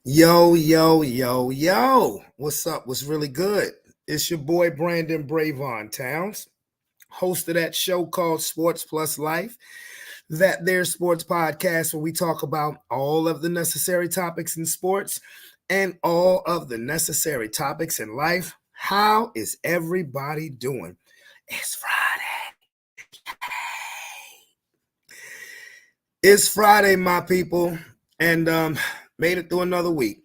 Yo, yo, yo, yo. What's up? What's really good? It's your boy Brandon Bravon Towns, host of that show called Sports Plus Life, that their sports podcast where we talk about all of the necessary topics in sports and all of the necessary topics in life. How is everybody doing? It's Friday. It's Friday, my people, and made it through another week.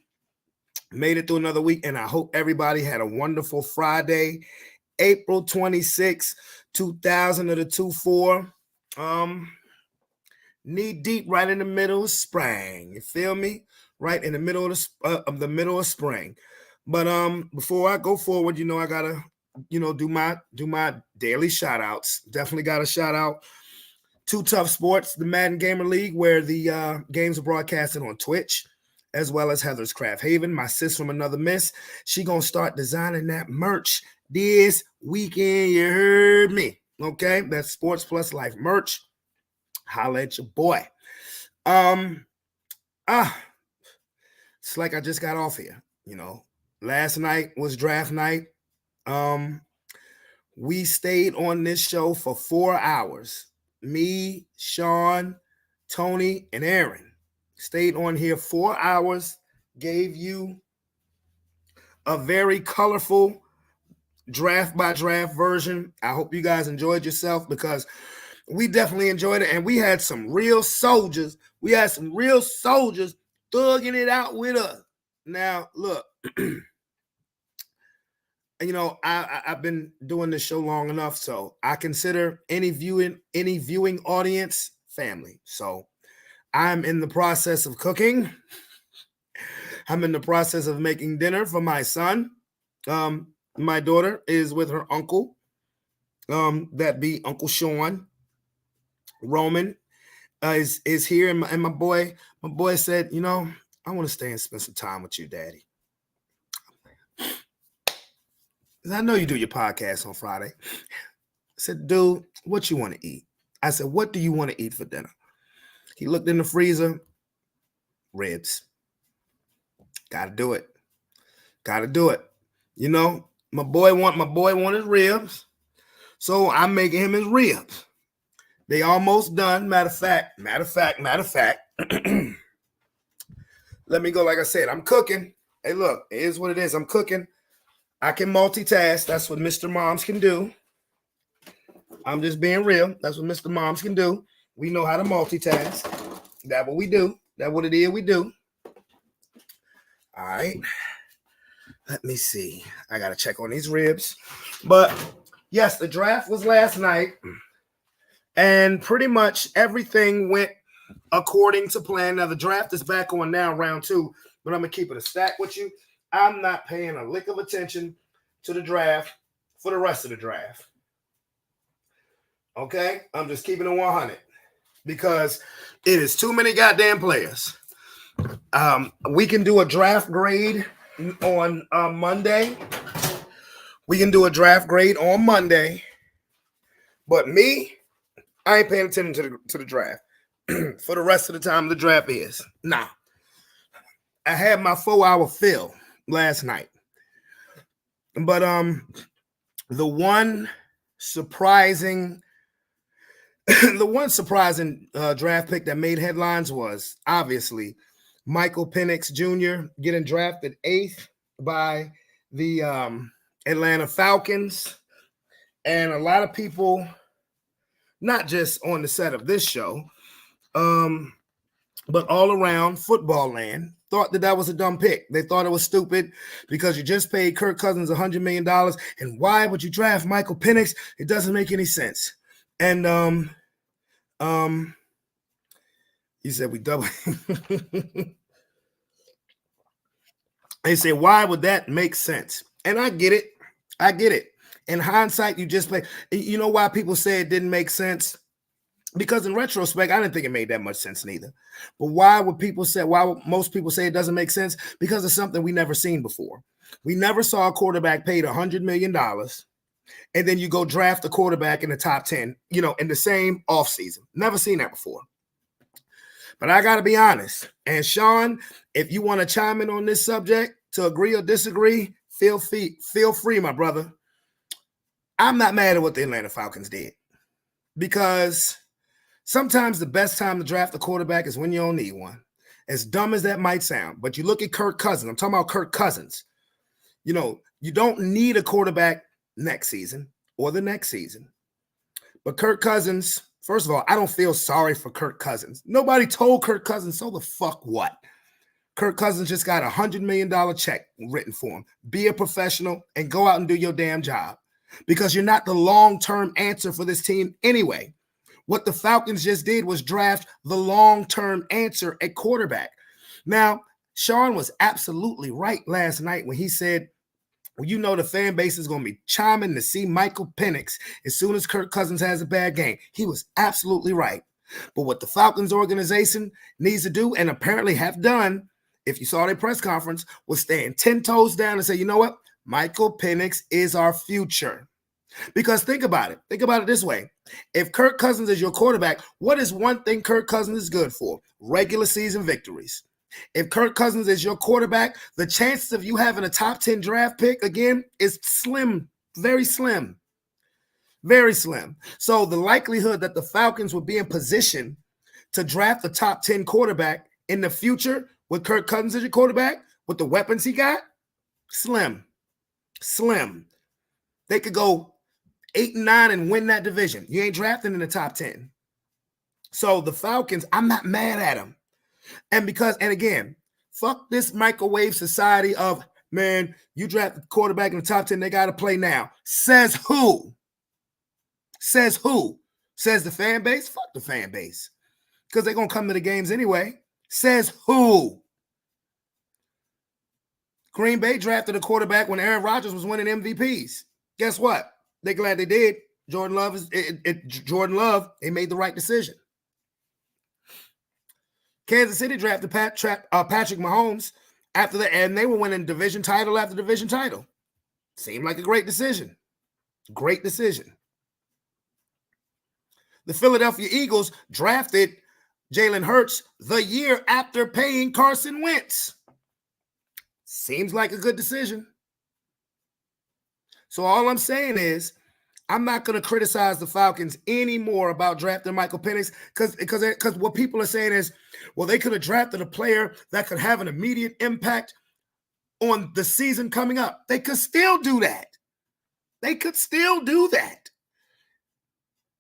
And I hope everybody had a wonderful Friday, April 26, 2000 of the 24. Knee deep right in the middle of spring. You feel me? Right in the middle of the middle of spring. But before I go forward, I gotta do my daily shout outs. Definitely gotta shout out Two Tough Sports, the Madden Gamer League, where the games are broadcasted on Twitch, as well as Heather's Craft Haven, my sis from another miss. She gonna start designing that merch this weekend. You heard me, okay? That's Sports Plus Life merch. Holla at your boy. It's like I just got off here. Last night was draft night. We stayed on this show for 4 hours. Me, Sean, Tony, and Aaron stayed on here 4 hours, gave you a very colorful draft by draft version. I hope you guys enjoyed yourself because we definitely enjoyed it. And we had some real soldiers. Thugging it out with us. Now, look, I've been doing this show long enough, so I consider any viewing audience family. So I'm in the process of cooking. I'm in the process of making dinner for my son. My daughter is with her uncle, that be Uncle Sean. Roman is here, and my boy said, I want to stay and spend some time with you, Daddy. I know you do your podcast on Friday. I said, dude, what you want to eat? I said, what do you want to eat for dinner? He looked in the freezer. Ribs. Gotta do it. My boy wanted ribs. So I'm making him his ribs. They almost done. Matter of fact. Let me go. Like I said, I'm cooking. Hey, look, it is what it is. I'm cooking. I can multitask. That's what Mr. Moms can do. I'm just being real. That's what Mr. Moms can do. We know how to multitask. That's what we do. That's what it is we do. All right. Let me see. I got to check on these ribs. But yes, the draft was last night. And pretty much everything went according to plan. Now, the draft is back on now, round 2. But I'm going to keep it a stack with you. I'm not paying a lick of attention to the draft for the rest of the draft. Okay? I'm just keeping it 100 because it is too many goddamn players. We can do a draft grade on Monday. But me, I ain't paying attention to the draft for the rest of the time the draft is. Nah. I had my 4-hour fill last night. But the one surprising draft pick that made headlines was obviously Michael Penix Jr. getting drafted 8th by the Atlanta Falcons. And a lot of people, not just on the set of this show, but all around football land, thought that was a dumb pick. They thought it was stupid because you just paid Kirk Cousins $100 million. And why would you draft Michael Penix? It doesn't make any sense. And he said we double. They say, why would that make sense? And I get it. In hindsight, you just play. You know why people say it didn't make sense? Because in retrospect, I didn't think it made that much sense neither. But why would most people say it doesn't make sense? Because it's something we never seen before. We never saw a quarterback paid $100 million, and then you go draft a quarterback in the top 10, in the same offseason. Never seen that before. But I got to be honest. And Sean, if you want to chime in on this subject to agree or disagree, feel free, my brother. I'm not mad at what the Atlanta Falcons did, because sometimes the best time to draft a quarterback is when you don't need one. As dumb as that might sound, but you look at Kirk Cousins. I'm talking about Kirk Cousins. You know, you don't need a quarterback next season or the next season. But Kirk Cousins, first of all, I don't feel sorry for Kirk Cousins. Nobody told Kirk Cousins, so the fuck what? Kirk Cousins just got $100 million check written for him. Be a professional and go out and do your damn job, because you're not the long-term answer for this team anyway. What the Falcons just did was draft the long-term answer at quarterback. Now, Sean was absolutely right last night when he said, well, you know, the fan base is going to be chiming to see Michael Penix as soon as Kirk Cousins has a bad game. He was absolutely right. But what the Falcons organization needs to do, and apparently have done, if you saw their press conference, was stand 10 toes down and say, you know what? Michael Penix is our future. Because think about it. Think about it this way. If Kirk Cousins is your quarterback, what is one thing Kirk Cousins is good for? Regular season victories. If Kirk Cousins is your quarterback, the chances of you having a top 10 draft pick again is slim, very slim, very slim. So the likelihood that the Falcons would be in position to draft a top 10 quarterback in the future with Kirk Cousins as your quarterback, with the weapons he got, slim. They could go 8-9 and win that division. You ain't drafting in the top 10. So the Falcons, I'm not mad at them. And again, fuck this microwave society of, man, you draft a quarterback in the top 10, they got to play now. Says who? Says who? Says the fan base? Fuck the fan base. Because they're going to come to the games anyway. Says who? Green Bay drafted a quarterback when Aaron Rodgers was winning MVPs. Guess what? They're glad they did. Jordan Love, they made the right decision. Kansas City drafted Patrick Mahomes after and they were winning division title after division title. Seemed like a great decision. Great decision. The Philadelphia Eagles drafted Jalen Hurts the year after paying Carson Wentz. Seems like a good decision. So all I'm saying is, I'm not going to criticize the Falcons anymore about drafting Michael Penix, because what people are saying is, well, they could have drafted a player that could have an immediate impact on the season coming up. They could still do that.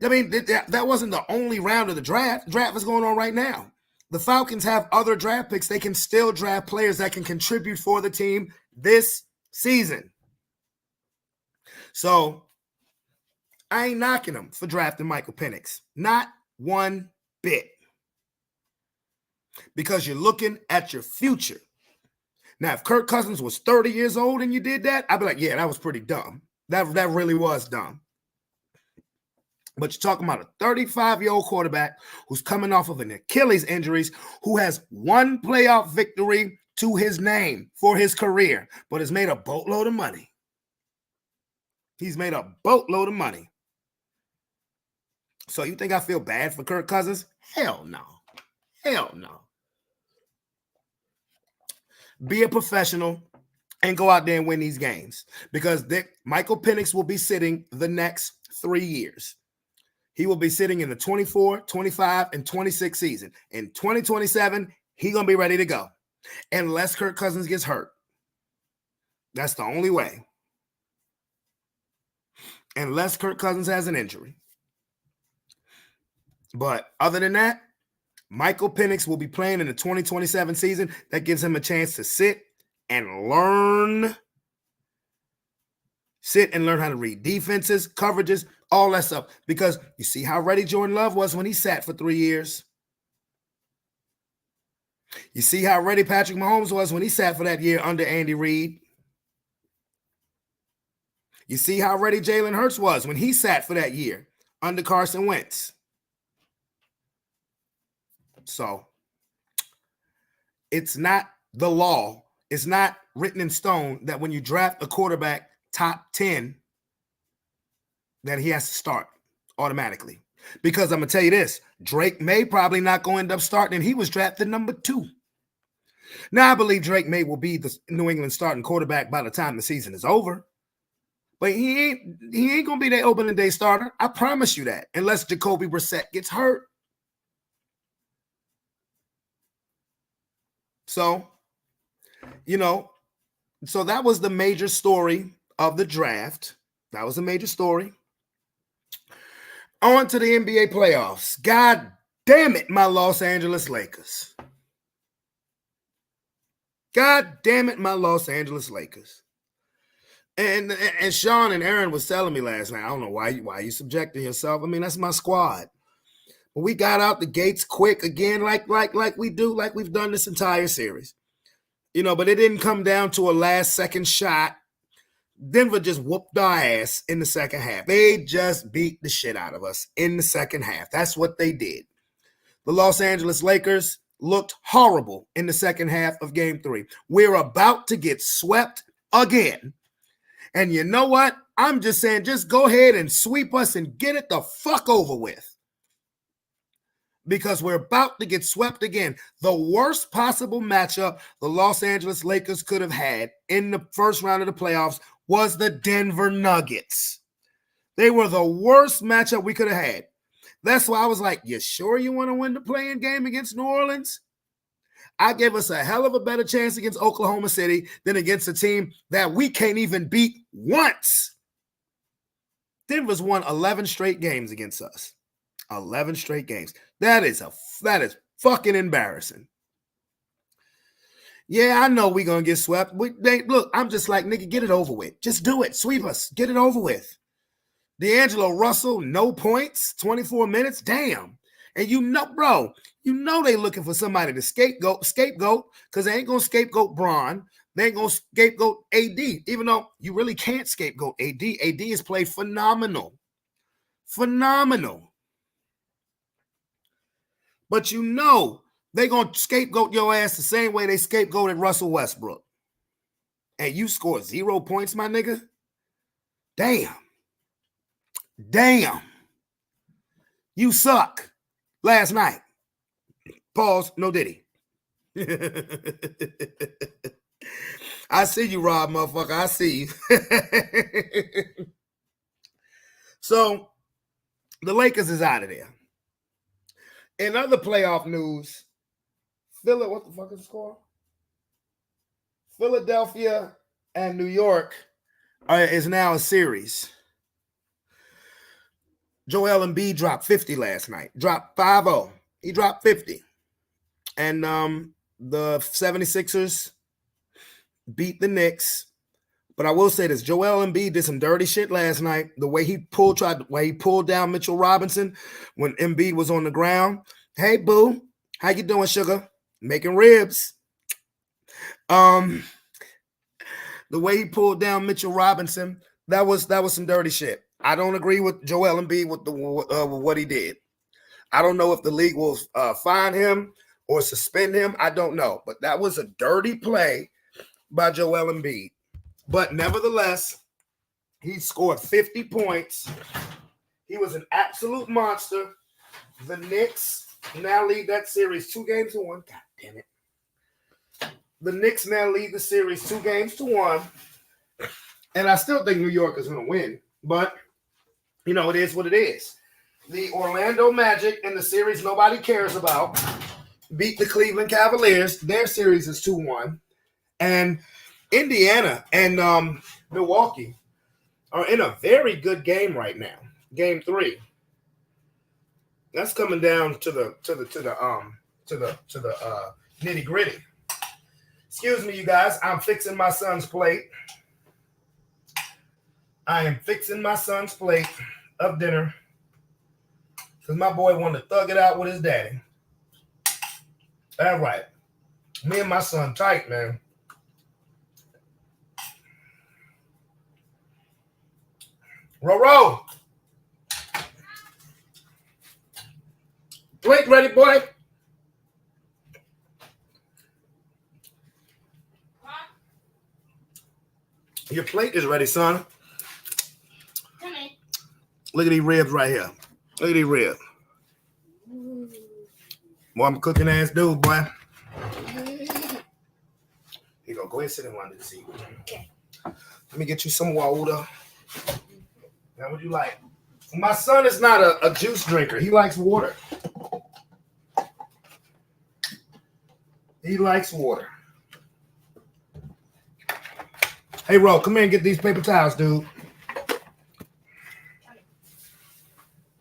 I mean, that wasn't the only round of the draft. The draft is going on right now. The Falcons have other draft picks. They can still draft players that can contribute for the team this season. So I ain't knocking them for drafting Michael Penix. Not one bit. Because you're looking at your future. Now, if Kirk Cousins was 30 years old and you did that, I'd be like, yeah, that was pretty dumb. That really was dumb. But you're talking about a 35-year-old quarterback who's coming off of an Achilles injury, who has one playoff victory to his name for his career, but has made a boatload of money. He's made a boatload of money. So you think I feel bad for Kirk Cousins? Hell no. Hell no. Be a professional and go out there and win these games, because Michael Penix will be sitting the next 3 years. He will be sitting in the 24, 25, and 26 season. In 2027, he's going to be ready to go, unless Kirk Cousins gets hurt. That's the only way. Unless Kirk Cousins has an injury. But other than that, Michael Penix will be playing in the 2027 season. That gives him a chance to sit and learn. Sit and learn how to read defenses, coverages, all that stuff. Because you see how ready Jordan Love was when he sat for 3 years. You see how ready Patrick Mahomes was when he sat for that year under Andy Reid. You see how ready Jalen Hurts was when he sat for that year under Carson Wentz. So it's not the law. It's not written in stone that when you draft a quarterback top 10, that he has to start automatically. Because I'm going to tell you this, Drake May probably not going to end up starting, and he was drafted number 2. Now, I believe Drake May will be the New England starting quarterback by the time the season is over. But he ain't going to be their opening day starter. I promise you that, unless Jacoby Brissett gets hurt. So, so that was the major story of the draft. That was a major story. On to the NBA playoffs. God damn it, my Los Angeles Lakers. God damn it, my Los Angeles Lakers. And Sean and Aaron was telling me last night, I don't know why you subjecting yourself. I mean, that's my squad. But we got out the gates quick again, like we do, like we've done this entire series. But it didn't come down to a last second shot. Denver just whooped our ass in the second half. They just beat the shit out of us in the second half. That's what they did. The Los Angeles Lakers looked horrible in the second half of Game 3. We're about to get swept again. And you know what? I'm just saying, just go ahead and sweep us and get it the fuck over with. Because we're about to get swept again. The worst possible matchup the Los Angeles Lakers could have had in the first round of the playoffs was the Denver Nuggets. They were the worst matchup we could have had. That's why I was like, you sure you want to win the play-in game against New Orleans? I give us a hell of a better chance against Oklahoma City than against a team that we can't even beat once. Denver's won 11 straight games against us. 11 straight games. That is fucking embarrassing. Yeah, I know we're going to get swept. Look, I'm just like, nigga, get it over with. Just do it. Sweep us. Get it over with. D'Angelo Russell, no points, 24 minutes. Damn. And bro, they looking for somebody to scapegoat, because they ain't going to scapegoat Bron. They ain't going to scapegoat AD, even though you really can't scapegoat AD. AD has played phenomenal. Phenomenal. But they going to scapegoat your ass the same way they scapegoated Russell Westbrook. And you scored 0 points, my nigga? Damn. You suck. Last night. Pause. No diddy. I see you, Rob, motherfucker. I see you. So, the Lakers is out of there. In other playoff news, what the fuck is the score? Philadelphia and New York is now a series. Joel Embiid dropped 50 last night. Dropped 5-0. He dropped 50. And the 76ers beat the Knicks. But I will say this, Joel Embiid did some dirty shit last night. The way he pulled down Mitchell Robinson when Embiid was on the ground. Hey, boo, how you doing, sugar? Making ribs. The way he pulled down Mitchell Robinson, that was some dirty shit. I don't agree with Joel Embiid with what he did. I don't know if the league will fine him or suspend him. I don't know. But that was a dirty play by Joel Embiid. But nevertheless, he scored 50 points. He was an absolute monster. The Knicks now lead that series 2-1. God damn it. The Knicks now lead the series 2-1. And I still think New York is going to win. But, it is what it is. The Orlando Magic in the series nobody cares about beat the Cleveland Cavaliers. Their series is 2-1. And Indiana and Milwaukee are in a very good game right now. Game 3. That's coming down to the nitty gritty. Excuse me, you guys. I'm fixing my son's plate. I am fixing my son's plate of dinner because my boy wanted to thug it out with his daddy. All right. Me and my son tight, man. Roro. Plate ready, boy? Your plate is ready, son. Look at these ribs right here. Look at these ribs. Boy, I'm a cooking ass dude, boy. Here you go. Go ahead and sit in one of the seat. Okay. Let me get you some water. Now, what you like? My son is not a juice drinker. He likes water. He likes water. Hey, Ro, come here and get these paper towels, dude.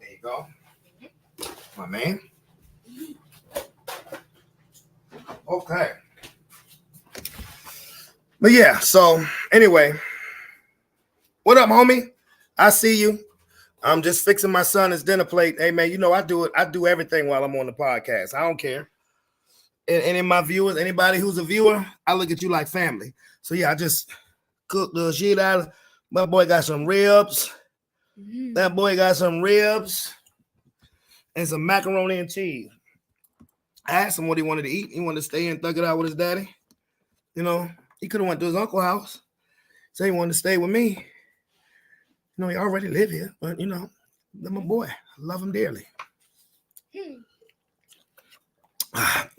There you go. My man. Okay. But yeah, so anyway. What up, homie? I see you. I'm just fixing my son his dinner plate. Hey, man, you know I do it. I do everything while I'm on the podcast. I don't care. And any of my viewers, anybody who's a viewer, I look at you like family. So yeah, I just cooked the shit out of. My boy got some ribs. That boy got some ribs and some macaroni and cheese. I asked him what he wanted to eat. He wanted to stay and thug it out with his daddy. You know, he could have went to his uncle's house. So he wanted to stay with me. You know, he already live here, but you know, I'm my boy. I love him dearly.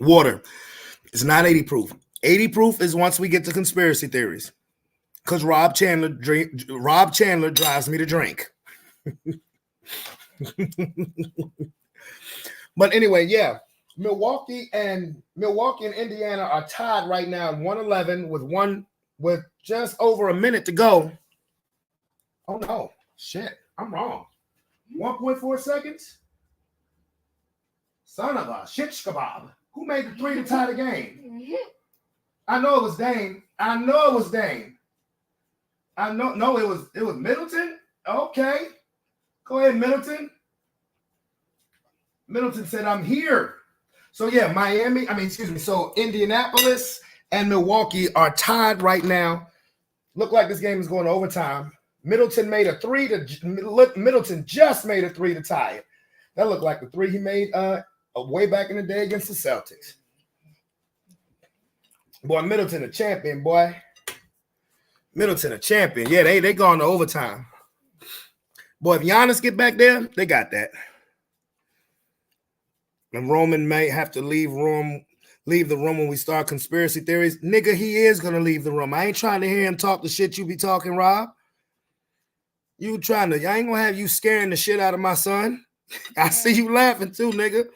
Water. It's not 80 proof. 80 proof is once we get to conspiracy theories. Because Rob Chandler drives me to drink. But anyway, yeah. Milwaukee and Indiana are tied right now at 111 with just over a minute to go. Oh no, shit, I'm wrong. 1.4 seconds? Son of a shit kebab. Who made the three to tie the game? I know it was Dame. No, it was Middleton. Okay. Go ahead, Middleton. Middleton said, I'm here. So yeah, So Indianapolis and Milwaukee are tied right now. Look like this game is going to overtime. Middleton just made a three to tie it. That looked like the three he made way back in the day against the Celtics. Boy, Middleton a champion, boy. Middleton a champion. Yeah, they going to overtime. Boy, if Giannis get back there, they got that. And Roman may have to leave the room when we start conspiracy theories. Nigga, he is going to leave the room. I ain't trying to hear him talk the shit you be talking, Rob. I ain't going to have you scaring the shit out of my son. I see you laughing too, nigga.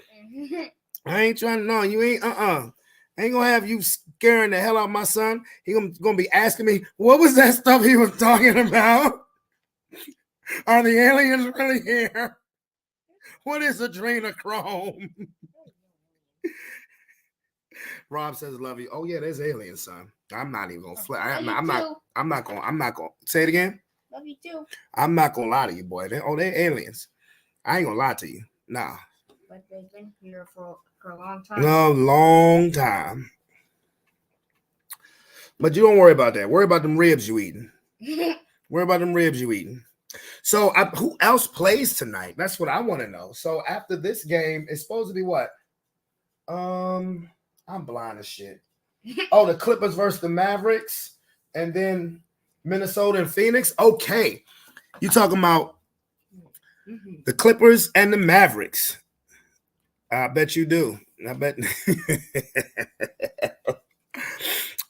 I ain't trying to know. You ain't, I ain't going to have you scaring the hell out of my son. He going to be asking me, what was that stuff he was talking about? Are the aliens really here? What is adrenochrome? Rob says, love you. Oh, yeah, there's aliens, son. I'm not even going to flip. I'm not going to say it again. Love you too. I'm not going to lie to you, boy. They're aliens. I ain't going to lie to you. Nah. But they've been here for a long time. No, long time. But you don't worry about that. Worry about them ribs you eating. So who else plays tonight? That's what I want to know. So after this game, it's supposed to be what? I'm blind as shit. Oh, the Clippers versus the Mavericks, and then Minnesota and Phoenix. Okay, you talking about the Clippers and the Mavericks? I bet you do. I bet.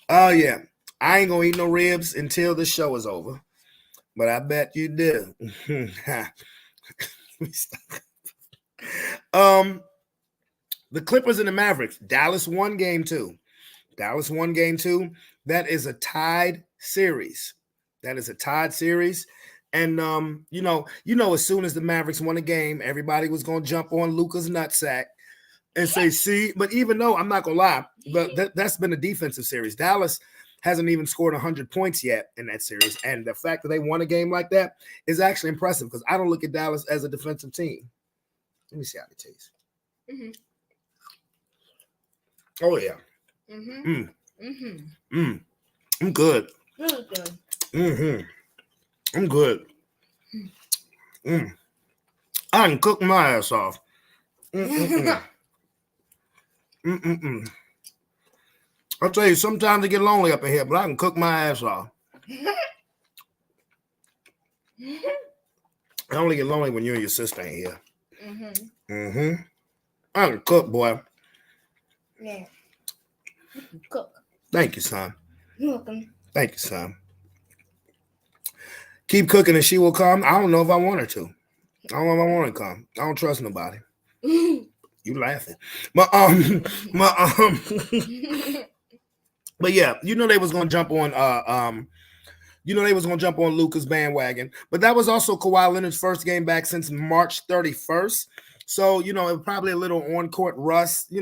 Oh yeah, I ain't gonna eat no ribs until the show is over. But I bet you do. The Clippers and the Mavericks. Dallas won game two. That is a tied series. And you know, as soon as the Mavericks won a game, everybody was gonna jump on Luka's nutsack and say, see, but even though I'm not gonna lie, but that's been a defensive series. Dallas hasn't even scored 100 points yet in that series. And the fact that they won a game like that is actually impressive because I don't look at Dallas as a defensive team. Let me see how it tastes. Oh, yeah. I'm good. Really good. I'm good. I can cook my ass off. I'll tell you, sometimes I get lonely up in here, but I can cook my ass off. I only get lonely when you and your sister ain't here. I can cook, boy. Yeah. Cook. Thank you, son. You're welcome. Thank you, son. Keep cooking and she will come. I don't know if I want her to. I don't know if I want her to come. I don't trust nobody. You laughing. But but yeah, you know they was gonna jump on Luka's bandwagon. But that was also Kawhi Leonard's first game back since March 31st. So, it was probably a little on-court rust.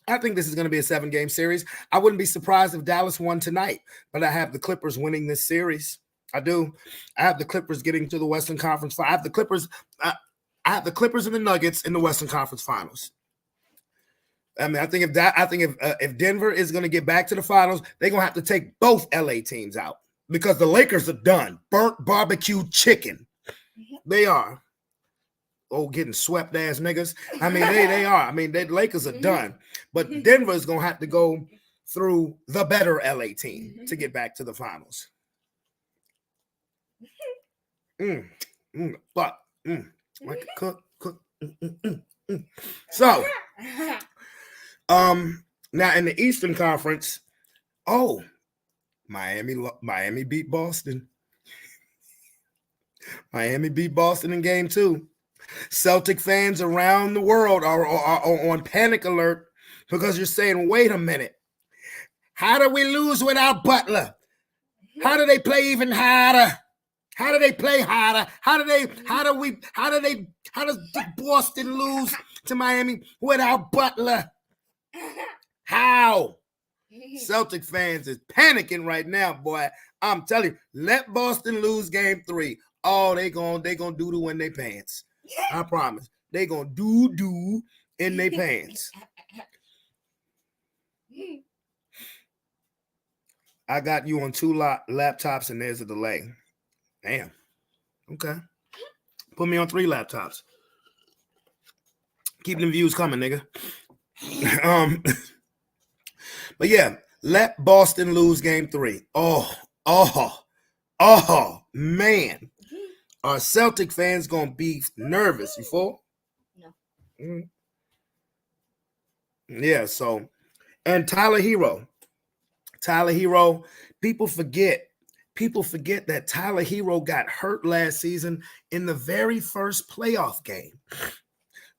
I think this is going to be a 7-game series. I wouldn't be surprised if Dallas won tonight, but I have the Clippers winning this series. I do. I have the Clippers getting to the Western Conference. I have the Clippers. I have the Clippers and the Nuggets in the Western Conference Finals. I mean, I think if Denver is going to get back to the finals, they're going to have to take both LA teams out because the Lakers are done. Burnt barbecue chicken. They are. Oh, getting swept ass niggas. I mean, they are. I mean, the Lakers are done. But Denver is going to have to go through the better LA team to get back to the finals. But like cook. So, now in the Eastern Conference, Miami beat Boston. Miami beat Boston in game 2. Celtic fans around the world are on panic alert because you're saying, wait a minute, how do we lose without Butler? How do they play even harder? How do they play harder? How does Boston lose to Miami without Butler? How? Celtic fans is panicking right now, boy. I'm telling you, let Boston lose game 3. Oh, they gonna doo-doo in their pants. I promise. They gonna doo-doo in their pants. I got you on 2 laptops and there's a delay. Damn. Okay. Put me on 3 laptops. Keep them views coming, nigga. But yeah, let Boston lose game 3. Oh, man. Are Celtic fans gonna be nervous? You fool? No. Yeah, so, and Tyler Hero, people forget that Tyler Hero got hurt last season in the very first playoff game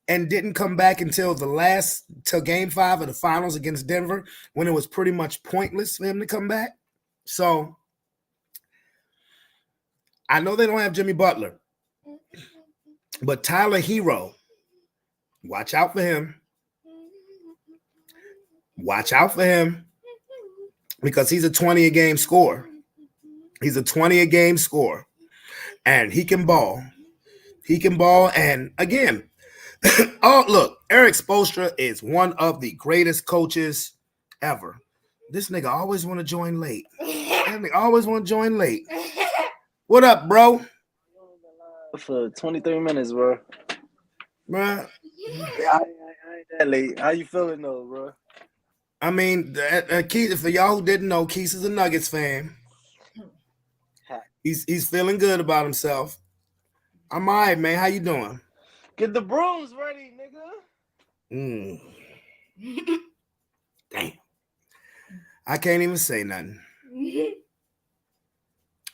and didn't come back until game 5 of the finals against Denver, when it was pretty much pointless for him to come back. So I know they don't have Jimmy Butler, but Tyler Hero, watch out for him. Watch out for him because he's a 20-a-game scorer. He's a 20-a-game scorer, and he can ball. He can ball, and again, look, Eric Spoelstra is one of the greatest coaches ever. This nigga always want to join late. What up, bro? For 23 minutes, bro. Bruh. I ain't that late. How you feeling, though, bro? I mean, Keith, for y'all who didn't know, Keith is a Nuggets fan. He's feeling good about himself. I'm all right, man. How you doing? Get the brooms ready, nigga. Damn. I can't even say nothing.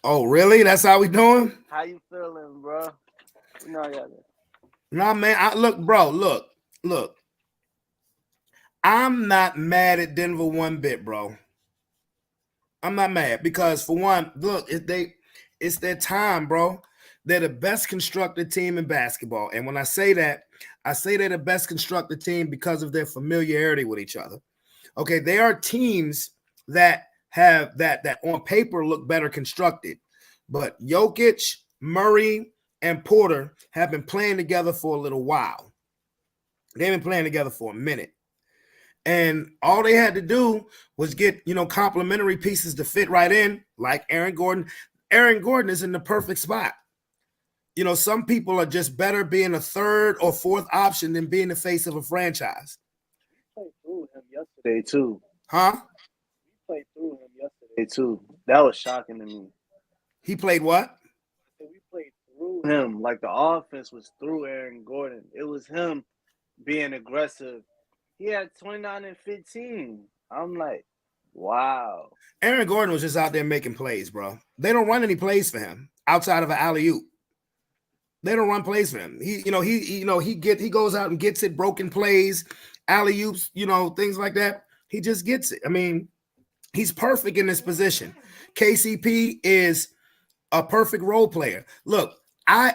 Oh, really? That's how we doing? How you feeling, bro? You know I got it. Nah, man. Look. I'm not mad at Denver one bit, bro. I'm not mad because, for one, look, it's their time, bro. They're the best constructed team in basketball. And when I say that, I say they're the best constructed team because of their familiarity with each other. Okay, they are teams that have that on paper look better constructed. But Jokic, Murray, and Porter have been playing together for a little while. They've been playing together for a minute. And all they had to do was get, complementary pieces to fit right in, like Aaron Gordon. Aaron Gordon is in the perfect spot. Some people are just better being a third or fourth option than being the face of a franchise. We played through him yesterday, too. Huh? We played through him yesterday, too. That was shocking to me. He played what? We played through him. Like the offense was through Aaron Gordon. It was him being aggressive. He had 29 and 15. I'm like, wow. Aaron Gordon was just out there making plays, bro. They don't run any plays for him outside of an alley-oop. They don't run plays for him. He goes out and gets it, broken plays, alley-oops, things like that. He just gets it. I mean, he's perfect in this position. KCP is a perfect role player. Look,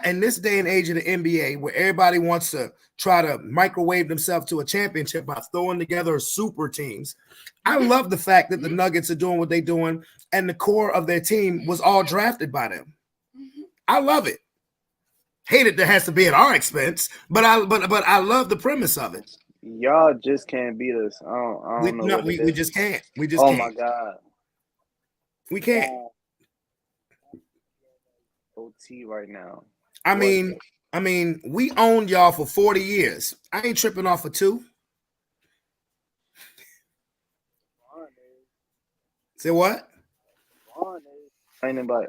in this day and age of the NBA, where everybody wants to try to microwave themselves to a championship by throwing together super teams, I love the fact that the Nuggets are doing what they're doing, and the core of their team was all drafted by them. I love it. Hate it that has to be at our expense, but I love the premise of it. Y'all just can't beat us. I don't know what it is. We just can't. We just Oh can't. my God. We can't. OT right now. I mean, we owned y'all for 40 years. I ain't tripping off for 2. Say what? Ain't about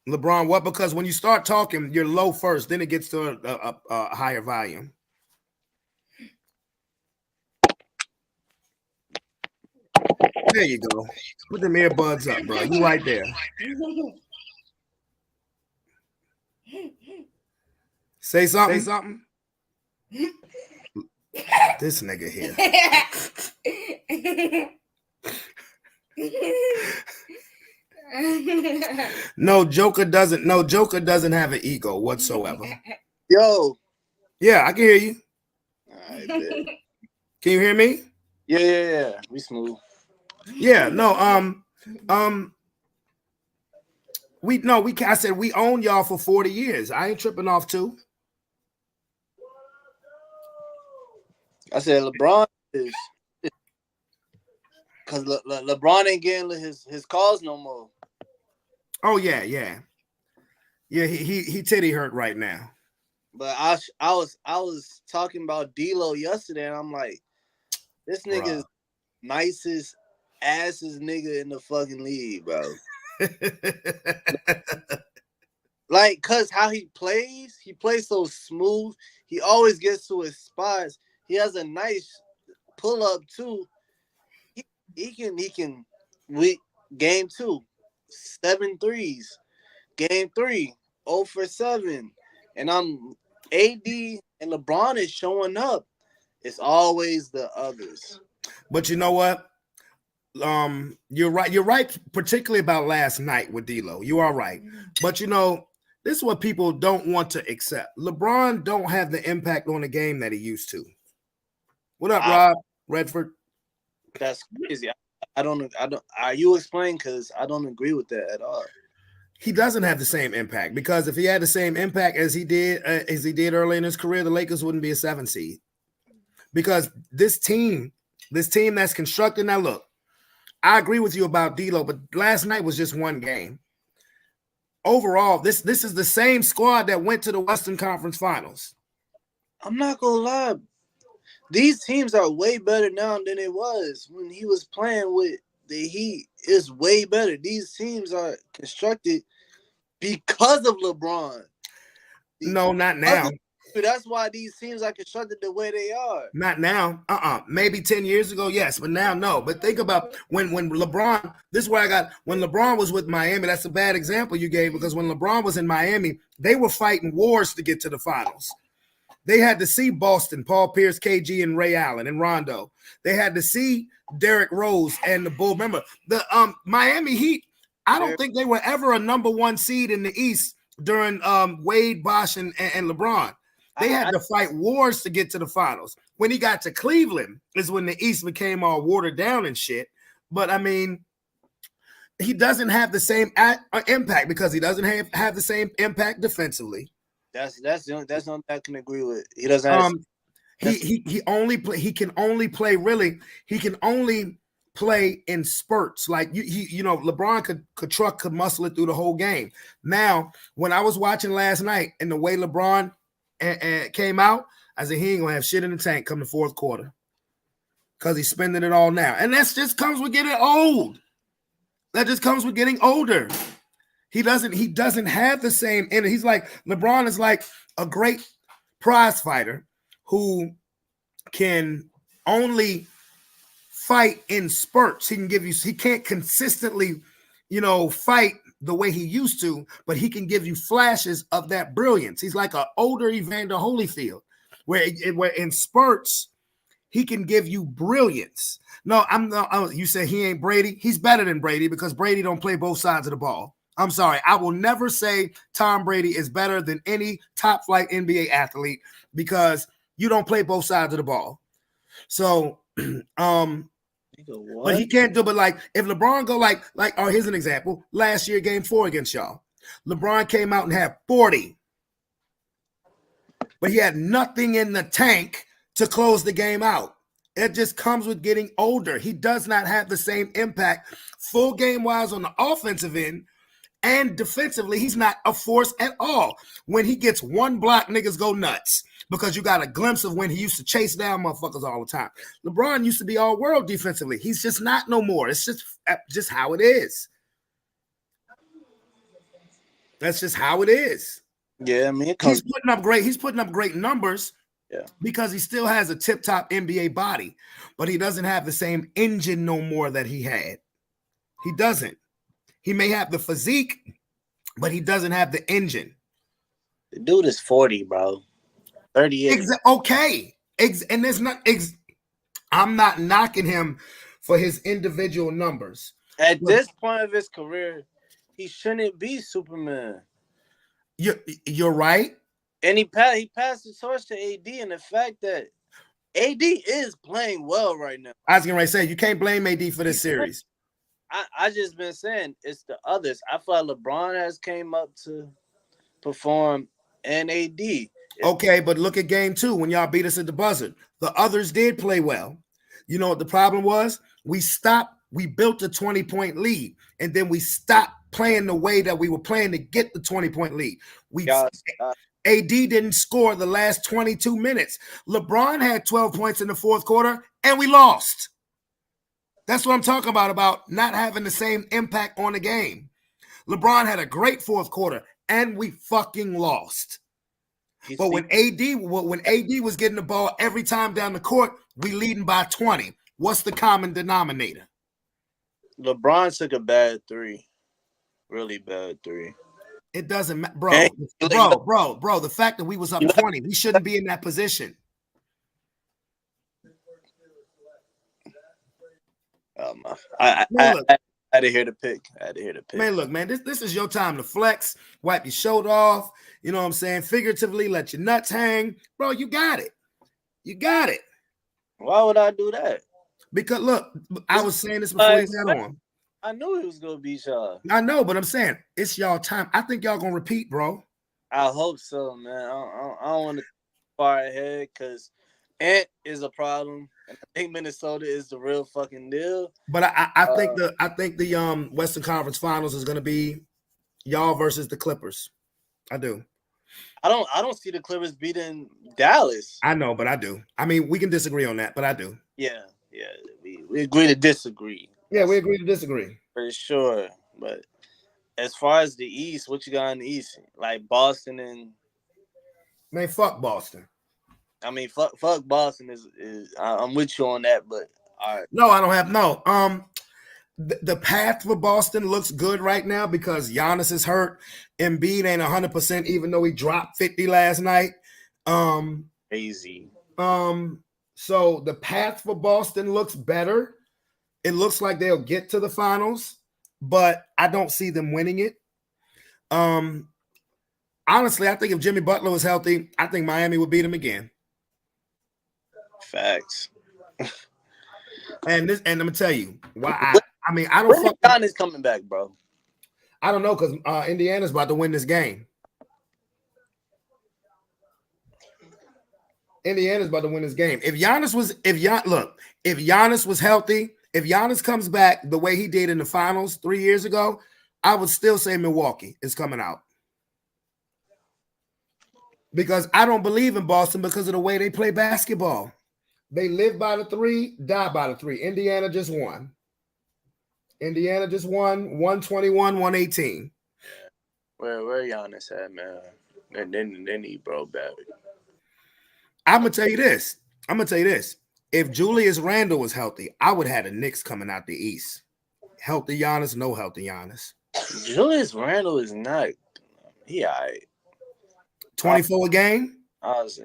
LeBron, what? Because when you start talking, you're low first, then it gets to a higher volume. There you go. Put them earbuds up, bro. You right there. Say something. This nigga here. No, Joker doesn't have an ego whatsoever. Yo. Yeah, I can hear you. Right, can you hear me? Yeah. We smooth. Yeah, no, I said we own y'all for 40 years. I ain't tripping off 2. I said LeBron is because LeBron ain't getting his calls no more. Oh yeah. He titty hurt right now. But I was talking about D'Lo yesterday, and I'm like, this nigga's nicest assest nigga in the fucking league, bro. Like, cause how he plays so smooth. He always gets to his spots. He has a nice pull up too. He can. Game 2, 7 threes. Game 3, 0 for 7. And I'm AD and LeBron is showing up. It's always the others. But you know what? You're right. You're right, particularly about last night with D'Lo. You are right. But this is what people don't want to accept. LeBron don't have the impact on the game that he used to. What up, Rob Redford? That's crazy. I don't. You explain, because I don't agree with that at all. He doesn't have the same impact, because if he had the same impact as he did early in his career, the Lakers wouldn't be a 7 seed. Because this team that's constructed. Now, look, I agree with you about D'Lo, but last night was just one game. Overall, this is the same squad that went to the Western Conference Finals. I'm not gonna lie. These teams are way better now than it was when he was playing with the Heat. It's way better. These teams are constructed because of LeBron. No, not now. That's why these teams are constructed the way they are. Not now. Maybe 10 years ago, yes, but now, no. But think about when LeBron, this is where I got, when LeBron was with Miami, that's a bad example you gave, because when LeBron was in Miami, they were fighting wars to get to the finals. They had to see Boston, Paul Pierce, KG, and Ray Allen, and Rondo. They had to see Derrick Rose and the Bull. Remember, the Miami Heat, I don't think they were ever a number 1 seed in the East during Wade, Bosh, and LeBron. They had to fight wars to get to the finals. When he got to Cleveland is when the East became all watered down and shit. But, I mean, he doesn't have the same impact because he doesn't have the same impact defensively. That's the only I can agree with. He doesn't have he can only play in spurts. Like LeBron could muscle it through the whole game. Now, when I was watching last night and the way LeBron came out, I said he ain't gonna have shit in the tank come the fourth quarter, because he's spending it all now. And that's just comes with getting old. That just comes with getting older. He doesn't have the same energy. He's like LeBron is like a great prize fighter who can only fight in spurts. He can't consistently, fight the way he used to, but he can give you flashes of that brilliance. He's like an older Evander Holyfield, where in spurts, he can give you brilliance. No, I'm not. You say he ain't Brady. He's better than Brady because Brady don't play both sides of the ball. I'm sorry. I will never say Tom Brady is better than any top flight NBA athlete because you don't play both sides of the ball. So, but he can't do. But like, if LeBron go here's an example. Last year, Game 4 against y'all, LeBron came out and had 40, but he had nothing in the tank to close the game out. It just comes with getting older. He does not have the same impact full game wise on the offensive end. And defensively, he's not a force at all. When he gets one block, niggas go nuts because you got a glimpse of when he used to chase down motherfuckers all the time. LeBron used to be all world defensively. He's just not no more. It's just how it is. That's just how it is. Yeah, I mean, he's putting up great numbers. Yeah, because he still has a tip-top NBA body, but he doesn't have the same engine no more that he had. He doesn't. He may have the physique, but he doesn't have the engine. The dude is 40, bro. 38. Okay. And there's not. I'm not knocking him for his individual numbers. At this point of his career, he shouldn't be Superman. You're right. And he passed the torch to AD, and the fact that AD is playing well right now. I was going to say, you can't blame AD for this series. I just been saying it's the others. I feel like LeBron has came up to perform and AD. Okay, but look at game 2 when y'all beat us at the buzzer. The others did play well. You know what the problem was? We built a 20-point lead, and then we stopped playing the way that we were playing to get the 20-point lead. AD didn't score the last 22 minutes. LeBron had 12 points in the fourth quarter, and we lost. That's what I'm talking about not having the same impact on the game. LeBron had a great fourth quarter, and we fucking lost. But when AD was getting the ball every time down the court, we leading by 20. What's the common denominator? LeBron took a bad 3. Really bad 3. It doesn't matter, bro. The fact that we was up 20, we shouldn't be in that position. I had to hear the pick. Man, look, man, this is your time to flex, wipe your shoulder off. You know what I'm saying? Figuratively, let your nuts hang. Bro, you got it. You got it. Why would I do that? Because, look, I was saying this before you got on. I knew he was going to beat y'all. I know, but I'm saying it's y'all time. I think y'all going to repeat, bro. I hope so, man. I don't want to far ahead because Ant is a problem. And I think Minnesota is the real fucking deal. But I think the Western Conference Finals is going to be y'all versus the Clippers. I do. I don't see the Clippers beating Dallas. I know, but I do. I mean, we can disagree on that, but I do. Yeah. We agree to disagree. Yeah, we agree to disagree. For sure. But as far as the East, what you got in the East? Like Boston and man, fuck Boston. I mean, fuck Boston is I'm with you on that, but all right. No, I don't have no. The path for Boston looks good right now because Giannis is hurt. Embiid ain't 100%, even though he dropped 50 last night. Crazy. So the path for Boston looks better. It looks like they'll get to the finals, but I don't see them winning it. Honestly, I think if Jimmy Butler was healthy, I think Miami would beat him again. Facts. And I'm gonna tell you why. I don't. When Giannis coming back, bro? I don't know because Indiana's about to win this game. Indiana's about to win this game. If Giannis was healthy, if Giannis comes back the way he did in the finals 3 years ago, I would still say Milwaukee is coming out. Because I don't believe in Boston because of the way they play basketball. They live by the 3, die by the 3. Indiana just won. 121, 118. Where Giannis at, man? And then he broke back. I'm gonna tell you this. If Julius Randle was healthy, I would have the Knicks coming out the East. Healthy Giannis, no healthy Giannis. Julius Randle is not. He alright. 24 a game.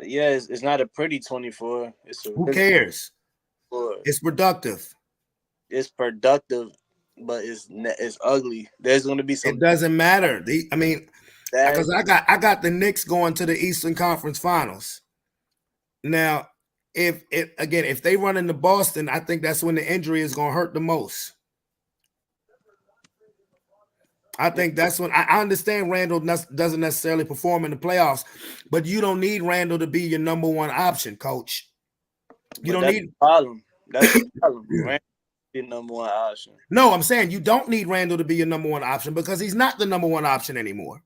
Yeah, it's not a pretty 24. Who cares? It's productive. It's productive, but it's ugly. There's going to be some. It doesn't matter. Because I got the Knicks going to the Eastern Conference Finals. Now, if they run into Boston, I think that's when the injury is going to hurt the most. I think that's when I understand Randle doesn't necessarily perform in the playoffs, but you don't need Randle to be your number one option, coach. You don't need the problem. That's the problem. Randle be the number one option. No, I'm saying you don't need Randle to be your number one option because he's not the number one option anymore.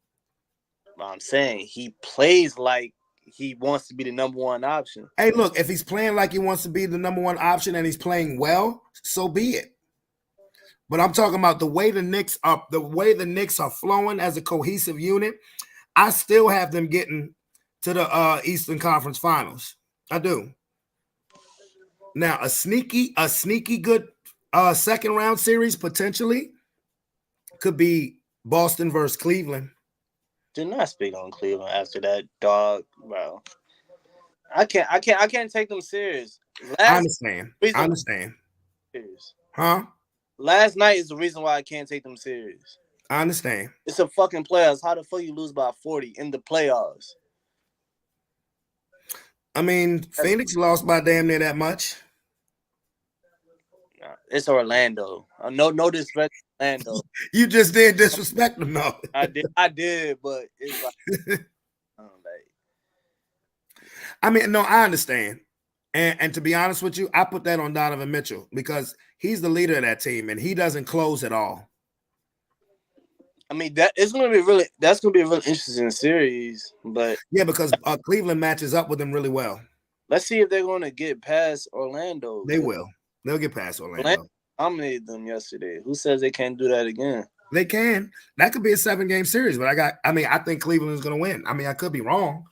I'm saying he plays like he wants to be the number one option. Hey, look, if he's playing like he wants to be the number one option and he's playing well, so be it. But I'm talking about the way the Knicks are flowing as a cohesive unit. I still have them getting to the Eastern Conference Finals. I do. Now, a sneaky good second round series potentially could be Boston versus Cleveland. Do not speak on Cleveland after that, dog, bro. I can't take them serious. I understand. Serious. Huh? Last night is the reason why I can't take them serious. I understand. It's a fucking playoffs. How the fuck you lose by 40 in the playoffs? I mean, Phoenix lost by damn near that much. It's Orlando. No disrespect to Orlando. You just did disrespect them, though. I did, but it's like, I mean, no, I understand. And to be honest with you, I put that on Donovan Mitchell because he's the leader of that team and he doesn't close at all. I mean, that's gonna be a really interesting series, but yeah, because Cleveland matches up with them really well. Let's see if they're gonna get past Orlando. They will. They'll get past Orlando. Dominated them yesterday. Who says they can't do that again? They can. That could be a 7-game series, but I think Cleveland is gonna win. I mean, I could be wrong.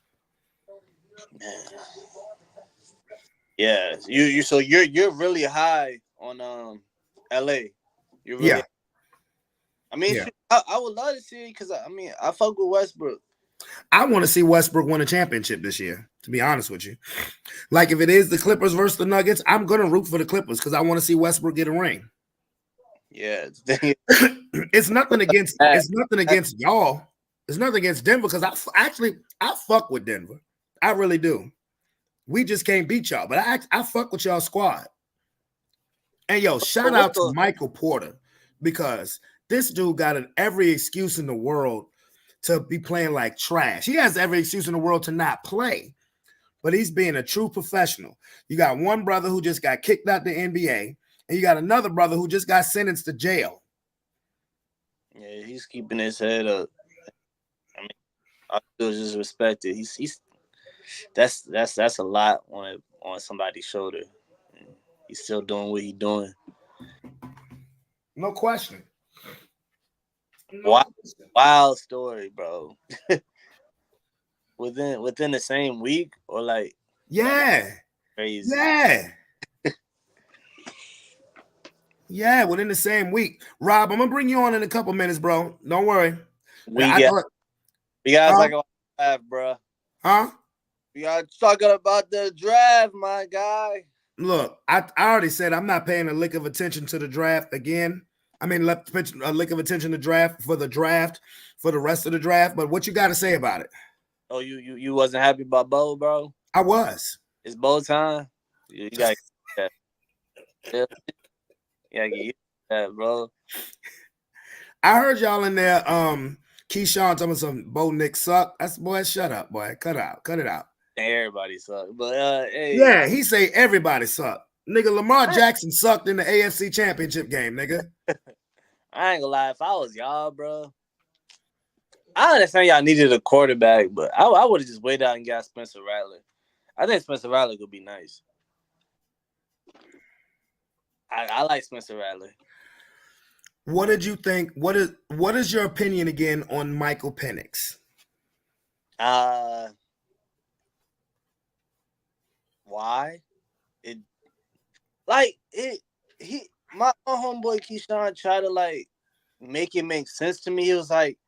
Yeah, you're really high on LA. You're really, yeah. I mean, yeah. I would love to see it because I fuck with Westbrook. I want to see Westbrook win a championship this year, to be honest with you. Like if it is the Clippers versus the Nuggets, I'm gonna root for the Clippers because I want to see Westbrook get a ring. Yeah, it's nothing against y'all. It's nothing against Denver because I fuck with Denver. I really do. We just can't beat y'all, but I fuck with y'all squad. And yo, shout out to Michael Porter because this dude got every excuse in the world to be playing like trash. He has every excuse in the world to not play, but he's being a true professional. You got one brother who just got kicked out the NBA, and you got another brother who just got sentenced to jail. Yeah, he's keeping his head up. I mean, I feel just respected. He's that's a lot on somebody's shoulder. He's still doing what he's doing. No question. Wild story, bro. within the same week or like crazy. Yeah, within the same week. Rob, I'm gonna bring you on in a couple minutes, bro. Don't worry. We gotta talk about the draft, bro. Huh? We gotta talk about the draft, my guy. Look, I already said I'm not paying a lick of attention to the draft again. I mean, a lick of attention to for the rest of the draft. But what you got to say about it? Oh, you wasn't happy about Bo, bro? I was. It's Bo time. You got to get that, bro. I heard y'all in there. Keyshawn talking some Bo Nick suck. That's boy. Shut up, boy. Cut it out. Everybody suck, but hey. Yeah, he say everybody suck. Nigga, Lamar Jackson sucked in the AFC Championship game, nigga. I ain't gonna lie. If I was y'all, bro, I understand y'all needed a quarterback, but I would have just waited out and got Spencer Rattler. I think Spencer Rattler could be nice. I like Spencer Rattler. What did you think? What is your opinion again on Michael Penix? Why? It like it he my homeboy Keyshawn tried to like make it make sense to me. He was like,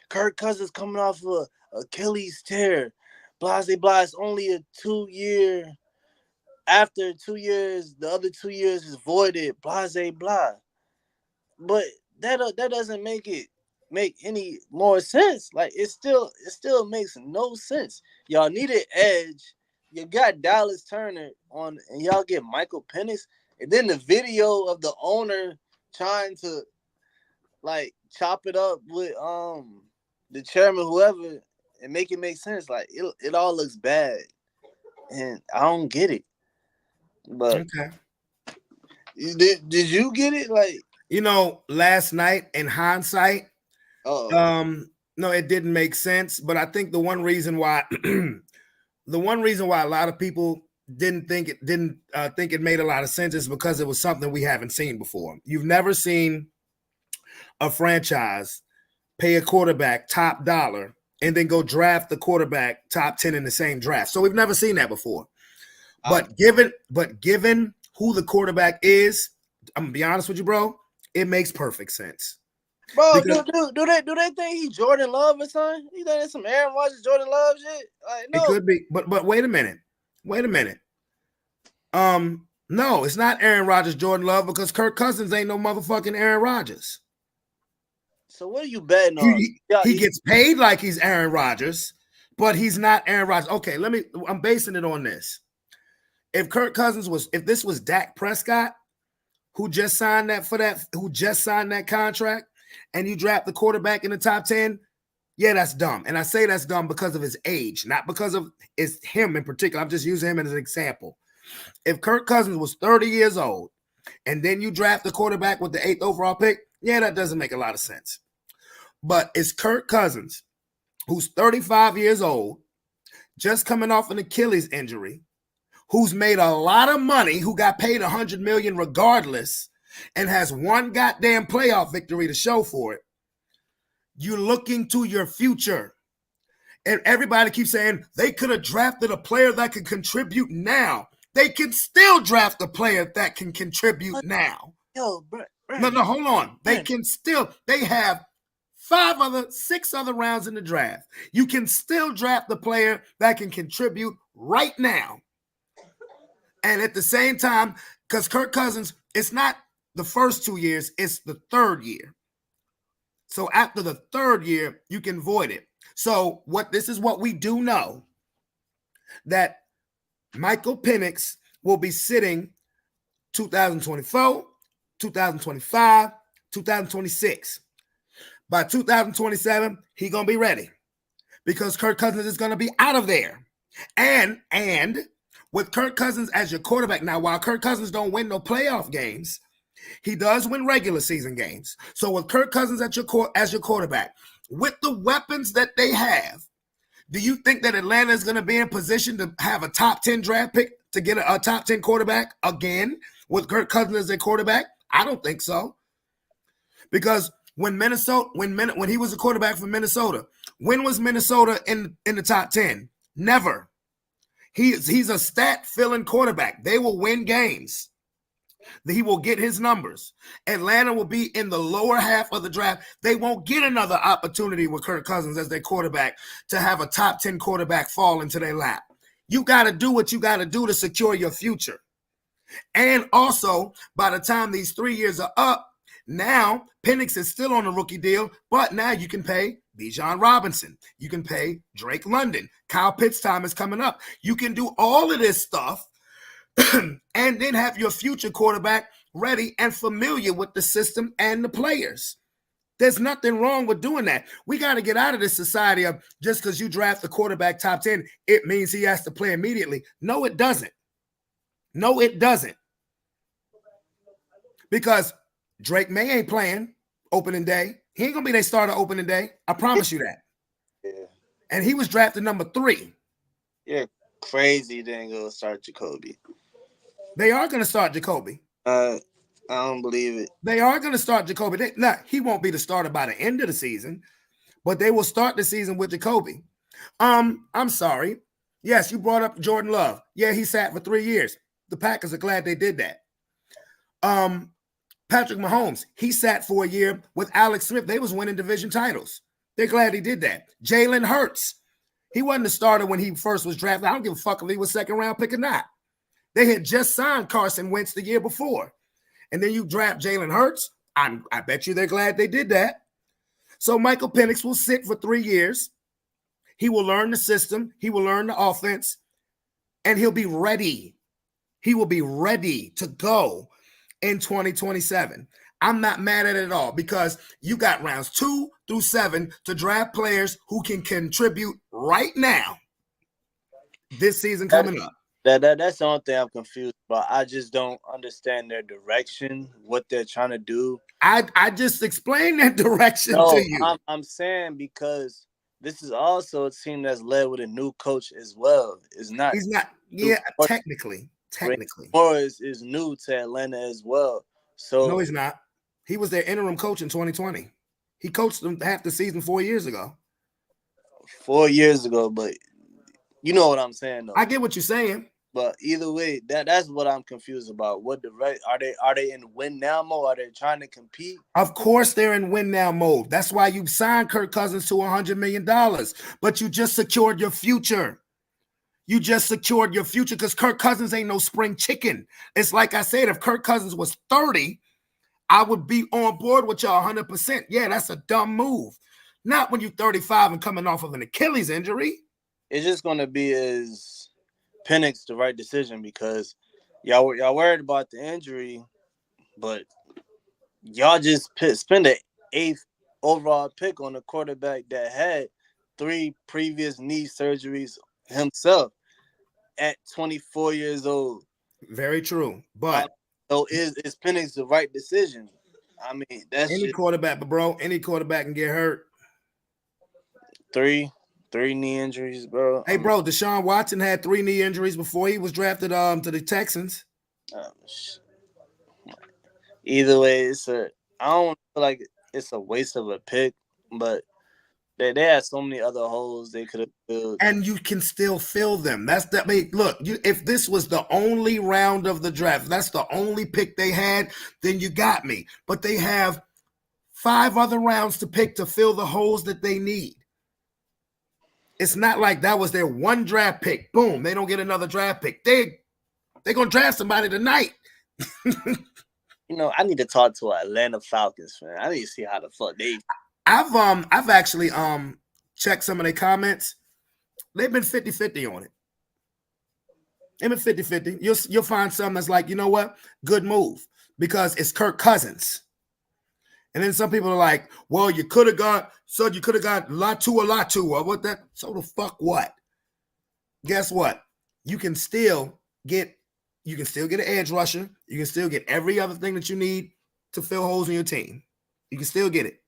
Kirk Cousins coming off of a Achilles tear. Blase blah. It's only a 2-year. After 2 years, the other 2 years is voided. Blase blah. But that doesn't make any more sense. Like it still makes no sense. Y'all need an edge. You got Dallas Turner on, and y'all get Michael Penix, and then the video of the owner trying to like chop it up with the chairman, whoever, and make it make sense. Like it all looks bad, and I don't get it. But Okay. Did you get it? Like, last night in hindsight, no, it didn't make sense. But I think the one reason why a lot of people didn't think it made a lot of sense is because it was something we haven't seen before. You've never seen a franchise pay a quarterback top dollar and then go draft the quarterback top 10 in the same draft. So we've never seen that before. But given who the quarterback is, I'm gonna be honest with you, bro, it makes perfect sense. Bro, do they think he's Jordan Love or something? You think it's some Aaron Rodgers, Jordan Love shit? Like, no. It could be, but wait a minute. No, it's not Aaron Rodgers, Jordan Love, because Kirk Cousins ain't no motherfucking Aaron Rodgers. So what are you betting on? He gets paid like he's Aaron Rodgers, but he's not Aaron Rodgers. Okay, I'm basing it on this. If this was Dak Prescott, who just signed that contract, and you draft the quarterback in the top 10, yeah, that's dumb. And I say that's dumb because of his age, not because of it's him in particular. I'm just using him as an example. If Kirk Cousins was 30 years old, and then you draft the quarterback with the 8th overall pick, yeah, that doesn't make a lot of sense. But it's Kirk Cousins, who's 35 years old, just coming off an Achilles injury, who's made a lot of money, who got paid $100 million regardless, and has one goddamn playoff victory to show for it. You're looking to your future. And everybody keeps saying they could have drafted a player that could contribute now. They can still draft a player that can contribute now. Yo, bro. No, hold on. They have 6 other rounds in the draft. You can still draft the player that can contribute right now. And at the same time, because Kirk Cousins, it's not the first 2 years, it's the 3rd year. So after the 3rd year, you can void it. So this is what we do know, that Michael Penix will be sitting 2024, 2025, 2026. By 2027, he's going to be ready because Kirk Cousins is going to be out of there. And with Kirk Cousins as your quarterback, now while Kirk Cousins don't win no playoff games, he does win regular season games. So with Kirk Cousins as your quarterback, with the weapons that they have, do you think that Atlanta is going to be in position to have a top 10 draft pick to get a top 10 quarterback again with Kirk Cousins as their quarterback? I don't think so. Because when he was a quarterback for Minnesota, when was Minnesota in the top 10? Never. He's a stat-filling quarterback. They will win games. He will get his numbers. Atlanta will be in the lower half of the draft. They won't get another opportunity with Kirk Cousins as their quarterback to have a top 10 quarterback fall into their lap. You got to do what you got to do to secure your future. And also, by the time these 3 years are up, now Penix is still on a rookie deal, but now you can pay Bijan Robinson. You can pay Drake London. Kyle Pitts' time is coming up. You can do all of this stuff and then have your future quarterback ready and familiar with the system and the players. There's nothing wrong with doing that. We got to get out of this society of just because you draft the quarterback top 10, it means he has to play immediately. No, it doesn't. No, it doesn't. Because Drake May ain't playing opening day. He ain't going to be their starter opening day. I promise you that. Yeah. And he was drafted number 3. You're crazy. They ain't going to start Jacoby. They are going to start Jacoby. I don't believe it. They are going to start Jacoby. He won't be the starter by the end of the season, but they will start the season with Jacoby. I'm sorry. Yes, you brought up Jordan Love. Yeah, he sat for 3 years. The Packers are glad they did that. Patrick Mahomes, he sat for a year with Alex Smith. They was winning division titles. They're glad he did that. Jalen Hurts, he wasn't a starter when he first was drafted. I don't give a fuck if he was second round pick or not. They had just signed Carson Wentz the year before. And then you draft Jalen Hurts. I bet you they're glad they did that. So Michael Penix will sit for 3 years. He will learn the system. He will learn the offense. And he'll be ready. He will be ready to go in 2027. I'm not mad at it at all because you got rounds 2 through 7 to draft players who can contribute right now this season coming up. That's the only thing I'm confused about. I just don't understand their direction, what they're trying to do. I just explained that direction to you. I'm saying because this is also a team that's led with a new coach as well. He's not. Yeah, technically. Morris is new to Atlanta as well. So no, he's not. He was their interim coach in 2020. He coached them half the season 4 years ago. 4 years ago, but you know what I'm saying, though. I get what you're saying. But either way, that's what I'm confused about. What are they in win now mode? Are they trying to compete? Of course they're in win now mode. That's why you signed Kirk Cousins to $100 million. But you just secured your future. You just secured your future because Kirk Cousins ain't no spring chicken. It's like I said, if Kirk Cousins was 30, I would be on board with y'all 100%. Yeah, that's a dumb move. Not when you're 35 and coming off of an Achilles injury. It's just going to be as Penix the right decision because y'all worried about the injury, but y'all just spend an 8th overall pick on a quarterback that had 3 previous knee surgeries himself at 24 years old. Very true, but so is Penix the right decision? I mean, that's any quarterback, but bro, any quarterback can get hurt. 3 knee injuries, bro. Hey, bro, Deshaun Watson had 3 knee injuries before he was drafted to the Texans. Either way, I don't feel like it's a waste of a pick, but they had so many other holes they could have filled. And you can still fill them. Look, if this was the only round of the draft, that's the only pick they had, then you got me. But they have 5 other rounds to pick to fill the holes that they need. It's not like that was their one draft pick. Boom, they don't get another draft pick. They're going to draft somebody tonight. I need to talk to an Atlanta Falcons fan. I need to see how the fuck they. I've actually checked some of their comments. They've been 50-50 on it. They've been 50-50. You'll find some that's like, you know what? Good move because it's Kirk Cousins. And then some people are like, well, you could have got Latu or what that. So the fuck what? Guess what? You can still get an edge rusher. You can still get every other thing that you need to fill holes in your team. You can still get it.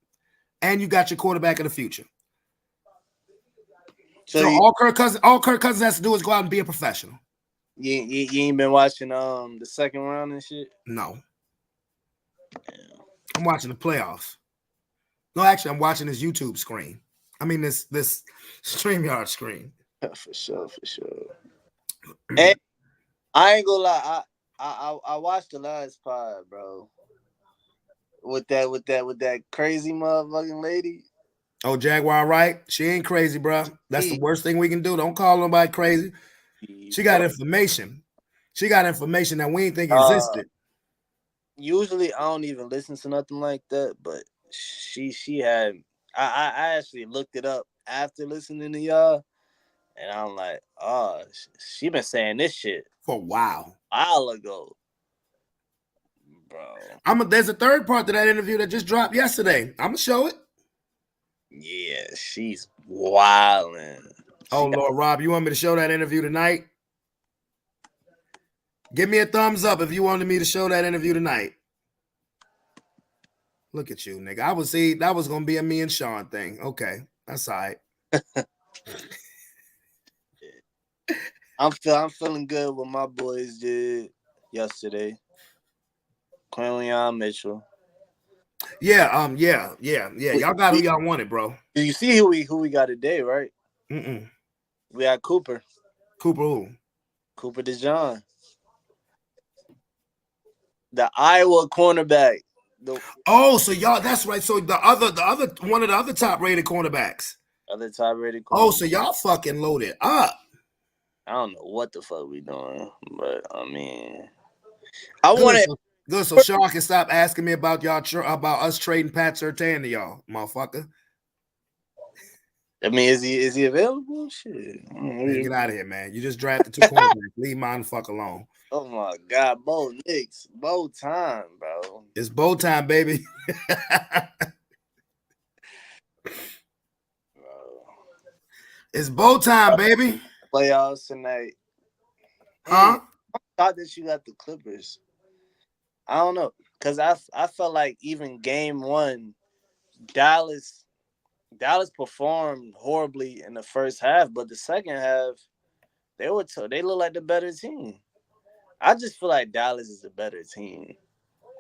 And you got your quarterback of the future. So all Kirk Cousins has to do is go out and be a professional. You ain't been watching the second round and shit? No. I'm watching the playoffs. No, actually, I'm watching this YouTube screen. I mean, this StreamYard screen. For sure. And I ain't gonna lie, I watched the last pod, bro. With that crazy motherfucking lady. Oh, Jaguar, right? She ain't crazy, bro. That's the worst thing we can do. Don't call nobody crazy. She got information. She got information that we ain't think existed. Usually, I don't even listen to nothing like that, but she had. I actually looked it up after listening to y'all, and I'm like, oh, she been saying this shit for a while ago, bro. There's a third part to that interview that just dropped yesterday. I'm gonna show it. Yeah, she's wildin'. Lord, Rob, you want me to show that interview tonight? Give me a thumbs up if you wanted me to show that interview tonight. Look at you, nigga. That was gonna be a me and Sean thing. Okay, that's all right. I'm feeling good what my boys did yesterday. Quinyon Mitchell. Yeah, yeah. Y'all got who y'all wanted, bro. You see who we got today, right? Mm-mm. We got Cooper. Cooper who? Cooper DeJean. The Iowa cornerback. The Oh, so y'all, that's right. So the other one of the other top rated cornerbacks. other top rated Oh, cornerback. so y'all fucking loaded up. I don't know what the fuck we doing, but I mean, I Good, want to. good. So Sean can stop asking me about y'all about us trading Pat Surtain to y'all, motherfucker. I mean, is he available? Shit. Man, get out of here, man. You just drafted 2 cornerbacks. Leave mine the fuck alone. Oh my God, both Knicks, both time, bro. It's bow time, baby. Bro. It's bow time, baby. Playoffs tonight. Huh? I thought that you got the Clippers. I don't know, cause I felt like even game 1, Dallas performed horribly in the first half, but the second half they look like the better team. I just feel like Dallas is a better team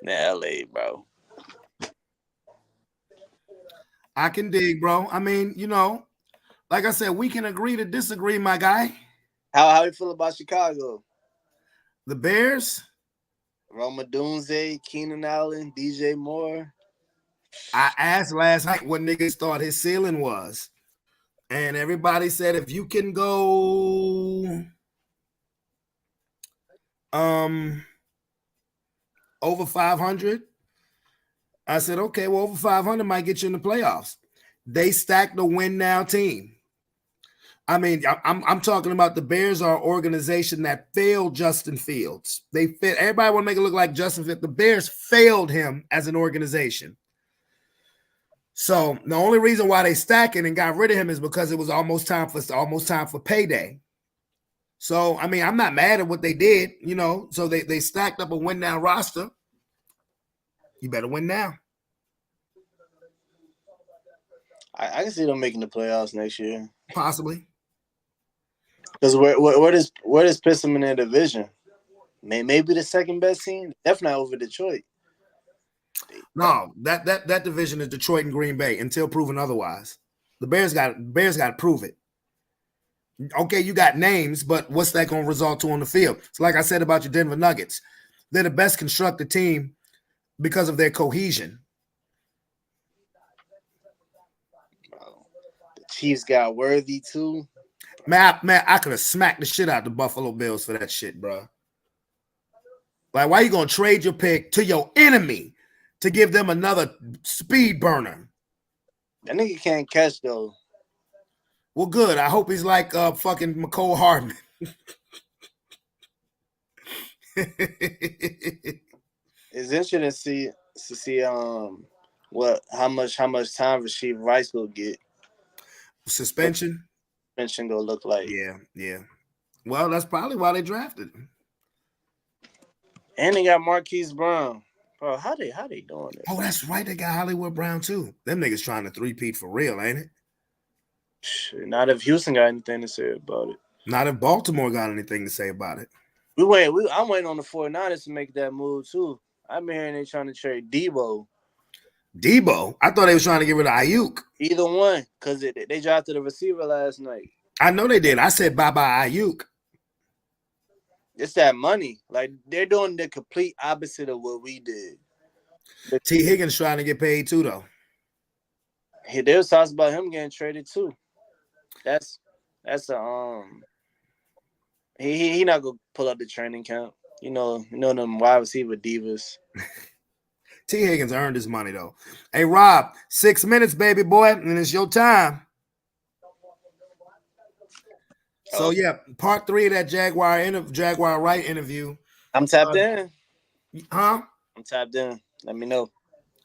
than LA, bro. I can dig, bro. I mean, like I said, we can agree to disagree, my guy. How you feel about Chicago? The Bears. Roma Dunze, Keenan Allen, DJ Moore. I asked last night what niggas thought his ceiling was. And everybody said if you can go over 500, I said, okay, well, over 500 might get you in the playoffs. They stacked the win now team. I mean, I'm talking about the Bears are an organization that failed Justin Fields. Everybody want to make it look like Justin Fields. The Bears failed him as an organization. So the only reason why they stacking and got rid of him is because it was almost time for payday. So I mean, I'm not mad at what they did, So they stacked up a win now roster. You better win now. I can see them making the playoffs next year. Possibly. Because where does piss them in their division? Maybe the second best team. Definitely over Detroit. No, that division is Detroit and Green Bay until proven otherwise. The Bears got to prove it. Okay, you got names, but what's that going to result to on the field? It's like I said about your Denver Nuggets. They're the best constructed team because of their cohesion. The Chiefs got Worthy too. Man, I could have smacked the shit out of the Buffalo Bills for that shit, bro. Like, why you going to trade your pick to your enemy to give them another speed burner? That nigga can't catch, though. Well, good. I hope he's like fucking McCole Hardman. It's interesting to see how much time Rasheed Rice will get. Suspension Gonna look like. Yeah. Well, that's probably why they drafted him. And they got Marquise Brown. Bro, how they doing it? Oh, that's right. They got Hollywood Brown too. Them niggas trying to three-peat for real, ain't it? Not if Houston got anything to say about it. Not if Baltimore got anything to say about it. I'm waiting on the 49ers to make that move too. I've been hearing they trying to trade Debo. Debo? I thought they was trying to get rid of Ayuk. Either one, because they drafted a receiver last night. I know they did. I said bye-bye Ayuk. It's that money. Like, they're doing the complete opposite of what we did. T. Higgins trying to get paid too, though. There was talks about him getting traded too. That's he not gonna pull up the training camp. You know them wide receiver divas. T. Higgins earned his money though. Hey Rob, 6 minutes, baby boy, and it's your time. So yeah, part 3 of that Jaguar Wright interview. I'm tapped in. Huh? I'm tapped in. Let me know.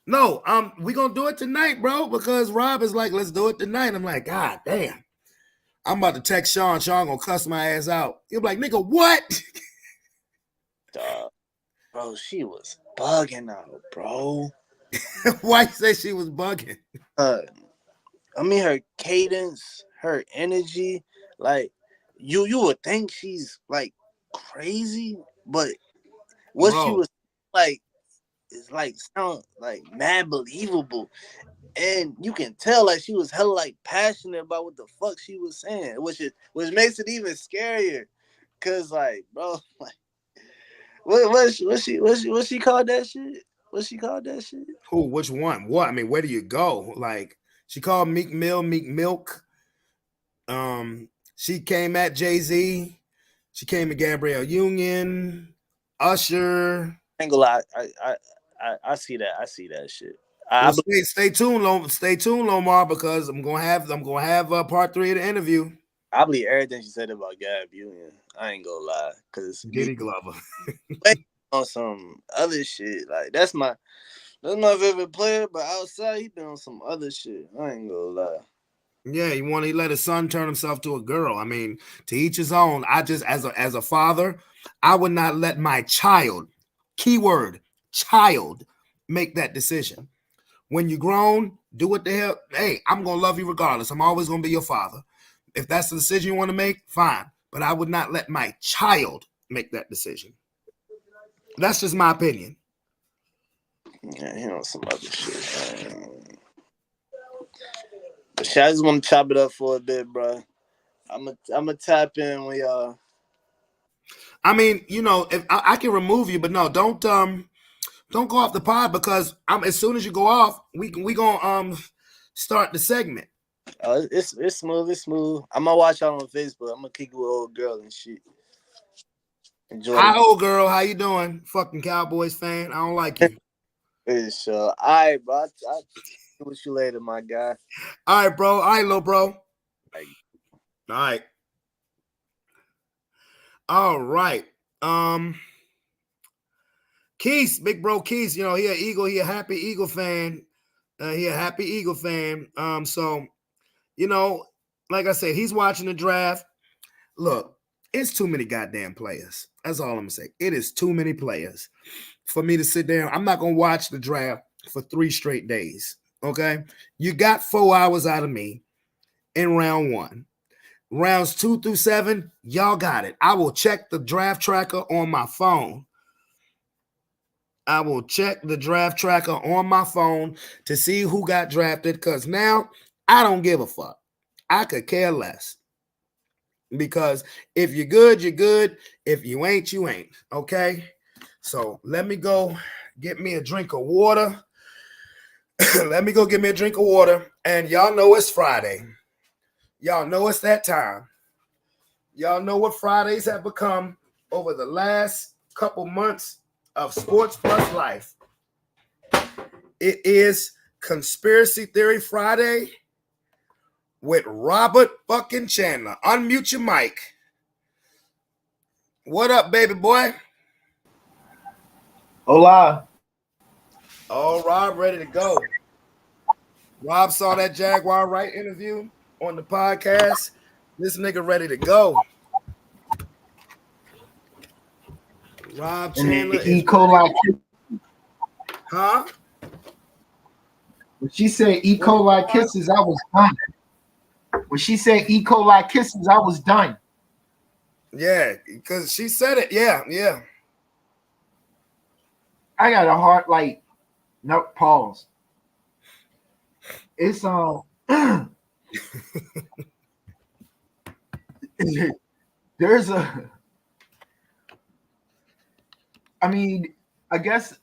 No, we gonna do it tonight, bro, because Rob is like, let's do it tonight. I'm like, God damn. I'm about to text Sean. Sean gonna cuss my ass out. He'll be like, nigga, what? Bro, she was bugging out, bro. Why you say she was bugging? I mean, her cadence, her energy, like you would think she's like crazy, but what she was like, is like sound like mad believable. And you can tell like she was hella like passionate about what the fuck she was saying, which makes it even scarier. Cause like, bro, like what she called that shit? What she called that shit? Who? Which one? What? I mean, where do you go? Like she called Meek Mill Meek Milk. She came at Jay-Z. She came at Gabrielle Union, Usher. I ain't gonna lie, I see that. I see that shit. Well, stay tuned, Lomar, because I'm gonna have part 3 of the interview. I believe everything she said about Gab Union. I ain't gonna lie, cause Diddy Glover on some other shit. Like that's my favorite player, but outside he been on some other shit. I ain't gonna lie. Yeah, he let his son turn himself to a girl. I mean, to each his own. I just as a father, I would not let my child, keyword child, make that decision. When you're grown, do what the hell. Hey, I'm gonna love you regardless. I'm always gonna be your father. If that's the decision you want to make, fine. But I would not let my child make that decision. That's just my opinion. Yeah, he on some other shit. But shit, I just want to chop it up for a bit, bro. I'm gonna tap in when y'all. I mean, if I can remove you, but no, don't go off the pod because as soon as you go off, we gonna start the segment. It's smooth. It's smooth. I'm gonna watch y'all on Facebook. I'm gonna kick it with old girl and shit. Enjoy. Hi, old girl. How you doing? Fucking Cowboys fan. I don't like you. It's all right, bro. I'll see with you later, my guy. All right, bro. All right, little bro. All right. All right. Keith, big bro Keith, he a Eagle, he a happy Eagle fan. He a happy Eagle fan. So, like I said, he's watching the draft. Look, it's too many goddamn players. That's all I'm gonna say. It is too many players for me to sit down. I'm not gonna watch the draft for 3 straight days. Okay. You got 4 hours out of me in round 1. Rounds 2 through 7, y'all got it. I will check the draft tracker on my phone. I will check the draft tracker on my phone to see who got drafted because now I don't give a fuck. I could care less. Because if you're good, you're good. If you ain't, you ain't. Okay? So let me go get me a drink of water. Let me go get me a drink of water. And y'all know it's Friday. Y'all know it's that time. Y'all know what Fridays have become over the last couple months of Sports Plus Life. It is Conspiracy Theory Friday with Robert fucking Chandler. Unmute your mic. What up, baby boy? Hola. Oh, Rob, ready to go. Rob saw that Jaguar Wright interview on the podcast. This nigga ready to go. Rob Chandler and E. coli. Huh? When she said E. coli kisses, I was done. When she said E. coli kisses, I was done. Yeah, because she said it. Yeah. I got a heart like no pause. It's there's a I mean, I guess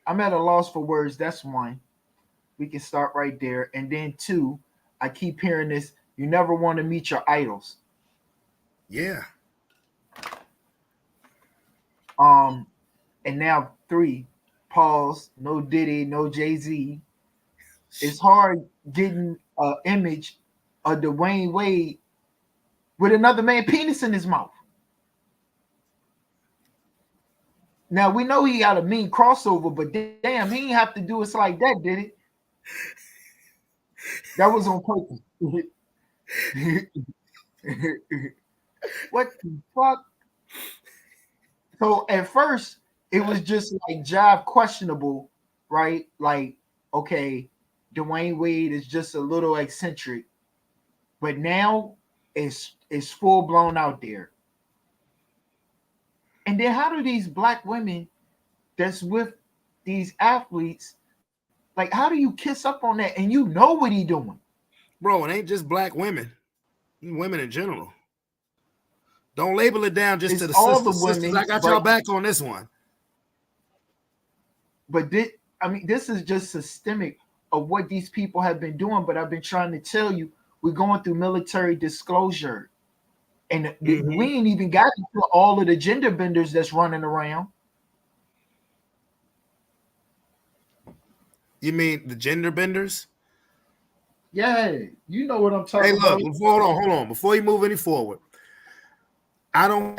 I'm at a loss for words. That's one. We can start right there. And then 2, I keep hearing this. You never want to meet your idols. Yeah. And now 3, pause. No Diddy, no Jay-Z. It's hard getting an image of Dwayne Wade with another man penis in his mouth. Now we know he got a mean crossover, but damn, he didn't have to do it like that, did it? That was on purpose. What the fuck? So at first, it was just like jive questionable, right? Like, okay, Dwayne Wade is just a little eccentric, but now it's full blown out there. And then how do these black women that's with these athletes, like, how do you kiss up on that and you know what he doing? Bro, it ain't just black women. Women in general. Don't label it down just It's to the all the sisters. Sisters, women, I got y'all back on this one. but this is just systemic of what these people have been doing. But I've been trying to tell you, we're going through military disclosure, and we ain't even got to all of the gender benders that's running around. You mean the gender benders? Yeah, you know what I'm talking Hey, look, about. hold on. Before you move any forward, I don't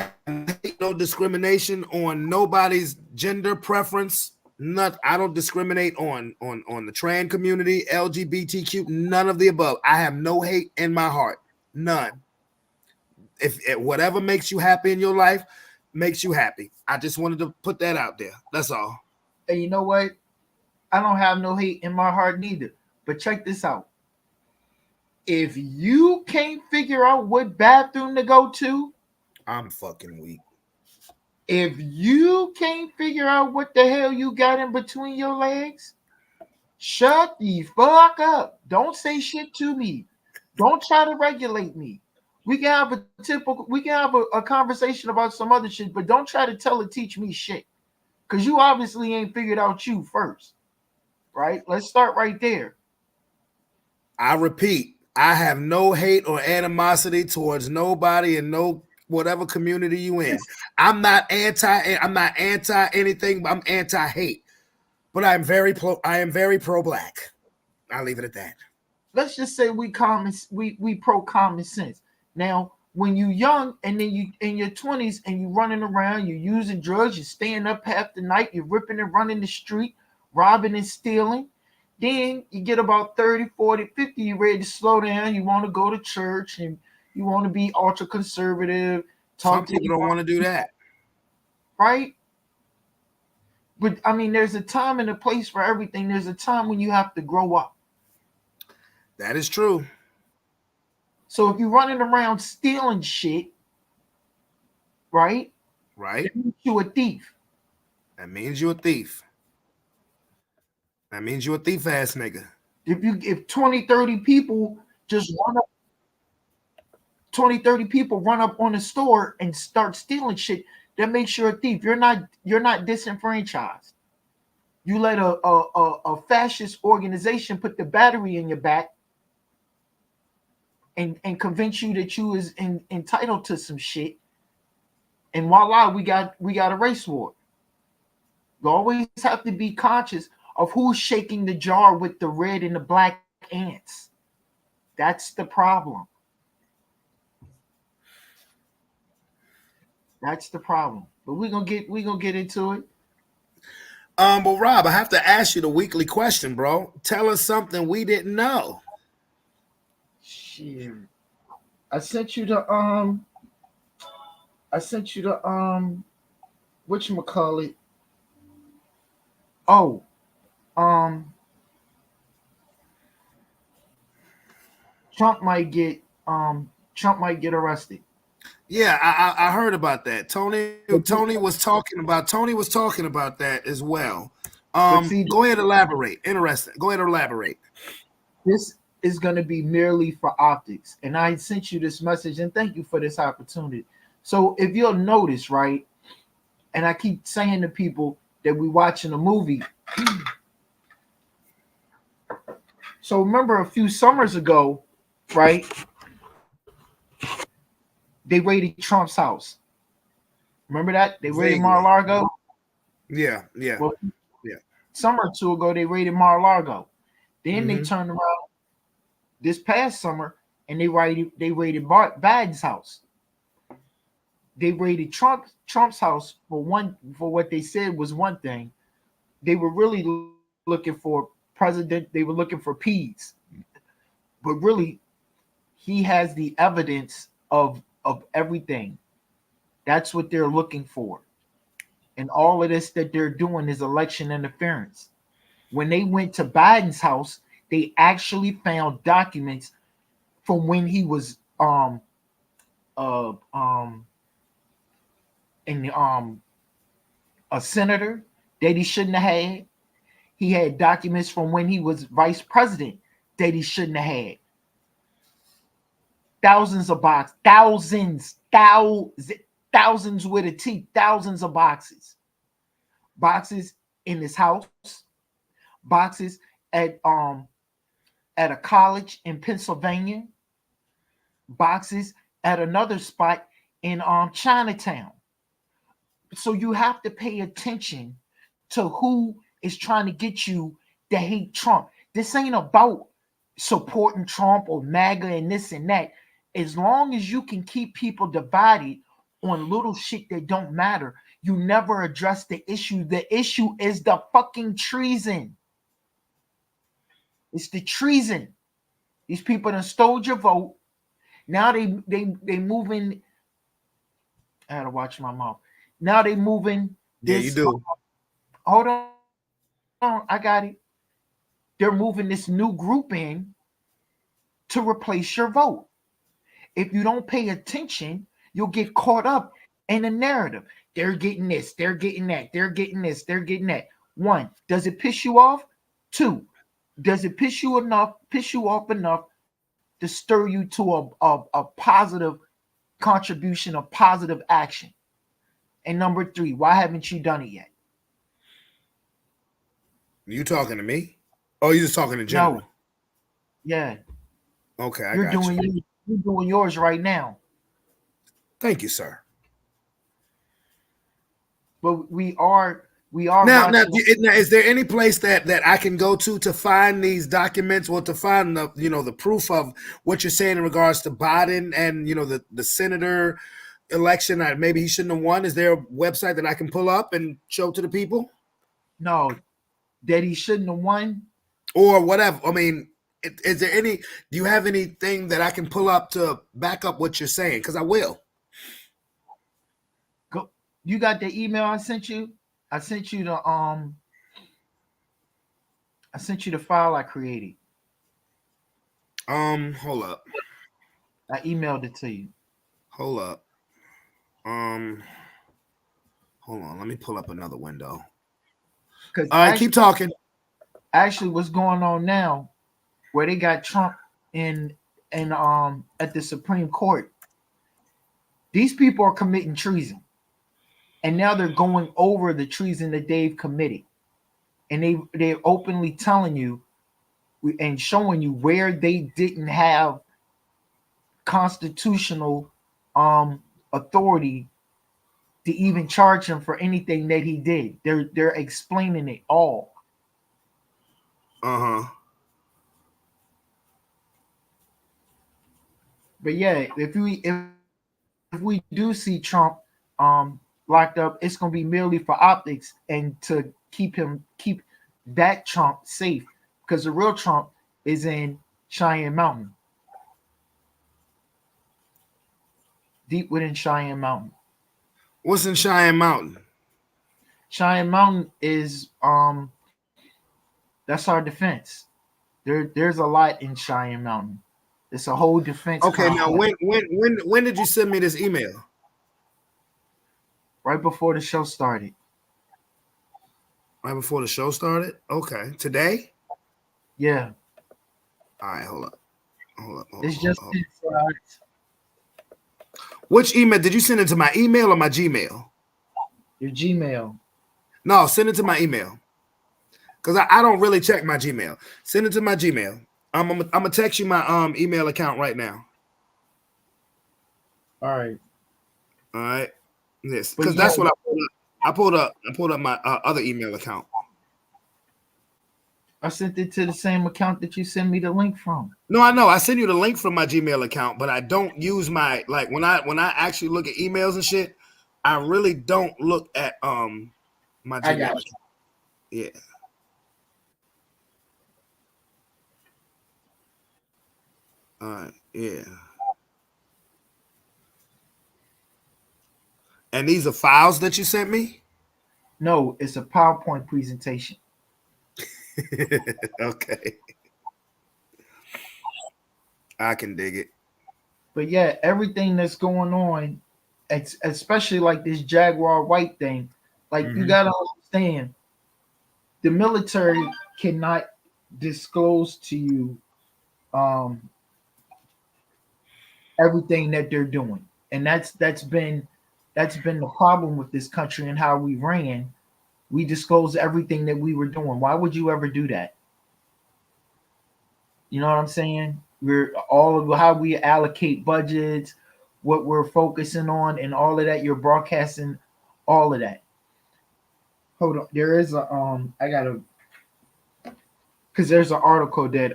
hate no discrimination on nobody's gender preference. I don't discriminate on the trans community, LGBTQ, none of the above. I have no hate in my heart. None. If whatever makes you happy in your life makes you happy. I just wanted to put that out there. That's all. And you know what? I don't have no hate in my heart neither. But check this out. If you can't figure out what bathroom to go to, I'm fucking weak. if you can't figure out what the hell you got in between your legs, shut the fuck up. Don't say shit to me. Don't try to regulate me. We can have a conversation about some other shit, but don't try to teach me shit. Because you obviously ain't figured out you first. Right? Let's start right there. I repeat, I have no hate or animosity towards nobody in no whatever community you in. I'm not anti anything, but I'm anti-hate. But I am very pro-black. I'll leave it at that. Let's just say we pro common sense. Now, when you young and then you in your 20s and you running around, you're using drugs, you're staying up half the night, you're ripping and running the street, robbing and stealing. Then you get about 30, 40, 50, you're ready to slow down. You want to go to church and you want to be ultra conservative. Some people don't want to do that. Right? But I mean, there's a time and a place for everything. There's a time when you have to grow up. That is true. So if you're running around stealing shit, right? Right. That means you're a thief. That means you're a thief. That means you're a thief ass nigga. If 20, 30 people just run up, 20, 30 people run up on the store and start stealing shit, that makes you a thief. You're not disenfranchised. You let a fascist organization put the battery in your back and convince you that you is entitled to some shit. And voila, we got a race war. You always have to be conscious of who's shaking the jar with the red and the black ants. That's the problem. That's the problem. But we're gonna get into it. But Rob, I have to ask you the weekly question, bro. Tell us something we didn't know. Shit. I sent you the whatchamacallit. Oh, Trump might get arrested. Yeah, I heard about that. Tony was talking about that as well. Go ahead, elaborate. Interesting. Go ahead, elaborate. This is going to be merely for optics, and I sent you this message, and thank you for this opportunity. So if you'll notice, right, and I keep saying to people that we watching a movie. So remember a few summers ago, right? They raided Trump's house. Remember that? They raided Mar-a-Lago? Yeah. Well, summer or two ago, they raided Mar-a-Lago. Then they turned around this past summer and they raided Biden's house. They raided Trump's house for what they said was one thing. They were really looking for president. They were looking for peas. But really, he has the evidence of everything. That's what they're looking for. And all of this that they're doing is election interference. When they went to Biden's house, they actually found documents from when he was a senator that he shouldn't have had. He had documents from when he was vice president that he shouldn't have had. Thousands of boxes, thousands with a T, thousands of boxes. Boxes in his house, boxes at a college in Pennsylvania, boxes at another spot in Chinatown. So you have to pay attention to who is trying to get you to hate Trump. This ain't about supporting Trump or MAGA and this and that. As long as you can keep people divided on little shit that don't matter, you never address the issue. The issue is the fucking treason. It's the treason. These people done stole your vote. Now they moving. I had to watch my mouth. Now they moving. Yeah, you do. Hold on, I got it. They're moving this new group in to replace your vote. If you don't pay attention, you'll get caught up in the narrative. They're getting this, they're getting that, they're getting this, they're getting that. One, does it piss you off? Two, does it piss you off enough to stir you to a positive contribution, a positive action? And number three, why haven't you done it yet? You talking to me? Oh, you just talking in general? No. Yeah. Okay, You're doing yours right now. Thank you, sir. But we are now, is there any place that I can go to find these documents or to find the proof of what you're saying in regards to Biden and the senator election? Maybe he shouldn't have won. Is there a website that I can pull up and show to the people? No, that he shouldn't have won or whatever. I mean, is there do you have anything that I can pull up to back up what you're saying? Because I will. Go. You got the email I sent you? I sent you the file I created. Hold up. I emailed it to you. Hold up. Hold on. Let me pull up another window. All right, keep talking. Actually, what's going on now, where they got Trump in at the Supreme Court, these people are committing treason. And now they're going over the treason that they've committed. And they're openly telling you and showing you where they didn't have constitutional authority to even charge him for anything that he did. They're explaining it all. Uh-huh. But yeah, if we do see Trump locked up, it's gonna be merely for optics and to keep that Trump safe, because the real Trump is in Cheyenne Mountain, deep within Cheyenne Mountain. What's in Cheyenne Mountain? Cheyenne Mountain is that's our defense. There's a lot in Cheyenne Mountain. It's a whole defense. Okay, complex. now when did you send me this email? Right before the show started. Right before the show started? Okay. Today? Yeah. All right, hold up. It's just which email? Did you send it to my email or my Gmail? Your Gmail. No, send it to my email. Because I don't really check my Gmail. Send it to my Gmail. I'm gonna text you my email account right now. All right. Yes, because that's what I pulled up. I pulled up my other email account. I sent it to the same account that you sent me the link from. No, I know. I send you the link from my Gmail account, but I don't use my when I actually look at emails and shit. I really don't look at my Gmail account. Yeah. All right. Yeah. And these are files that you sent me? No, it's a PowerPoint presentation. Okay. I can dig it. But yeah, everything that's going on, especially like this Jaguar White thing, like you gotta understand, the military cannot disclose to you everything that they're doing, and that's been the problem with this country and how we ran. We disclosed everything that we were doing. Why would you ever do that? You know what I'm saying? We're all of how we allocate budgets, what we're focusing on, and all of that. You're broadcasting all of that. Hold on, there is a I gotta, because there's an article that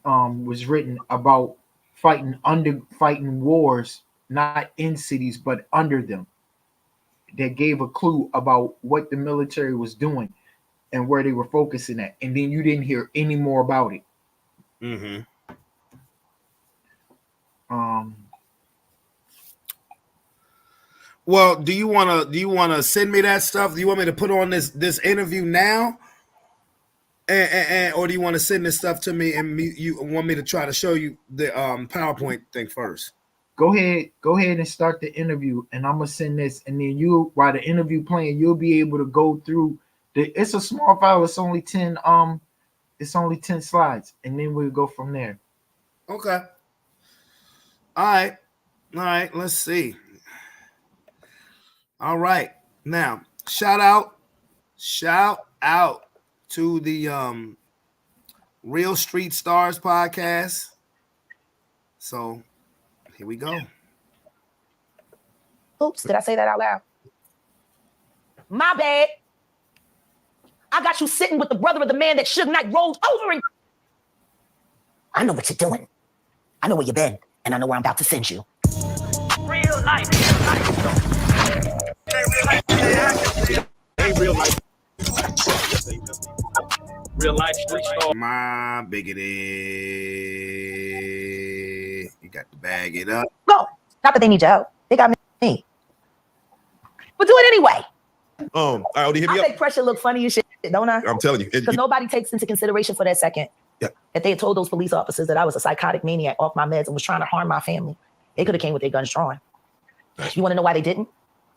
was written about fighting wars, not in cities but under them. That gave a clue about what the military was doing and where they were focusing at, and then you didn't hear any more about it. Mm-hmm. Well, do you wanna send me that stuff? Do you want me to put on this interview now, and or do you want to send this stuff to me and you want me to try to show you the PowerPoint thing first? Go ahead and start the interview, and I'm gonna send this, and then you, while the interview playing, you'll be able to go through it's a small file. It's only 10 slides, and then we'll go from there. Okay. All right. Let's see. All right. Now, shout out to the Real Street Stars podcast. So here we go. Oops, did I say that out loud? My bad. I got you sitting with the brother of the man that Suge Knight rolled over and... I know what you're doing. I know where you've been, and I know where I'm about to send you. Real life. Real life street star. My biggity. You got to bag it up. No, not that they need your help. They got me. But do it anyway. All right, Odie, hit me I up. make pressure look funny as shit, don't I? I'm telling you. Because nobody takes into consideration for that second that they had told those police officers that I was a psychotic maniac off my meds and was trying to harm my family. They could have came with their guns drawn. Nice. You want to know why they didn't?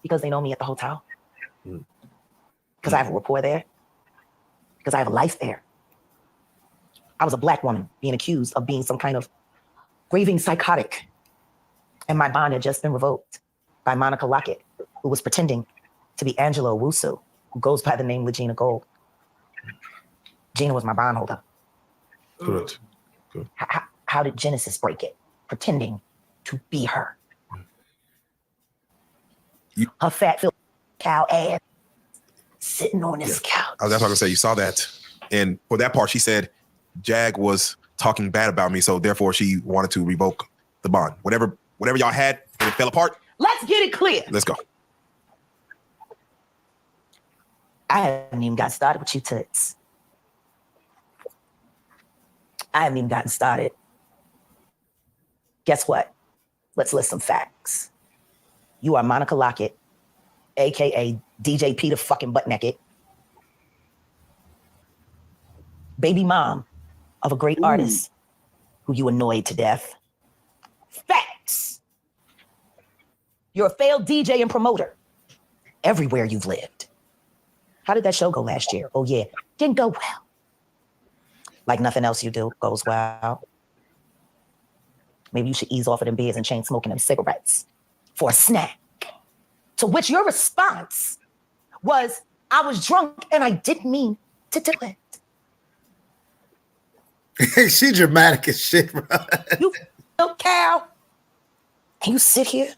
Because they know me at the hotel. Because I have a rapport there. Because I have a life there. I was a black woman being accused of being some kind of raving psychotic. And my bond had just been revoked by Monica Lockett, who was pretending to be Angela Owusu, who goes by the name Legina Gold. Gina was my bondholder. Correct. Good. How did Genesis break it? Pretending to be her. Her fat filled cow ass sitting on this couch. That's what I was going to say. You saw that. And for that part, she said Jag was talking bad about me, so therefore she wanted to revoke the bond. Whatever y'all had, and it fell apart. Let's get it clear. Let's go. I haven't even got started with you toots. I haven't even gotten started. Guess what? Let's list some facts. You are Monica Lockett, aka DJ Peter fucking butt naked, baby mom of a great artist who you annoyed to death. Facts. You're a failed DJ and promoter everywhere you've lived. How did that show go last year? Oh yeah, didn't go well. Like nothing else you do goes well. Maybe you should ease off of them beers and chain smoking them cigarettes for a snack. To which your response was, I was drunk and I didn't mean to do it. She dramatic as shit, bro. You little cow. And you sit here.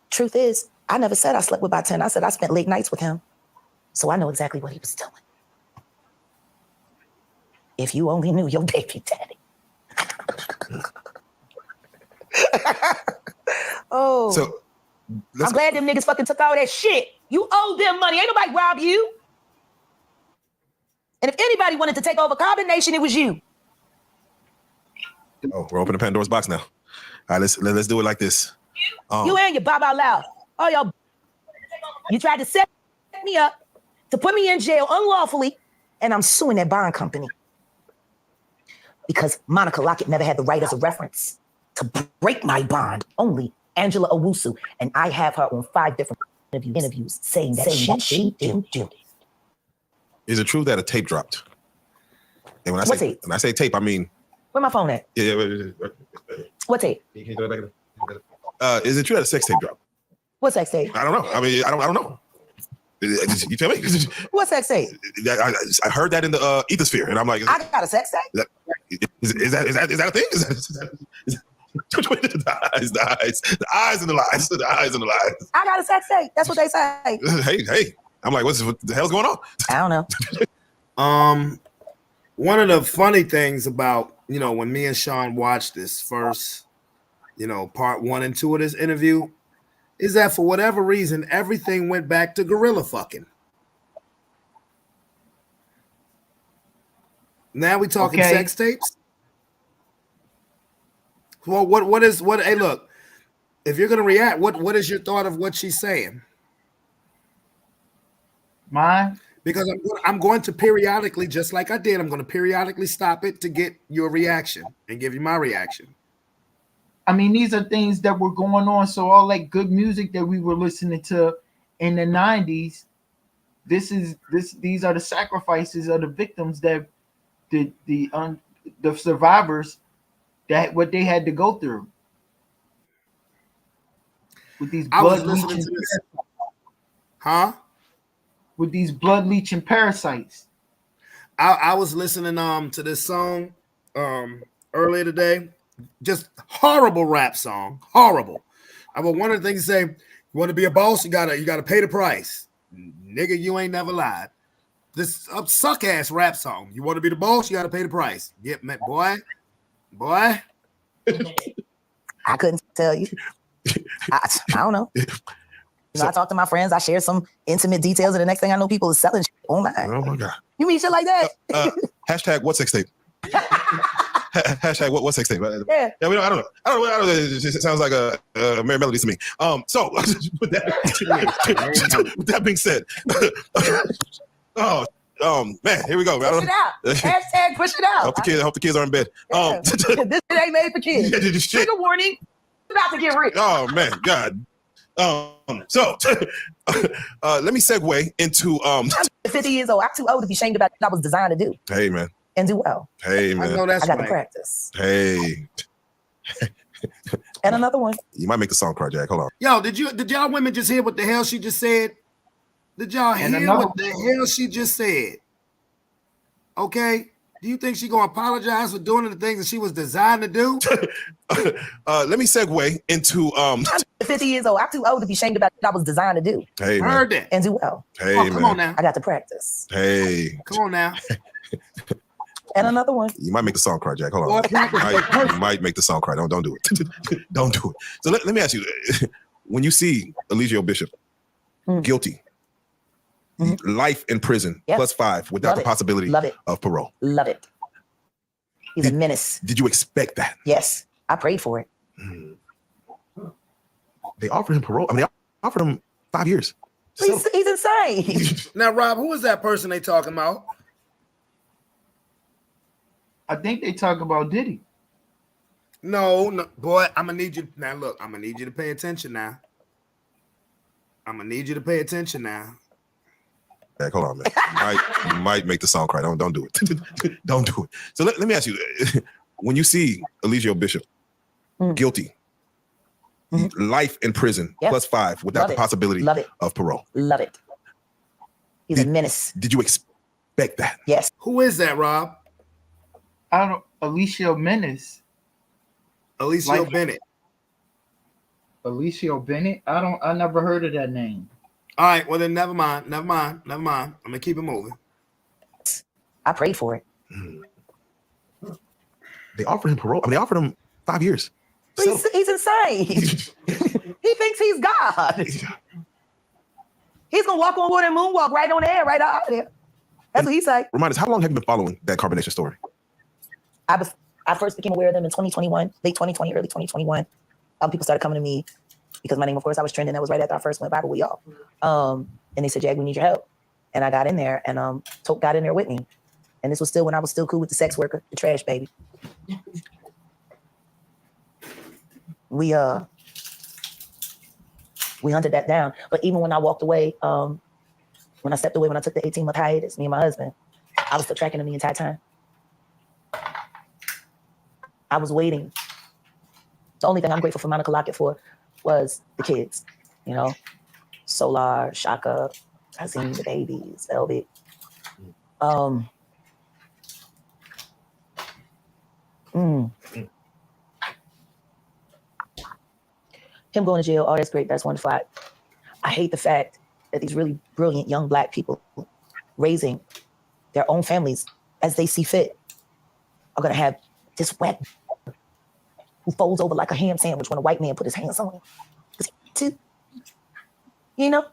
Truth is, I never said I slept with about 10. I said I spent late nights with him. So I know exactly what he was doing. If you only knew your baby daddy. Oh. So I'm glad them niggas fucking took all that shit. You owe them money. Ain't nobody robbed you. And if anybody wanted to take over Carbon Nation, it was you. Oh, we're opening Pandora's box now. All right, let's do it like this. You and your Bob Out Loud. Oh, y'all. You tried to set me up to put me in jail unlawfully, and I'm suing that bond company. Because Monica Lockett never had the right as a reference to break my bond. Only Angela Owusu. And I have her on 5 different interviews saying that she didn't do it. Is it true that a tape dropped? And when I What say tape? when I say tape, I mean Where my phone at? yeah. What tape? Is it true that a sex tape dropped? What sex tape? I don't know. I mean, I don't know. You tell me. What sex tape? I heard that in the ethosphere, and I'm like, I got a sex tape. is that a thing? The eyes and the lies. I got a sex tape. That's what they say. Hey. I'm like, what the hell's going on? I don't know. One of the funny things about, when me and Sean watched this first, part 1 and 2 of this interview, is that for whatever reason, everything went back to gorilla fucking. Now we talking sex tapes. Well, what? Hey, look, if you're gonna react, what is your thought of what she's saying? Mine? Because I'm going to periodically, just like I did, I'm going to periodically stop it to get your reaction and give you my reaction. I mean, these are things that were going on. So all that good music that we were listening to in the 90s, these are the sacrifices of the victims that the survivors, that what they had to go through with these blood leeching, with these blood leeching parasites. I was listening to this song earlier today. Just horrible rap song. Horrible. But one of the things say, you want to be a boss, you gotta pay the price. Nigga, you ain't never lied. This suck ass rap song. You want to be the boss, you gotta pay the price. Yep, man, boy. I couldn't tell you. I don't know. I talk to my friends. I share some intimate details, and the next thing I know, people are selling shit online. Oh my god! You mean shit like that? Hashtag what sex tape? Hashtag what sex tape? Yeah. I don't know. It just sounds like a Mary Melody to me. So with that being said, man, here we go. Push it out. Hashtag push it out. I hope the kids are in bed. Yeah. This shit ain't made for kids. Trigger warning. About to get rich. Oh man, God. So let me segue into I'm 50 years old. I'm too old to be ashamed about what I was designed to do. Hey man. And do well. Hey man. I know that's I got right. to practice. Hey. And another one. You might make the song cry, Jack. Hold on. Yo, did y'all women just hear what the hell she just said? Did y'all hear what the hell she just said? Okay. Do you think she gonna apologize for doing the things that she was designed to do? Let me segue into I'm 50 years old. I'm too old to be ashamed about what I was designed to do. Hey man. Heard that. And do well. Hey Come on now. I got to practice. Hey. Come on now. And another one. You might make the song cry, Jack. Hold on. You might make the song cry. Don't do it. Don't do it. So let me ask you, when you see Eligio Bishop guilty, life in prison plus 5 without Love the it. possibility Love it. of parole. Love it. He's a menace. Did you expect that? Yes. I prayed for it. They offered him parole. I mean, they offered him 5 years. He's insane. Now, Rob, who is that person they talking about? I think they talk about Diddy. No, boy, I'm gonna need you now. Look, I'm gonna need you to pay attention now. Jack, hold on, man. You might make the song cry. Don't do it. Don't do it. So let me ask you, when you see Eligio Bishop guilty, life in prison plus 5 without Love the it. possibility Love it. of parole. Love it. He's a menace. Did you expect that? Yes. Who is that, Rob? I don't. Alicia Menace. Alicia Bennett. Alicia Bennett. I never heard of that name. All right, well then, never mind. I'm gonna keep it moving. I prayed for it. They offered him parole. I mean, they offered him 5 years. He's insane. He thinks he's God. He's gonna walk on water and moonwalk right on the air, right out there. That's what he say. Remind us, how long have you been following that carbonation story? I first became aware of them in 2021, late 2020, early 2021. People started coming to me because my name, of course, I was trending. That was right after I first went Bible with y'all. And they said, Jag, we need your help. And I got in there, and Toke got in there with me. And this was still when I was still cool with the sex worker, the trash baby. We hunted that down. But even when I walked away when I stepped away, when I took the 18-month hiatus, me and my husband, I was still tracking him the entire time. I was waiting. The only thing I'm grateful for Monica Lockett for was the kids, you know, Solar, Shaka, I seen the babies, Velvet. Him going to jail, oh, that's great, that's wonderful. I hate the fact that these really brilliant young Black people raising their own families as they see fit are going to have this whack who folds over like a ham sandwich when a white man put his hands on him. You know?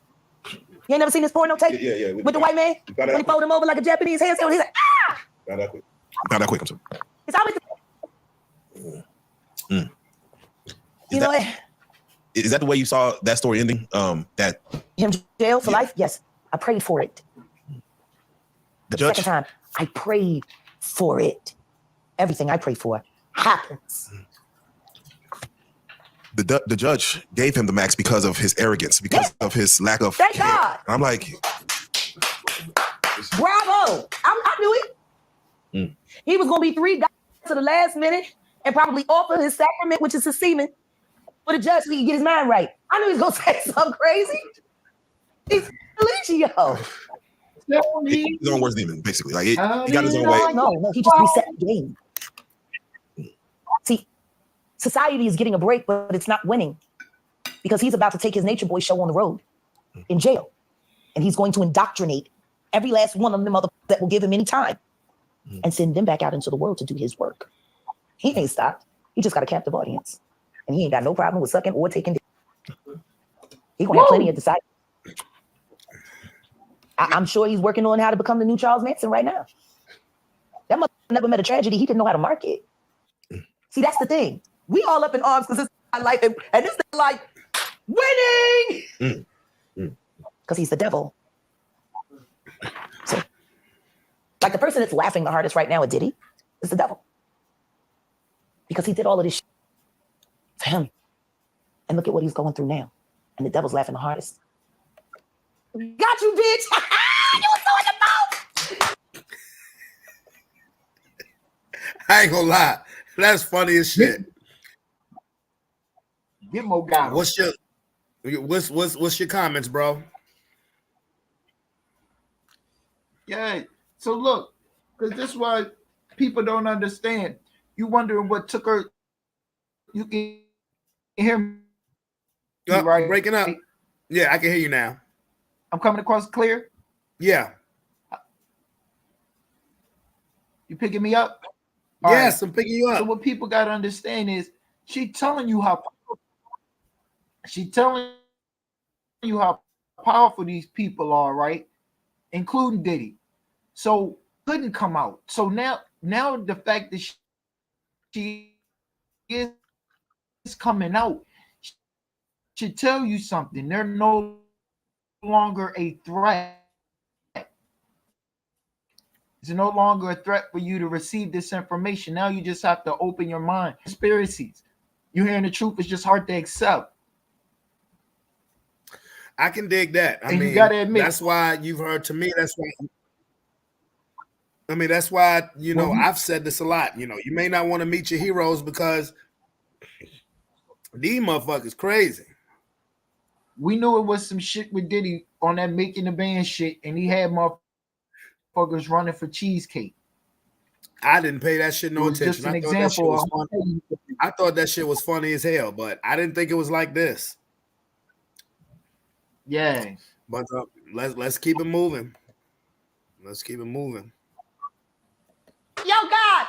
You ain't never seen this porno tape? Yeah. With the white man? When he fold him over like a Japanese hand sandwich, he's like, ah! Not that quick, I'm sorry. It's always you know what? Is that the way you saw that story ending? That him jail for life? Yes. I prayed for it. The judge? Second time, I prayed for it. Everything I pray for happens. The judge gave him the max because of his arrogance, because of his lack of Thank care. God. I'm like, bravo. I knew it. He was going to be 3 guys to the last minute and probably offer his sacrament, which is his semen, for the judge so he can get his mind right. I knew he was going to say something crazy. He's Religio. his own worst demon, basically. Like he got his own way. No, he just reset the game. See, society is getting a break, but it's not winning because he's about to take his Nature Boy show on the road in jail. And he's going to indoctrinate every last one of them mother that will give him any time and send them back out into the world to do his work. He ain't stopped. He just got a captive audience. And he ain't got no problem with sucking or taking dick. He gonna have plenty of disciples. I'm sure he's working on how to become the new Charles Manson right now. That mother never met a tragedy he didn't know how to market. See, that's the thing. We all up in arms because it's my life, and this is like winning because he's the devil. So, like the person that's laughing the hardest right now at Diddy is the devil because he did all of this shit for him, and look at what he's going through now, and the devil's laughing the hardest. Got you, bitch! You was so in the mouth. I ain't gonna lie, that's funny as shit. Gitmo got him. What's your comments, bro? Yeah. So look, because this is why people don't understand. You wondering what took her. You can hear me, right? Breaking up. Yeah, I can hear you now. I'm coming across clear. Yeah. You picking me up? Yes, I'm picking you up. So what people got to understand is she telling you how powerful these people are, right? Including Diddy. So couldn't come out. So now the fact that she is coming out should tell you something. They're no longer a threat. It's no longer a threat for you to receive this information. Now you just have to open your mind. Conspiracies. You hearing the truth is just hard to accept. I can dig that. I mean, you gotta admit, that's why you've heard to me. That's why, you know, I've said this a lot. You know, you may not want to meet your heroes because these motherfuckers crazy. We knew it was some shit with Diddy on that Making the Band shit, and he had motherfuckers running for cheesecake. I didn't pay that shit no attention. Just an example. I thought that shit was funny as hell, but I didn't think it was like this. Yeah. But let's keep it moving. Let's keep it moving. Yo, God.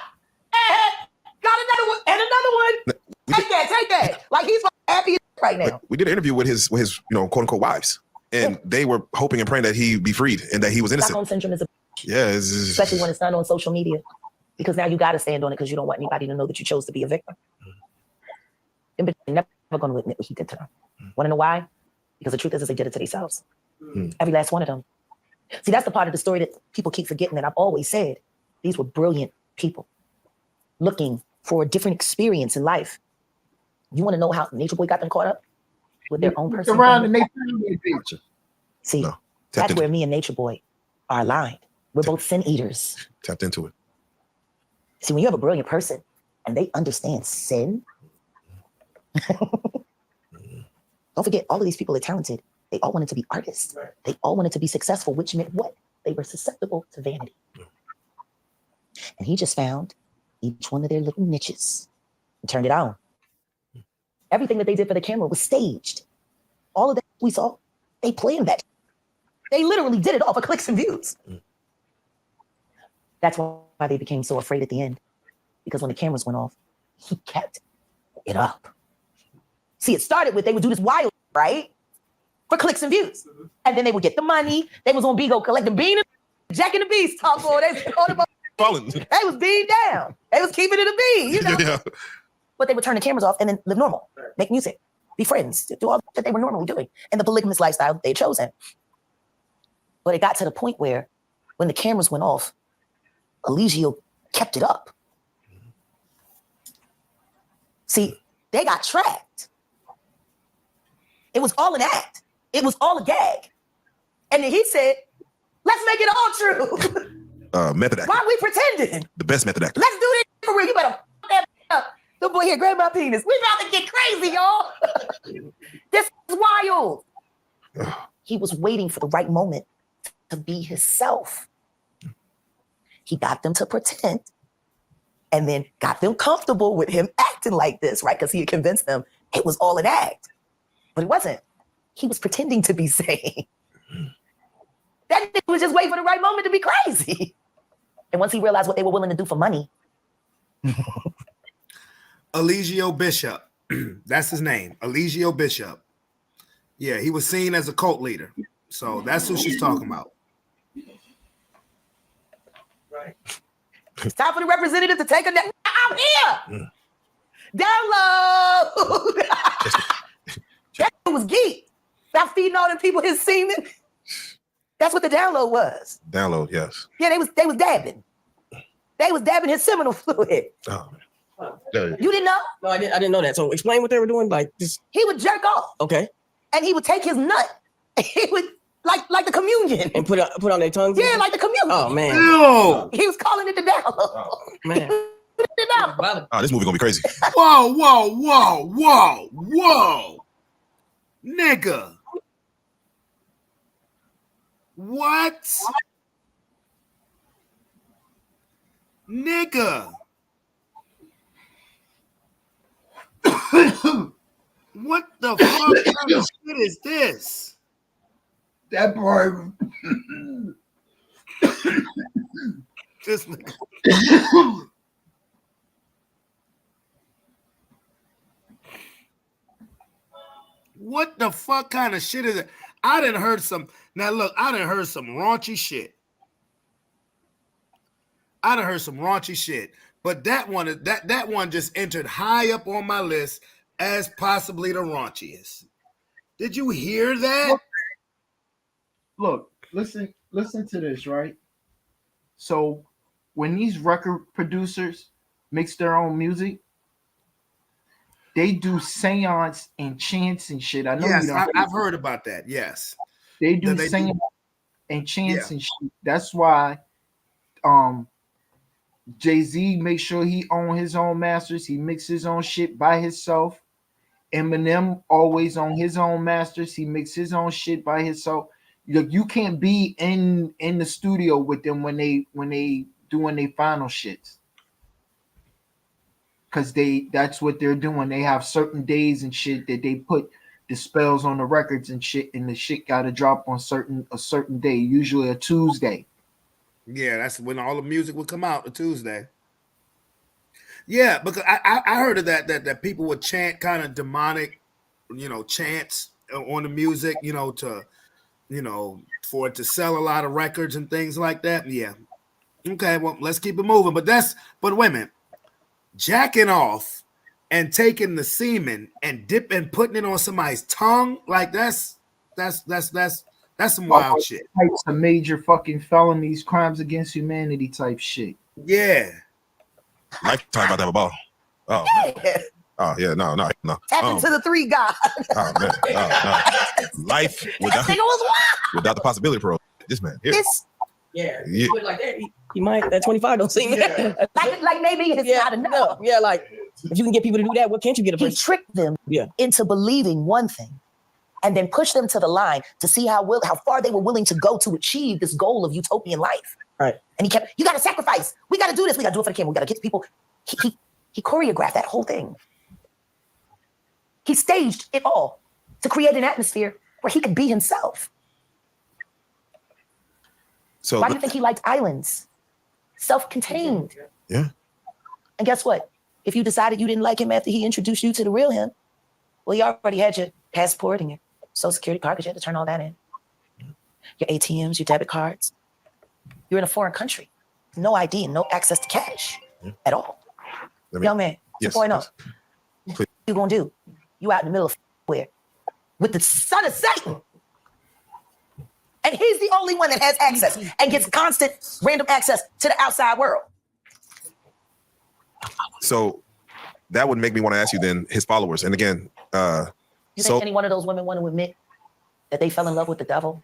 Hey, got another one. And another one. Take that. Like he's happy right now. We did an interview with his you know, quote unquote wives. And they were hoping and praying that he be freed and that he was innocent. Stockholm syndrome is a especially when it's not on social media. Because now you got to stand on it because you don't want anybody to know that you chose to be a victim. They're never going to admit what he did to them. Want to know why? Because the truth is they did it to themselves. Every last one of them. See, that's the part of the story that people keep forgetting that I've always said. These were brilliant people looking for a different experience in life. You want to know how Nature Boy got them caught up? With their own person. Around and they found their picture. See, That's where me and Nature Boy are aligned. We're both sin eaters. Tapped into it. See, when you have a brilliant person and they understand sin, don't forget, all of these people are talented. They all wanted to be artists. They all wanted to be successful, which meant what? They were susceptible to vanity. And he just found each one of their little niches and turned it on. Everything that they did for the camera was staged. All of that we saw, they planned that. They literally did it all for clicks and views. That's why they became so afraid at the end. Because when the cameras went off, he kept it up. See, it started with they would do this wild, right? For clicks and views. And then they would get the money. They was on Bigo collecting bean and Jack and the Beast talk for it. They was being down. They was keeping it a bean, you know. Yeah. But they would turn the cameras off and then live normal, make music, be friends, do all that they were normally doing in the polygamous lifestyle they had chosen. But it got to the point where when the cameras went off, Eligio kept it up. See, they got tracked. It was all an act. It was all a gag. And then he said, let's make it all true. Method acting. Why are we pretending? The best method acting. Let's do this for real. You better fuck that up. The boy here, grab my penis. We about to get crazy, y'all. This is wild. He was waiting for the right moment to be himself. He got them to pretend and then got them comfortable with him acting like this, right? Because he had convinced them it was all an act. But it wasn't. He was pretending to be sane. That nigga was just waiting for the right moment to be crazy. And once he realized what they were willing to do for money. Eligio Bishop. That's his name. Eligio Bishop. Yeah, he was seen as a cult leader. So that's who she's talking about. Right. It's time for the representative to take a nap. I'm here. Download. That was geek. About feeding all them people his semen. That's what the download was. Download, yes. Yeah, they was dabbing. They was dabbing his seminal fluid. Oh. You didn't know? No, I didn't know that. So explain what they were doing. Like this. He would jerk off. Okay. And he would take his nut. He would like the communion. And put on their tongues? Yeah, like the communion. Oh man. Ew. He was calling it the download. Oh, man. Oh, this movie gonna be crazy. Whoa, whoa, whoa, whoa, whoa. Nigga. What? Nigga. What the fuck kind of shit is this? That part. This nigga. What the fuck kind of shit is it? I done heard some. Now look, I done heard some raunchy shit. But that one just entered high up on my list as possibly the raunchiest. Did you hear that? Look, listen to this, right? So when these record producers mix their own music, they do seance and chants and shit. I know. Yes, I've heard about that. Yes, they do seance and chants and shit. That's why Jay-Z makes sure he owns his own masters. He mixes his own shit by himself. Eminem always on his own masters. He mixes his own shit by himself. You can't be in the studio with them when they doing their final shits. Because that's what they're doing. They have certain days and shit that they put the spells on the records and shit, and the shit got to drop on a certain day, usually a Tuesday. Yeah, that's when all the music would come out, a Tuesday. Yeah, because I heard of that people would chant kind of demonic, chants on the music, for it to sell a lot of records and things like that. Yeah. Okay, well, let's keep it moving. But wait a minute. Jacking off and taking the semen and putting it on somebody's tongue, like that's some wild shit. Types of major fucking felonies, crimes against humanity type shit. Yeah. Lifetime about to have a ball. Oh. Yeah. Oh yeah, no. Tap into the three God. Oh man, life without Nigga was wild. without the possibility pro. This man here. This Yeah. Yeah. Put it like that. He might that 25 don't seem like maybe it's yeah, not enough. no, yeah, like if you can get people to do that, what can't you get a He person? tricked them Yeah. into believing one thing and then pushed them to the line to see how far they were willing to go to achieve this goal of utopian life. Right. And he kept, you got to sacrifice. We got to do this. We got to do it for the camera. We got to get the people. He choreographed that whole thing. He staged it all to create an atmosphere where he could be himself. So Why do you think he liked islands? Self-contained. Yeah. And guess what? If you decided you didn't like him after he introduced you to the real him, well, you already had your passport and your social security card because you had to turn all that in. Your ATMs, your debit cards. You're in a foreign country. No ID and no access to cash at all. Young man, yes, 2.0. yes. What you gonna do? You out in the middle of where? With the son of Satan. And he's the only one that has access and gets constant random access to the outside world. So that would make me want to ask you then his followers. And again, You think any one of those women want to admit that they fell in love with the devil?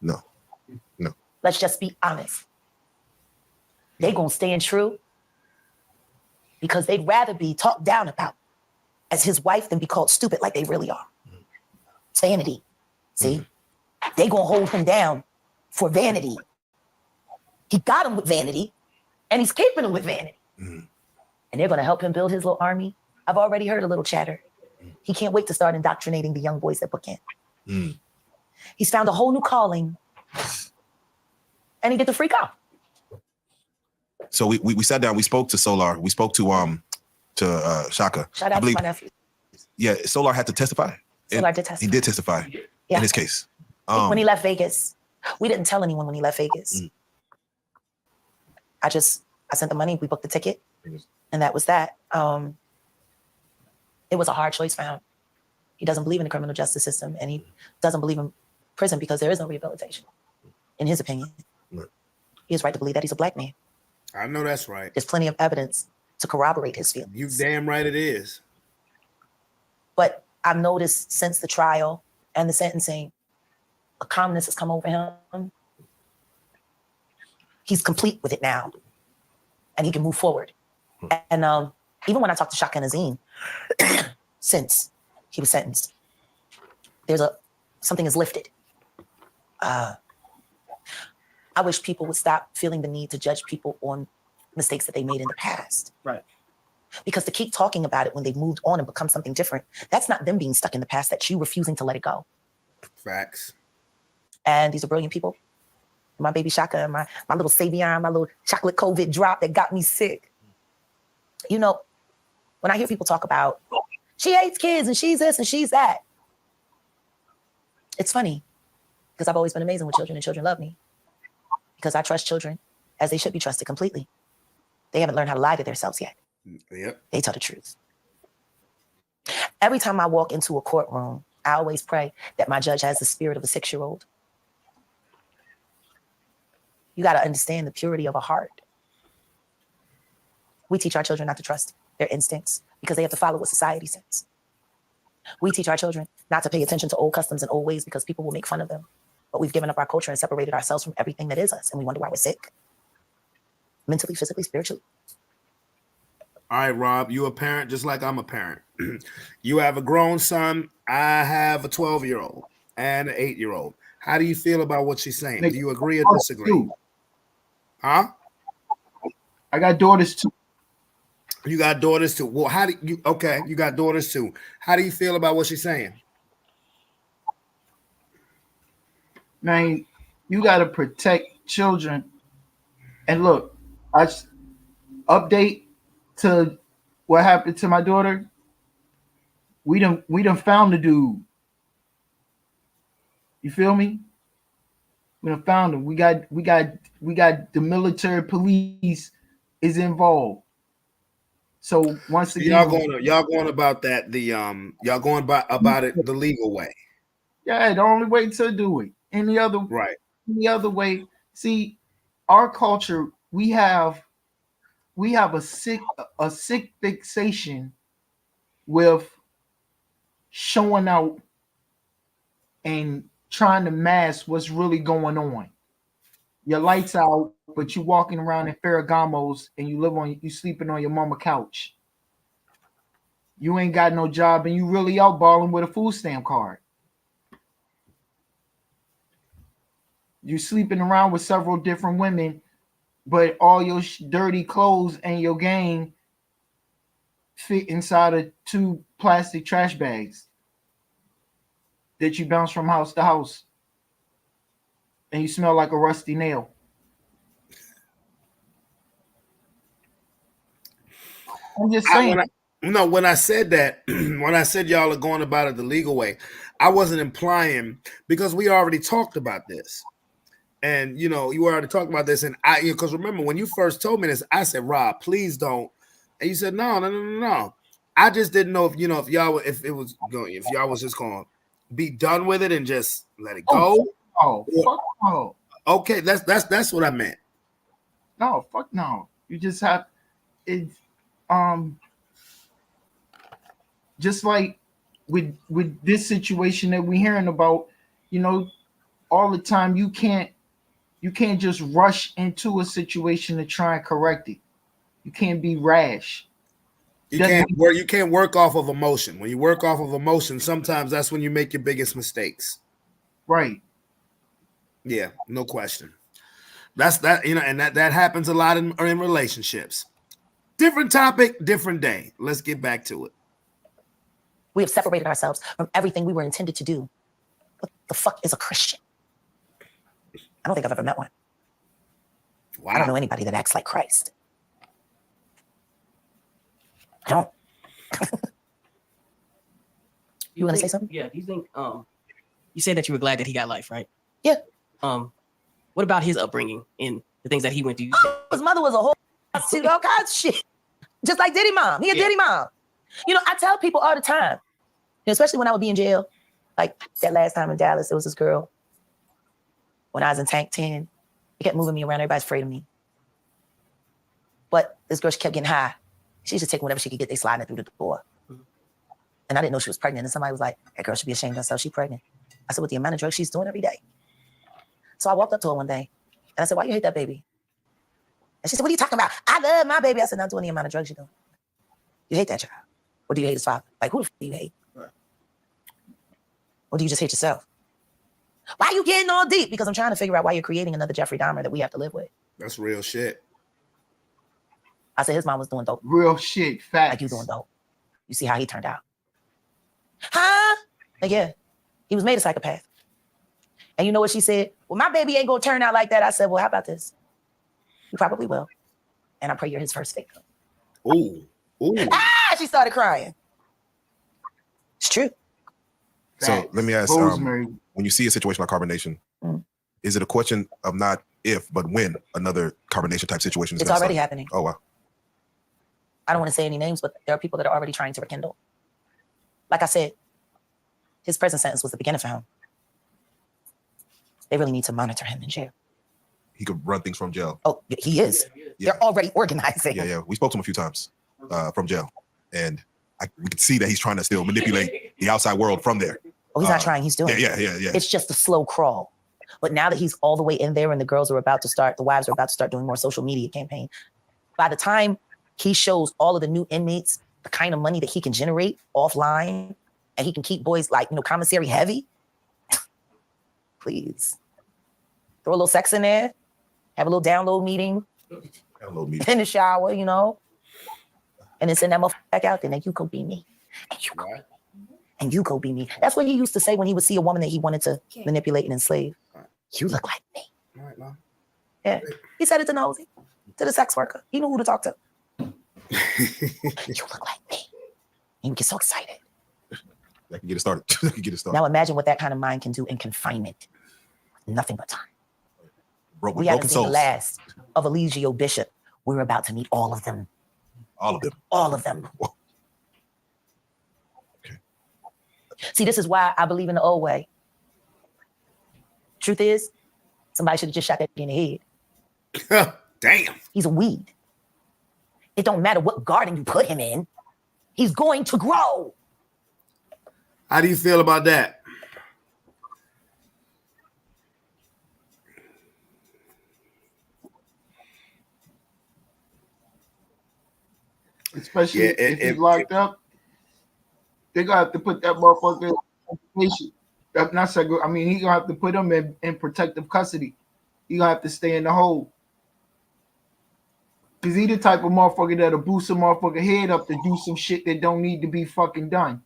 No. Let's just be honest. They gonna stand true because they'd rather be talked down about as his wife than be called stupid like they really are. Vanity. See? They gonna hold him down for vanity. He got him with vanity and he's keeping him with vanity. And they're gonna help him build his little army. I've already heard a little chatter. He can't wait to start indoctrinating the young boys that book in. He's found a whole new calling and he get to freak out. So we sat down, we spoke to Solar, we spoke to Shaka. Shout out to my nephew. Yeah, Solar had to testify. Solar did testify. He did testify in his case. When he left Vegas, we didn't tell anyone when he left Vegas. I sent the money, we booked the ticket, and that was that. It was a hard choice for him. He doesn't believe in the criminal justice system, and he doesn't believe in prison because there is no rehabilitation, in his opinion. He has right to believe that he's a black man. I know that's right. There's plenty of evidence to corroborate his feelings. You damn right it is. But I've noticed since the trial and the sentencing, a calmness has come over him. He's complete with it now, and he can move forward. And even when I talked to Shaka and Azim, since he was sentenced, something is lifted. I wish people would stop feeling the need to judge people on mistakes that they made in the past. Right. Because to keep talking about it when they've moved on and become something different, that's not them being stuck in the past, that's you refusing to let it go. Facts. And these are brilliant people. My baby Shaka, my little Savion, my little chocolate COVID drop that got me sick. You know, when I hear people talk about, she hates kids and she's this and she's that, it's funny because I've always been amazing with children and children love me because I trust children as they should be trusted completely. They haven't learned how to lie to themselves yet. Yep. They tell the truth. Every time I walk into a courtroom, I always pray that my judge has the spirit of a 6-year-old. You got to understand the purity of a heart. We teach our children not to trust their instincts because they have to follow what society says. We teach our children not to pay attention to old customs and old ways because people will make fun of them. But we've given up our culture and separated ourselves from everything that is us. And we wonder why we're sick. Mentally, physically, spiritually. All right, Rob, you a parent just like I'm a parent. You have a grown son. I have a 12-year-old and an 8-year-old. How do you feel about what she's saying? Do you agree or disagree? Huh? I got daughters too. You got daughters too. Well, you got daughters too. How do you feel about what she's saying? Man, you got to protect children. And look, update to what happened to my daughter. We done found the dude. You feel me? We done found him. We got the military police is involved. So once again, y'all going about that y'all going about it the legal way. Yeah, the only way to do it. Any other way. See, our culture, we have a sick fixation with showing out and trying to mask what's really going on. Your lights out, but you walking around in Ferragamos and you sleeping on your mama couch. You ain't got no job and you really out balling with a food stamp card. You sleeping around with several different women, but all your dirty clothes and your game fit inside of 2 plastic trash bags that you bounce from house to house. And you smell like a rusty nail. I'm just saying. When I said that, when I said y'all are going about it the legal way, I wasn't implying, because we already talked about this. And, you already talked about this. And because remember, when you first told me this, I said, Rob, please don't. And you said, no. I just didn't know if y'all was just going to be done with it and just let it go. Fuck no. Okay, that's what I meant. No, fuck no. You just have it. Just like with this situation that we're hearing about, all the time, you can't just rush into a situation to try and correct it. You can't be rash. You can't work off of emotion. When you work off of emotion, sometimes that's when you make your biggest mistakes. Right. Yeah, no question. That's that, and that happens a lot in relationships. Different topic, different day. Let's get back to it. We have separated ourselves from everything we were intended to do. What the fuck is a Christian? I don't think I've ever met one. Wow. I don't know anybody that acts like Christ. I don't. You want to say something? Yeah. Do you think? You said that you were glad that he got life, right? Yeah. What about his upbringing and the things that he went through? His mother was a whole all kinds of shit, just like Diddy mom. He a Diddy mom. I tell people all the time, especially when I would be in jail, like that last time in Dallas, there was this girl. When I was in Tank 10, he kept moving me around. Everybody's afraid of me. But this girl, she kept getting high. She used to take whatever she could get. They sliding it through the door. And I didn't know she was pregnant. And somebody was like, that girl should be ashamed of herself. She's pregnant. I said, with the amount of drugs she's doing every day. So I walked up to her one day and I said, why you hate that baby? And she said, what are you talking about? I love my baby. I said, not doing the amount of drugs you're doing. You hate that child. Or do you hate his father? Like, who the f do you hate? Right. Or do you just hate yourself? Why are you getting all deep? Because I'm trying to figure out why you're creating another Jeffrey Dahmer that we have to live with. That's real shit. I said his mom was doing dope. Real shit, facts. Like you doing dope. You see how he turned out. Huh? Like, yeah, he was made a psychopath. And you know what she said? Well, my baby ain't gonna turn out like that. I said, well, how about this? You probably will. And I pray you're his first victim. Ooh. She started crying. It's true. So let me ask, when you see a situation like carbonation, is it a question of not if, but when another carbonation type situation is It's already happening. Oh, wow. I don't want to say any names, but there are people that are already trying to rekindle. Like I said, his prison sentence was the beginning for him. They really need to monitor him in jail. He could run things from jail. Oh, he is. Yeah. They're already organizing. Yeah. We spoke to him a few times from jail. And we could see that he's trying to still manipulate the outside world from there. Oh, he's not trying. He's doing it. Yeah. It's just a slow crawl. But now that he's all the way in there and the wives are about to start doing more social media campaign, by the time he shows all of the new inmates the kind of money that he can generate offline and he can keep boys like, commissary heavy, please. Throw a little sex in there, have a little download meeting in the shower, and then send that motherfucker back out there and you go be me. And you go be me. That's what he used to say when he would see a woman that he wanted to manipulate and enslave. You look like me. All right, Mom. Yeah. He said it to Nosy, to the sex worker. He knew who to talk to. You look like me. And we get so excited. That can get it started. Now imagine what that kind of mind can do in confinement. Nothing but time. We haven't seen the last of Eligio Bishop. We're about to meet all of them. All of them. All of them. Whoa. Okay. See, this is why I believe in the old way. Truth is, somebody should have just shot that in the head. Damn. He's a weed. It don't matter what garden you put him in. He's going to grow. How do you feel about that? Especially if he's locked up, they're gonna have to put that motherfucker in not so. I mean, he's gonna have to put him in protective custody. He's gonna have to stay in the hole. Cause he the type of motherfucker that'll boost a motherfucker head up to do some shit that don't need to be fucking done.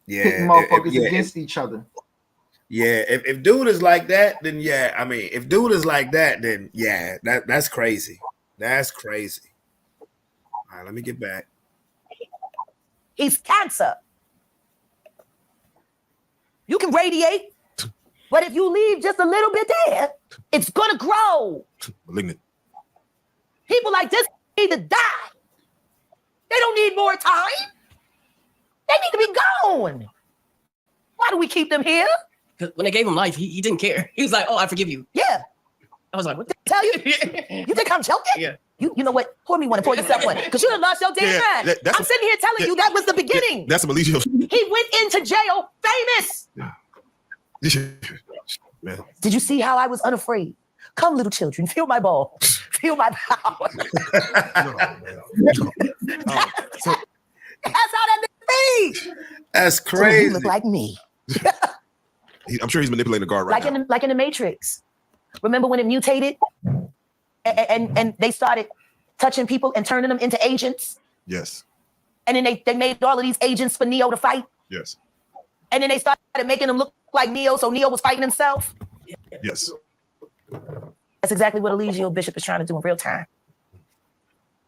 Yeah, Pitting motherfuckers against each other. Yeah, if dude is like that, then yeah. I mean, if dude is like that, then yeah, that's crazy. That's crazy. All right, let me get back. He's cancer. You can radiate, but if you leave just a little bit there, it's gonna grow. Malignant. People like this need to die. They don't need more time. They need to be gone. Why do we keep them here? Because when they gave him life, he didn't care. He was like, "Oh, I forgive you." Yeah. I was like, "What the Tell you? You think I'm joking? Yeah. You know what? Pour me one and pour yourself one. Because you done lost your damn mind. I'm sitting here telling you that was the beginning. That's some Eligio. He went into jail famous. Man. Did you see how I was unafraid? Come, little children, feel my ball. Feel my power. So, That's how that be. That's So crazy. you look like me. I'm sure he's manipulating the guard right now. Like in the Matrix. Remember when it mutated and they started touching people and turning them into agents? Yes. And then they made all of these agents for Neo to fight. Yes. And then they started making them look like Neo, so Neo was fighting himself. Yes. That's exactly what Eligio Bishop is trying to do in real time.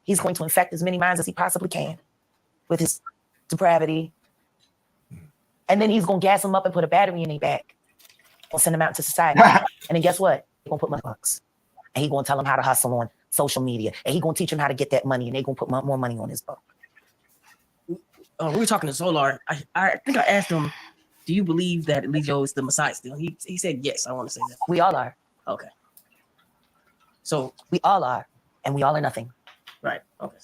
He's going to infect as many minds as he possibly can with his depravity. And then he's going to gas them up and put a battery in their back. Or send them out into society. And then guess what? He's going to put money bucks. And he's going to tell them how to hustle on social media. And he's going to teach them how to get that money. And they're going to put more money on his book. We were talking to Solar. I think I asked him, "Do you believe that Eligio is the Messiah still?" He said yes. I want to say that. We all are. Okay. So we all are. And we all are nothing. Right. Okay.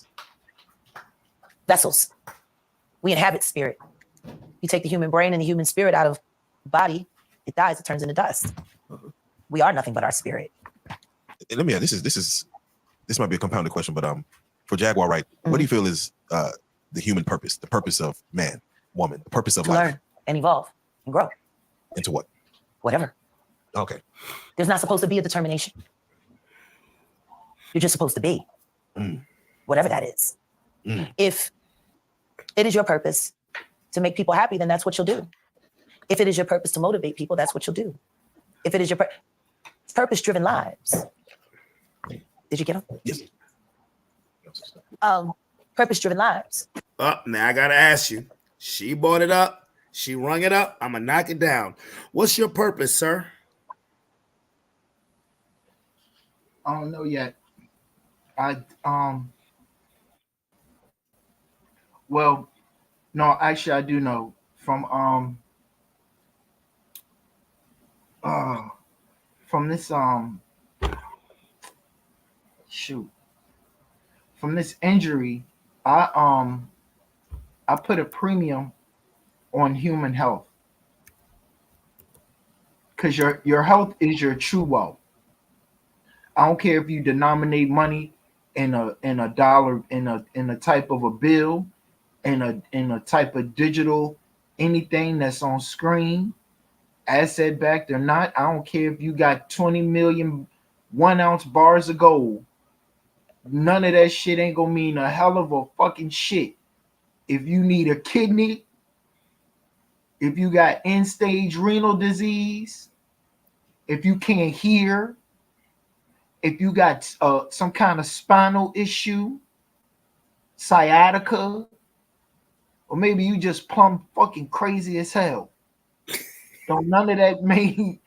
Vessels. We inhabit spirit. You take the human brain and the human spirit out of the body, it dies, it turns into dust. Mm-hmm. We are nothing but our spirit. And let me add, this might be a compounded question, but for Jaguar, right? Mm-hmm. What do you feel is the human purpose, the purpose of man, woman, the purpose of life? Learn and evolve and grow. Into what? Whatever. Okay. There's not supposed to be a determination. You're just supposed to be. Whatever that is. If it is your purpose to make people happy, then that's what you'll do. If it is your purpose to motivate people, that's what you'll do. If it is your purpose-driven lives. Did you get them? Yes. Purpose-driven lives. Now I gotta ask you. She brought it up. She rung it up. I'm gonna knock it down. What's your purpose, sir? I don't know yet. Well, no, actually I do know from this from this injury, I put a premium on human health, because your health is your true wealth. I don't care if you denominate money in a dollar, in a type of a bill, in a type of digital, anything that's on screen, asset backed or not. I don't care if you got 20 million 1 ounce bars of gold. None of that shit ain't gonna mean a hell of a fucking shit. If you need a kidney, if you got end stage renal disease, if you can't hear, if you got some kind of spinal issue, sciatica, or maybe you just plumb fucking crazy as hell. Don't none of that make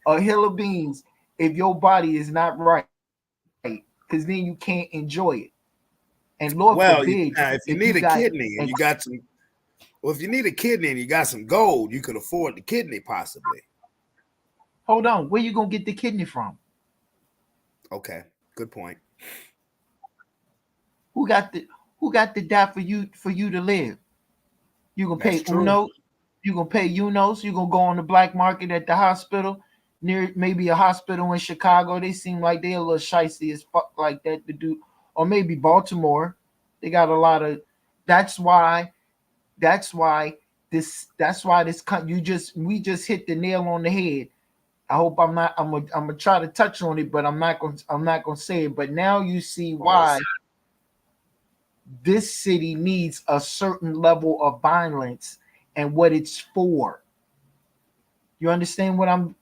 a hill of beans if your body is not right, because then you can't enjoy it. And Lord forbid, if you need a kidney and you got some, well, if you need a kidney and you got some gold, you could afford the kidney possibly. Hold on, where you gonna get the kidney from? Okay, good point. Who got Who got to die for you to live? You gonna pay That's true. Uno? You gonna pay Unos? You gonna go on the black market at the hospital near maybe a hospital in Chicago? They seem like they a little shicey as fuck like that to do, or maybe Baltimore. They got a lot of. That's why this. We just hit the nail on the head. I hope I'm not. I'm gonna try to touch on it, but I'm not gonna say it. But now you see why this city needs a certain level of violence and what it's for. You understand what I'm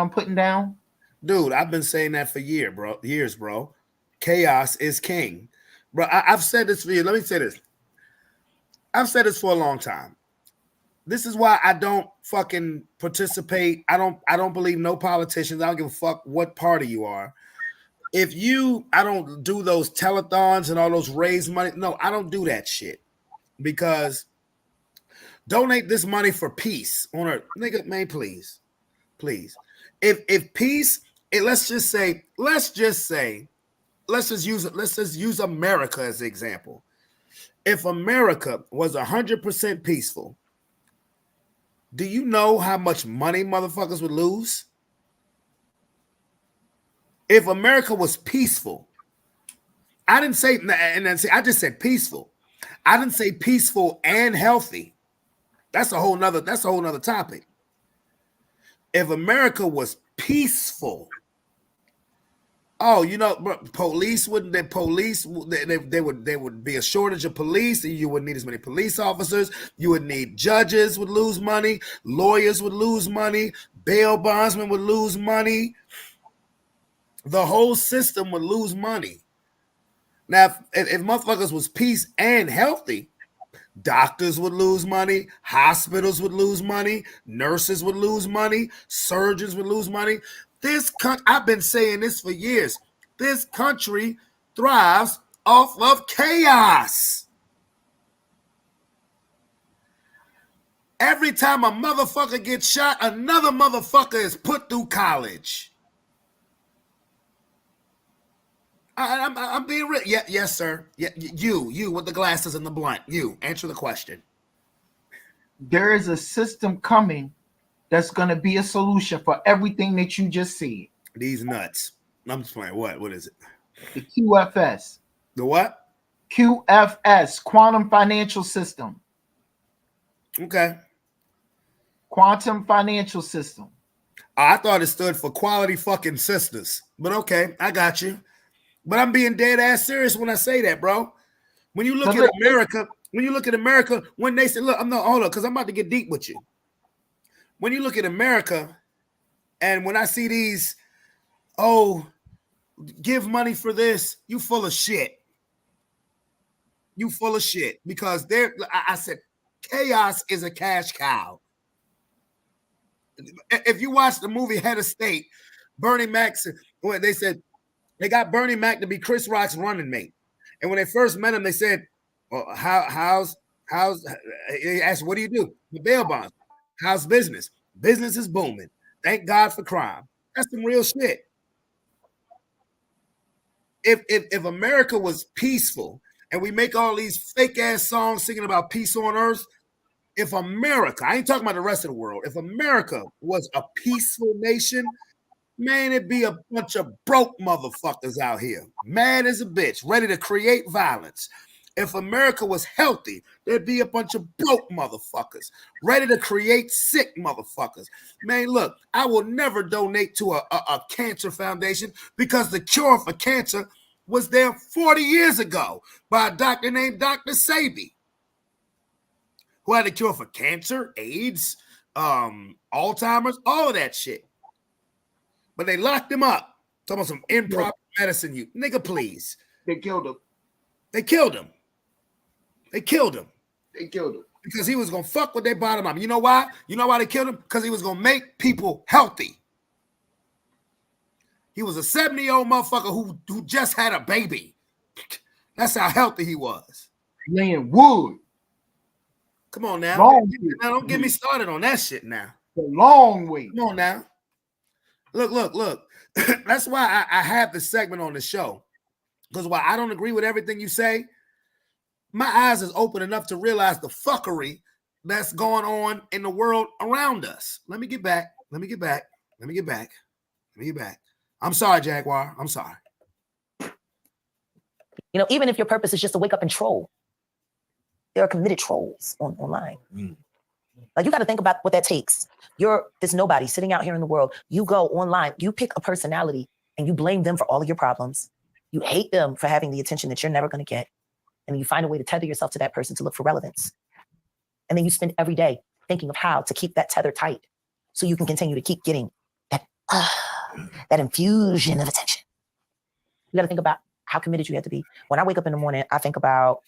putting down? Dude, I've been saying that for years, bro. Chaos is king. Bro, I've said this for you. Let me say this. I've said this for a long time. This is why I don't fucking participate. I don't believe no politicians. I don't give a fuck what party you are. I don't do those telethons and all those raise money. No, I don't do that shit. Because donate this money for peace on earth. Nigga, man, please. Please. If peace, let's just use America as an example. If America was 100% peaceful, do you know how much money motherfuckers would lose? If America was peaceful, I didn't say, I just said peaceful. I didn't say peaceful and healthy. That's a whole nother topic. If America was peaceful, police would be a shortage of police. You wouldn't need as many police officers. You would need judges would lose money, lawyers would lose money, bail bondsmen would lose money. The whole system would lose money. Now, if motherfuckers was peace and healthy, doctors would lose money, hospitals would lose money, nurses would lose money, surgeons would lose money. I've been saying this for years. This country thrives off of chaos. Every time a motherfucker gets shot, another motherfucker is put through college. I'm being real. Yeah, yes, sir. Yeah, you with the glasses and the blunt. You answer the question. There is a system coming that's going to be a solution for everything that you just said. These nuts. I'm just playing. What is it? The QFS. The what? QFS, Quantum Financial System. Okay. Quantum Financial System. I thought it stood for quality fucking sisters. But okay, I got you. But I'm being dead ass serious when I say that, bro. When you look at America, when they say, look, hold up, because I'm about to get deep with you. When you look at America, and when I see these, give money for this, you full of shit. You full of shit. Because I said, chaos is a cash cow. If you watch the movie Head of State, Bernie Mac, they said, they got Bernie Mac to be Chris Rock's running mate. And when they first met him, they said, well, he asked, what do you do? The bail bonds. How's business? Business is booming. Thank God for crime. That's some real shit. If America was peaceful and we make all these fake ass songs singing about peace on earth, if America, I ain't talking about the rest of the world, if America was a peaceful nation, man, it'd be a bunch of broke motherfuckers out here, mad as a bitch, ready to create violence. If America was healthy, there'd be a bunch of broke motherfuckers, ready to create sick motherfuckers. Man, look, I will never donate to a cancer foundation because the cure for cancer was there 40 years ago by a doctor named Dr. Sebi, who had a cure for cancer, AIDS, Alzheimer's, all of that shit. But they locked him up. Talking about some improper medicine. You nigga, please. They killed him. They killed him. They killed him. They killed him. Because he was gonna fuck with their bottom line. You know why? You know why they killed him? Because he was gonna make people healthy. He was a 70-year-old motherfucker who just had a baby. That's how healthy he was. Laying wood. Come on now. Now don't get me started on that shit now. A long way. Come on now. Look. That's why I have the segment on the show. Because while I don't agree with everything you say, my eyes is open enough to realize the fuckery that's going on in the world around us. Let me get back. I'm sorry, Jaguar. I'm sorry. You know, even if your purpose is just to wake up and troll, there are committed trolls online. Like, you got to think about what that takes. You're this nobody sitting out here in the world. You go online, you pick a personality and you blame them for all of your problems. You hate them for having the attention that you're never going to get. And you find a way to tether yourself to that person to look for relevance. And then you spend every day thinking of how to keep that tether tight so you can continue to keep getting that infusion of attention. You got to think about how committed you have to be. When I wake up in the morning, I think about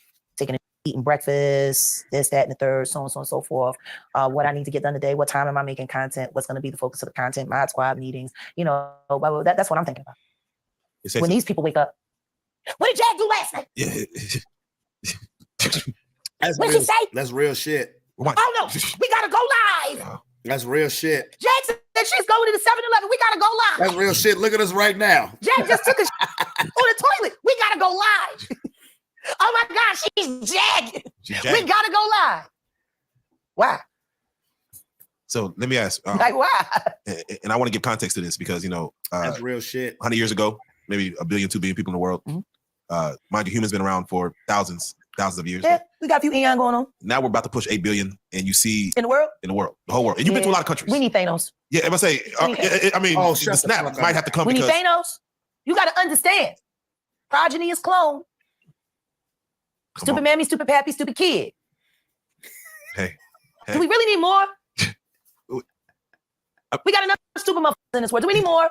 eating breakfast, this, that, and the third, so on and so forth. What I need to get done today, what time am I making content, what's going to be the focus of the content, my squad meetings, you know, blah, blah, blah. That's what I'm thinking about. When these people wake up, what did Jack do last night? That's what real, did she say? That's real shit. Oh no, we gotta go live. That's real shit. Jack said she's going to the 7-Eleven. We gotta go live. That's real shit. Look at us right now. Jack just took a on the toilet. We gotta go live. Oh my God, she's Jack. We gotta go live. Why? So let me ask. Like, why? And I want to give context to this because, you know, that's real shit. 100 years ago, maybe 1 billion, 2 billion people in the world. Mind you, humans been around for thousands of years. Yeah, we got a few eon going on. Now we're about to push 8 billion, and you see in the world, the whole world. And you've been to a lot of countries. We need Thanos. Yeah, I must say. I mean, the snap might have to come. We need Thanos. You got to understand. Progeny is clone. Stupid mammy, stupid pappy, stupid kid. Hey. Do we really need more? We got enough stupid motherfuckers in this world. Do we need more?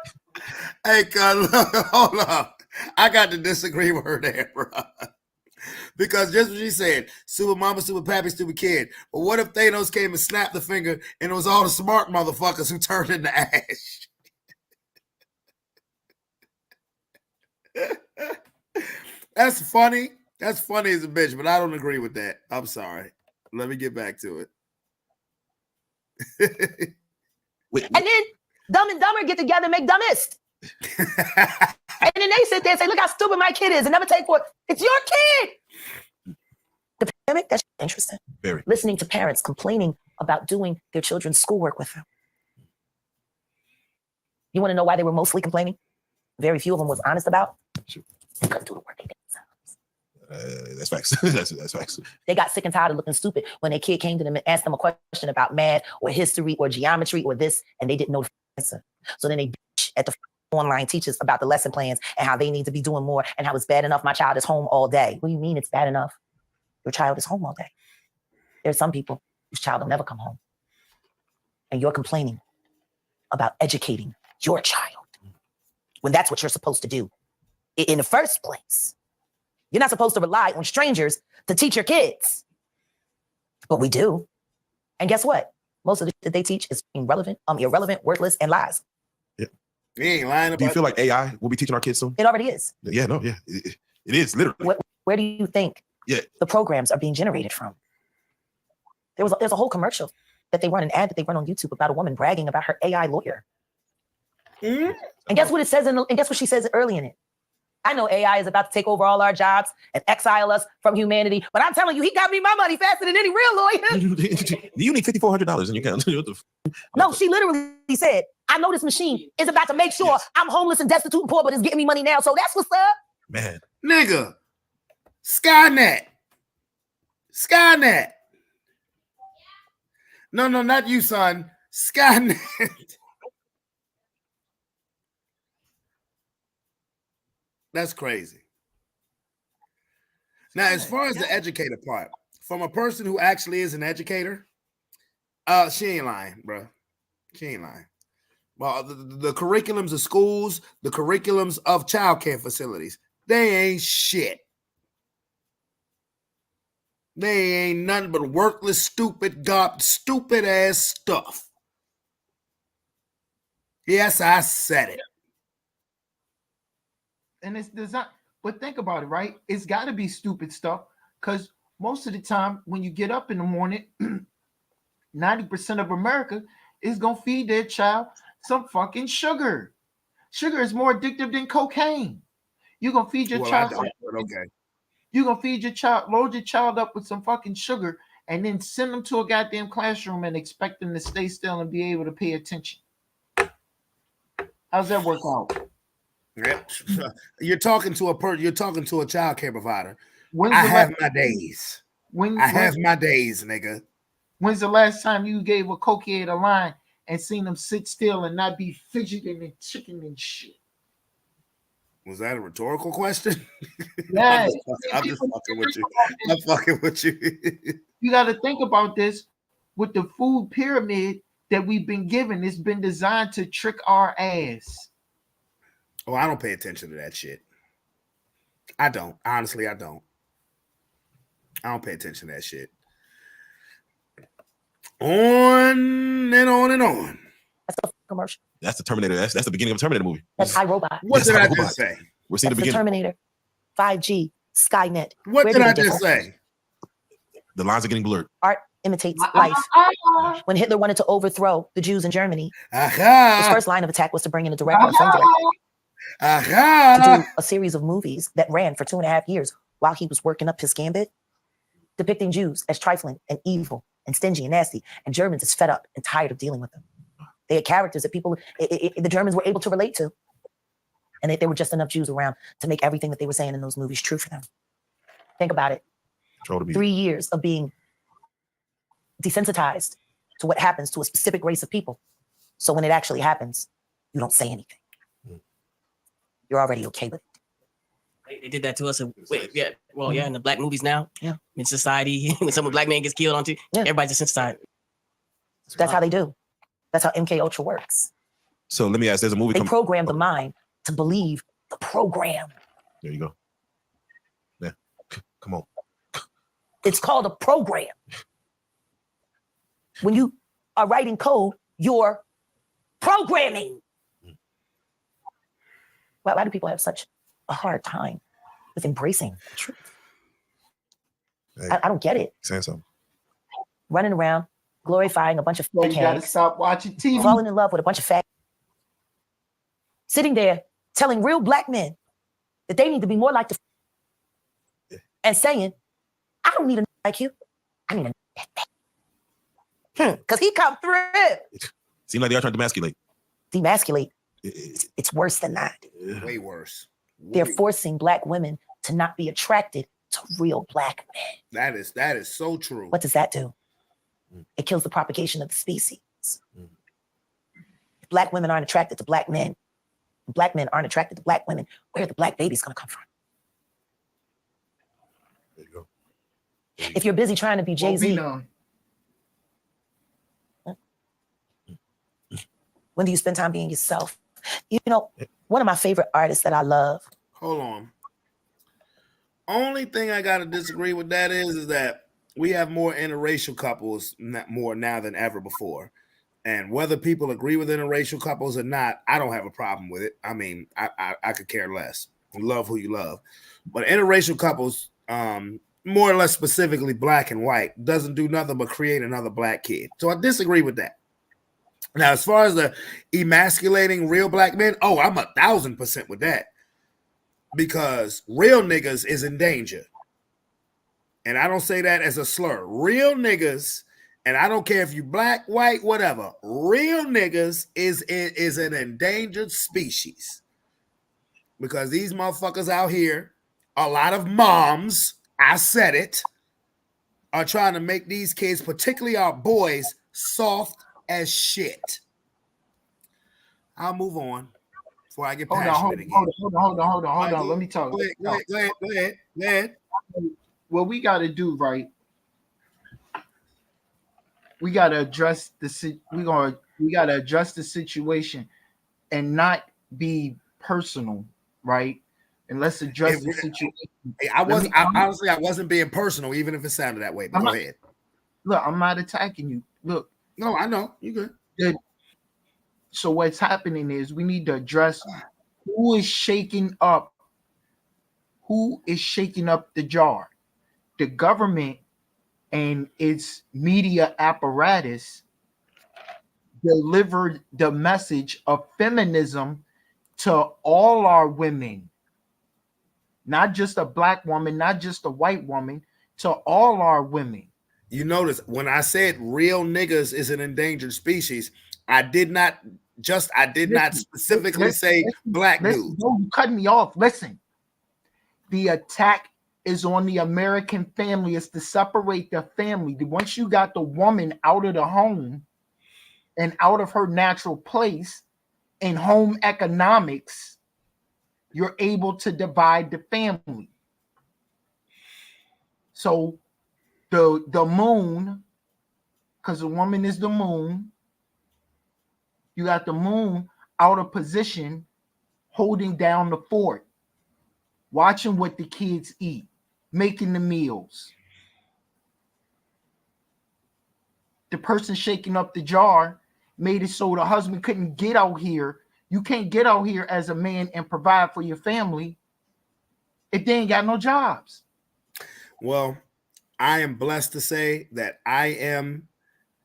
Hey, hold on. I got to disagree with her there, bro. Because just what she said, super mama, super pappy, stupid kid. But what if Thanos came and snapped the finger and it was all the smart motherfuckers who turned into ash? That's funny. That's funny as a bitch, but I don't agree with that. I'm sorry. Let me get back to it. And then Dumb and Dumber get together and make Dumbest. And then they sit there and say, look how stupid my kid is and never take for it. It's your kid. The pandemic, that's interesting. Very. Listening to parents complaining about doing their children's schoolwork with them. You want to know why they were mostly complaining? Very few of them was honest about. Sure. They couldn't do the work they did. That's facts. that's facts. They got sick and tired of looking stupid when their kid came to them and asked them a question about math or history or geometry or this, and they didn't know the answer. So then they bitch at the online teachers about the lesson plans and how they need to be doing more and how it's bad enough my child is home all day. What do you mean it's bad enough? Your child is home all day. There's some people whose child will never come home. And you're complaining about educating your child when that's what you're supposed to do in the first place. You're not supposed to rely on strangers to teach your kids. But we do. And guess what? Most of the shit that they teach is irrelevant, worthless, and lies. Yeah. You ain't lying about. Do you feel like AI will be teaching our kids soon? It already is. Yeah, no, yeah. It is, literally. Where do you think the programs are being generated from? There's a whole commercial that they run, an ad that they run on YouTube about a woman bragging about her AI lawyer. And guess what it says and guess what she says early in it? I know AI is about to take over all our jobs and exile us from humanity, but I'm telling you, he got me my money faster than any real lawyer. You need $5,400 in your account. No, she literally said, I know this machine is about to make sure I'm homeless and destitute and poor, but it's getting me money now. So that's what's up. Man. Nigga. Skynet. No, not you, son. Skynet. That's crazy. Now, as far as the educator part, from a person who actually is an educator, she ain't lying, bro. She ain't lying. Well, the curriculums of schools, the curriculums of childcare facilities, they ain't shit. They ain't nothing but worthless, stupid ass stuff. Yes, I said it. And it's designed, but think about it, right? It's got to be stupid stuff because most of the time when you get up in the morning, 90% of America is going to feed their child some fucking sugar. Sugar is more addictive than cocaine. You're going to feed your child some. Okay. You gonna feed your child, load your child up with some fucking sugar, and then send them to a goddamn classroom and expect them to stay still and be able to pay attention. How's that work out? Yep. You're talking to you're talking to a child care provider. When's I the have last, my days. when, I have my days, nigga. when's the last time you gave a cokehead a line and seen them sit still and not be fidgeting and chicken and shit? Was that a rhetorical question? Yeah. I'm just fucking with you. I'm fucking with you. You got to think about this with the food pyramid that we've been given. It's been designed to trick our ass. Oh, I don't pay attention to that shit. I don't. Honestly, I don't. I don't pay attention to that shit. On and on and on. That's the commercial. That's the Terminator. That's the beginning of the Terminator movie. That's iRobot. What Yes, did I iRobot. just say? We're seeing That's the the beginning. Terminator, 5G, Skynet. What Where did do they I just differ? say? The lines are getting blurred. Art imitates life. When Hitler wanted to overthrow the Jews in Germany, his Aha! first line of attack was to bring in a director, a film director, to Aha! do a series of movies that ran for 2.5 years while he was working up his gambit, depicting Jews as trifling and evil and stingy and nasty, and Germans as fed up and tired of dealing with them. They had characters that the Germans were able to relate to, and there were just enough Jews around to make everything that they were saying in those movies true for them. Think about it. 3 years of being desensitized to what happens to a specific race of people. So when it actually happens, you don't say anything. You're already okay with it. They did that to us. Yeah. Well, yeah, in the black movies now. Yeah. In society, when some black man gets killed on TV, Yeah. everybody's desensitized. That's how they do. That's how MK Ultra works. So let me ask. There's a movie. They program the mind to believe the program. There you go. Yeah. Come on. It's called a program. When you are writing code, you're programming. Why do people have such a hard time with embracing the truth? Hey. I don't get it. Saying something. Running around, glorifying a bunch of You fake got to hags, stop watching TV. falling in love with a bunch of fat, sitting there telling real black men that they need to be more like and saying, I don't need a like you. I need a because he come through. Seems like they are trying to demasculate. Demasculate. It's worse than that. Way worse. They're forcing black women to not be attracted to real black men. That is so true. What does that do? It kills the propagation of the species. If black women aren't attracted to black men, black men aren't attracted to black women, where are the black babies going to come from? There you go. If you're busy trying to be Jay-Z, when do you spend time being yourself? You know, one of my favorite artists that I love. Hold on. Only thing I gotta disagree with that is that we have more interracial couples more now than ever before. And whether people agree with interracial couples or not, I don't have a problem with it. I mean, I could care less. Love who you love. But interracial couples, more or less specifically black and white, doesn't do nothing but create another black kid. So I disagree with that. Now, as far as the emasculating real black men, I'm 1,000% with that. Because real niggas is in danger. And I don't say that as a slur. Real niggas, and I don't care if you black, white, whatever, real niggas is an endangered species. Because these motherfuckers out here, a lot of moms, I said it, are trying to make these kids, particularly our boys, soft as shit. I'll move on before I get passionate again. Hold on. Let me talk. Go ahead. What we got to do, right? We got to address we got to address the situation and not be personal, right? And let's address the situation. Honestly, I wasn't being personal, even if it sounded that way. But go ahead. Look, I'm not attacking you. Look. No, I know. You good. So what's happening is we need to address who is shaking up the jar. The government and its media apparatus delivered the message of feminism to all our women. not just a black woman, not just a white woman, to all our women. You notice when I said real niggas is an endangered species, I did not specifically say black dudes. No, you cut me off. Listen, the attack is on the American family. It's to separate the family. Once you got the woman out of the home and out of her natural place in home economics, you're able to divide the family. So the moon, because the woman is the moon, you got the moon out of position, holding down the fort, watching what the kids eat, making the meals. The person shaking up the jar made it so the husband couldn't get out here. You can't get out here as a man and provide for your family if they ain't got no jobs. Well, I am blessed to say that I am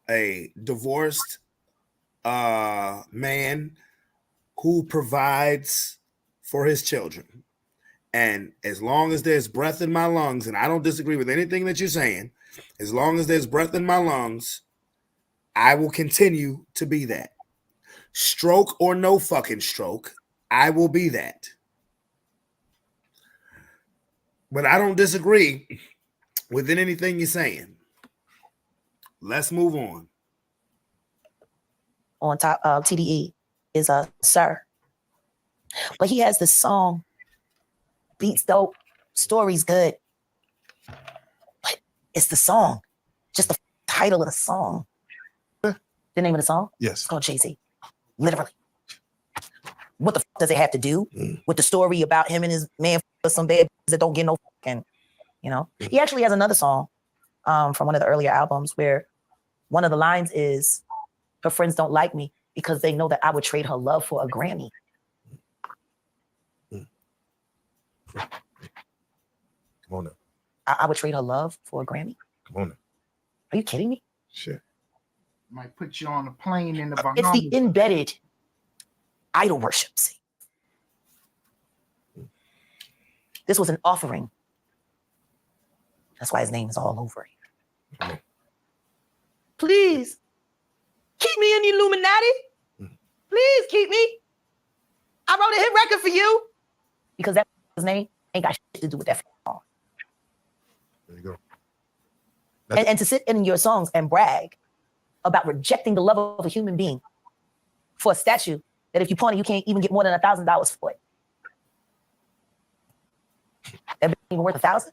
a divorced man who provides for his children. And as long as there's breath in my lungs, and I don't disagree with anything that you're saying, as long as there's breath in my lungs, I will continue to be that. Stroke or no fucking stroke, I will be that. But I don't disagree with anything you're saying. Let's move on. On top of TDE is a Sir. But he has this song, beats dope, story's good. But it's the song, just the title of the song. The name of the song? Yes. It's called Jay-Z. Literally. What the fuck does it have to do with the story about him and his man for some bad that don't get no fucking, you know? He actually has another song from one of the earlier albums where one of the lines is, her friends don't like me because they know that I would trade her love for a Grammy. Come on now. I would trade her love for a Grammy? Come on now. Are you kidding me? Shit. Might put you on a plane in the Bahamas. It's the embedded idol worship. See? This was an offering. That's why his name is all over it. Please, keep me in the Illuminati. Please keep me. I wrote a hit record for you. Because that his name ain't got shit to do with that song. There you go. And to sit in your songs and brag about rejecting the love of a human being for a statue that if you point it, you can't even get more than $1,000 for it. That ain't even worth $1,000.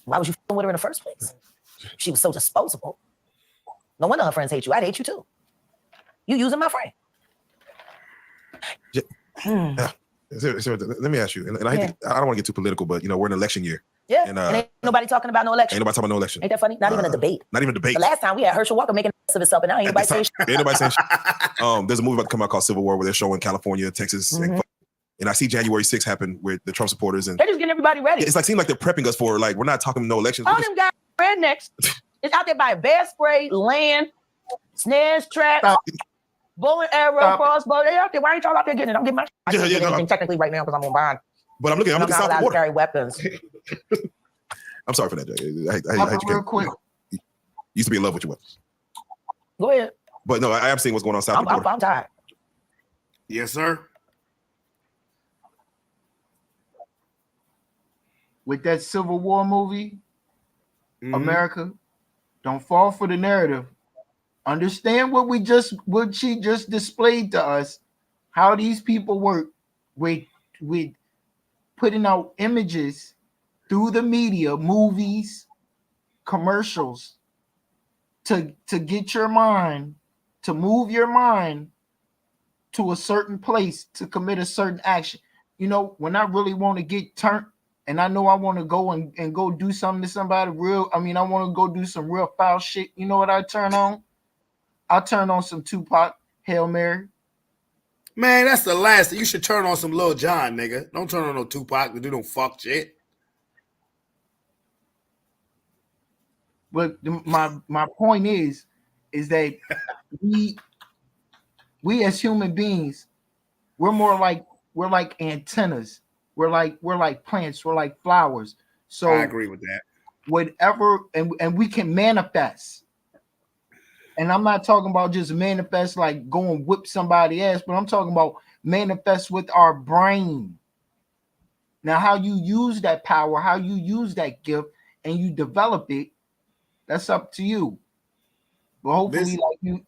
Why was you f***ing with her in the first place? She was so disposable. No wonder her friends hate you. I'd hate you too. You using my friend. Let me ask you, and I don't want to get too political, but you know we're in election year. Yeah, and ain't nobody talking about no election. Ain't nobody talking about no election. Ain't that funny? Not even a debate. Not even a debate. The last time we had Herschel Walker making ass of himself, and now ain't nobody saying shit. Ain't nobody saying shit. There's a movie about to come out called Civil War where they're showing California, Texas, and I see January 6th happen with the Trump supporters, and they're just getting everybody ready. It's like seems like they're prepping us for like we're not talking no elections. All them guys rednecks is out there buying bear spray, land, snares, traps, bow and arrow, crossbow. They out there. Why ain't y'all out there getting it? I'm getting my shit. Technically right now because I'm on bond. But I'm looking not south of the allowed border. to carry weapons. I'm sorry for that, Jack. Real quick. You used to be in love with your weapons. Go ahead. But no, I am seeing what's going on south of the border. I'm tired. Yes, sir. With that Civil War movie, America, don't fall for the narrative. Understand what she just displayed to us, how these people work with putting out images through the media, movies, commercials, to get your mind, to move your mind to a certain place to commit a certain action. You know, when I really want to get turned, and I know I want to go and go do something to somebody real, I want to go do some real foul shit. You know what I turn on? I'll turn on some Tupac, Hail Mary. Man, that's the last thing. You should turn on some Lil Jon, nigga. Don't turn on no Tupac to do no fuck shit. But my point is that we as human beings, we're like antennas. We're like plants. We're like flowers. So I agree with that. whatever, and we can manifest. And I'm not talking about just manifest like go and whip somebody ass, but I'm talking about manifest with our brain. Now, how you use that power, how you use that gift, and you develop it, that's up to you. But hopefully,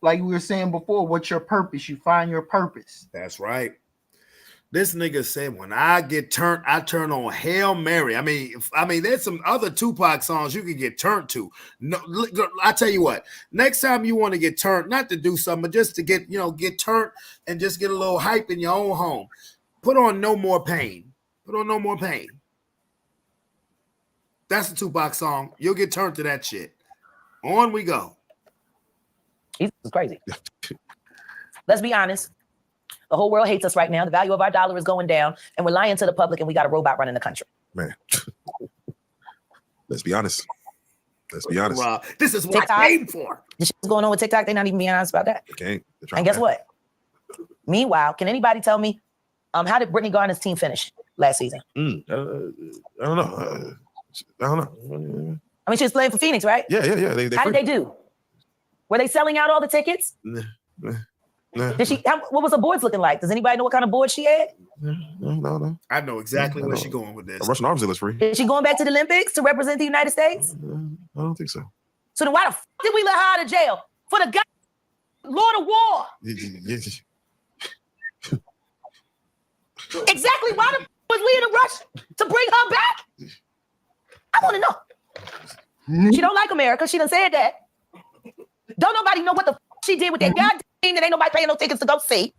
like we were saying before, what's your purpose? You find your purpose. That's right. This nigga said, when I get turned, I turn on Hail Mary. I mean, there's some other Tupac songs you can get turned to. No, I tell you what, next time you want to get turned, not to do something, but just to get turned and just get a little hype in your own home, put on No More Pain. Put on No More Pain. That's the Tupac song. You'll get turned to that shit. On we go. He's crazy. Let's be honest. The whole world hates us right now. The value of our dollar is going down, and we're lying to the public, and we got a robot running the country. Man, let's be honest. Let's be honest. Rob, this is what TikTok, I came for. The shit's going on with TikTok. They're not even being honest about that. Okay. And guess what? Meanwhile, can anybody tell me how did Brittany Garner's team finish last season? I don't know. I don't know. I mean, she was playing for Phoenix, right? Yeah. How did they do? Were they selling out all the tickets? Did she? What was the boards looking like? Does anybody know what kind of board she had? No. I know exactly where she's going with this. A Russian arms deal is free. Is she going back to the Olympics to represent the United States? I don't think so. So then why the f did we let her out of jail for the guy, Lord of War? Exactly. Why the f was we in a rush to bring her back? I want to know. She don't like America. She done said that. Don't nobody know what the f she did with that goddamn team that ain't nobody paying no tickets to go see.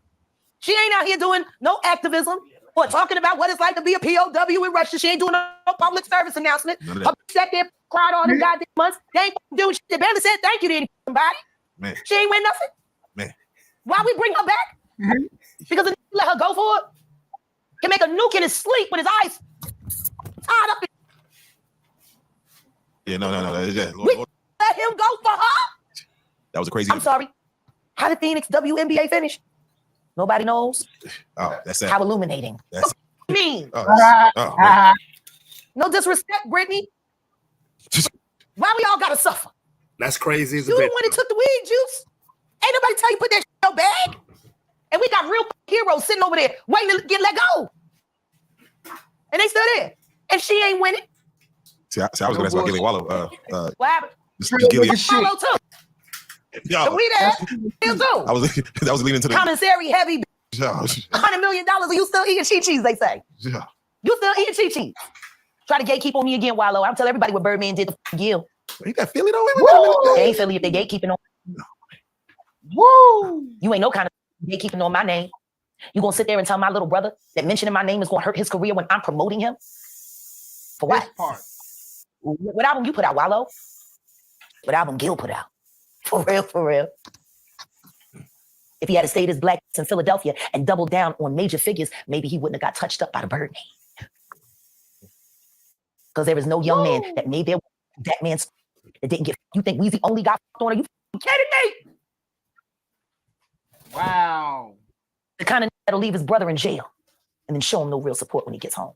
She ain't out here doing no activism or talking about what it's like to be a POW in Russia. She ain't doing no public service announcement. Her sat there, cried all the goddamn months. They ain't doing shit. They barely said thank you to anybody. Man. She ain't win nothing. Man. Why we bring her back? Because the let her go for it. Can make a nuke in his sleep with his eyes tied up. Yeah, no. We let him go for her. That was a crazy. I'm sorry. How did Phoenix WNBA finish? Nobody knows. Oh, that's sad. How illuminating. That's mean. No disrespect, Brittany. Why we all gotta suffer? That's crazy. You the one that took the weed juice. Ain't nobody tell you put that shit in your bag. And we got real heroes sitting over there waiting to get let go. And they still there. And she ain't winning. See, I was gonna ask about Gilly Wallow. What happened? Gilly Wallow too. Yo, we there. Still too. I was leaning to the commissary heavy. Yeah. $100 million and you still eating cheese, they say. Yeah. You still eating cheese. Try to gatekeep on me again, Wallow. I'm telling everybody what Birdman did to Gil. Ain't that Philly though? They ain't Philly if they gatekeeping on. Woo! You ain't no kind of gatekeeping on my name. You gonna sit there and tell my little brother that mentioning my name is gonna hurt his career when I'm promoting him? For what? What album you put out, Wallow? What album Gil put out? For real. If he had stayed as black in Philadelphia and doubled down on major figures, maybe he wouldn't have got touched up by the Birdman. Because there is no young man that made that man's that didn't get. You think Weezy only got on? Are you kidding me? Wow. The kind of that'll leave his brother in jail and then show him no real support when he gets home.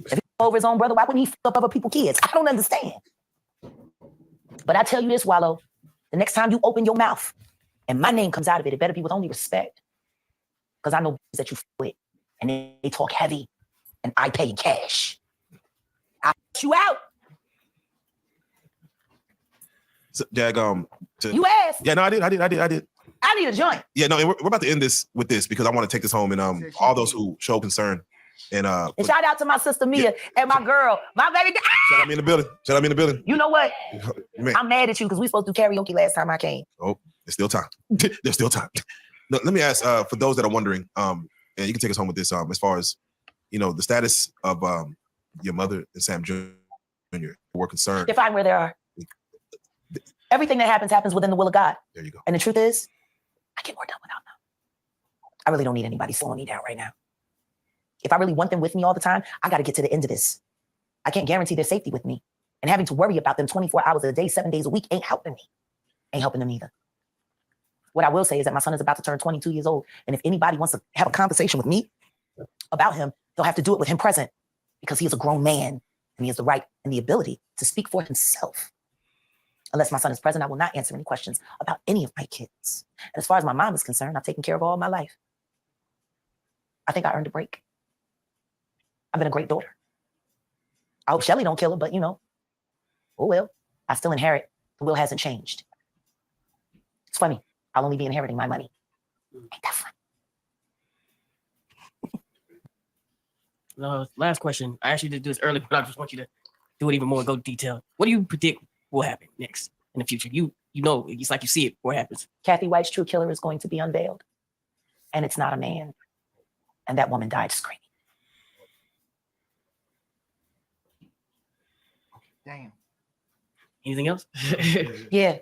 If he over his own brother, why wouldn't he fuck up other people's kids? I don't understand. But I tell you this, Wallow, the next time you open your mouth and my name comes out of it, it better be with only respect. Because I know that you with and they talk heavy and I pay in cash. I'll put you out. So, Jag, you asked. Yeah, no, I did. I need a joint. Yeah, no, and we're about to end this with this because I want to take this home and all those who show concern and shout out to my sister Mia and my girl, my baby. Shout out me in the building. You know what? Man. I'm mad at you because we supposed to do karaoke last time I came. Oh, there's still time. There's still time. No, let me ask for those that are wondering, and you can take us home with this. As far as the status of your mother and Sam Jr. We're concerned. Define where they are. Everything that happens within the will of God. There you go. And the truth is, I get more done without them. I really don't need anybody slowing me down right now. If I really want them with me all the time, I got to get to the end of this. I can't guarantee their safety with me. And having to worry about them 24 hours a day, 7 days a week ain't helping me. Ain't helping them either. What I will say is that my son is about to turn 22 years old. And if anybody wants to have a conversation with me about him, they'll have to do it with him present because he is a grown man and he has the right and the ability to speak for himself. Unless my son is present, I will not answer any questions about any of my kids. And as far as my mom is concerned, I've taken care of all my life. I think I earned a break. I've been a great daughter. I hope Shelly don't kill her, but oh well. I still inherit. The will hasn't changed. It's funny. I'll only be inheriting my money. Ain't that fun? Last question. I asked you to do this earlier, but I just want you to do it even more, go detailed. What do you predict will happen next in the future? You know, it's like you see it before it happens. Kathy White's true killer is going to be unveiled. And it's not a man. And that woman died screaming. Damn. Anything else? Yeah.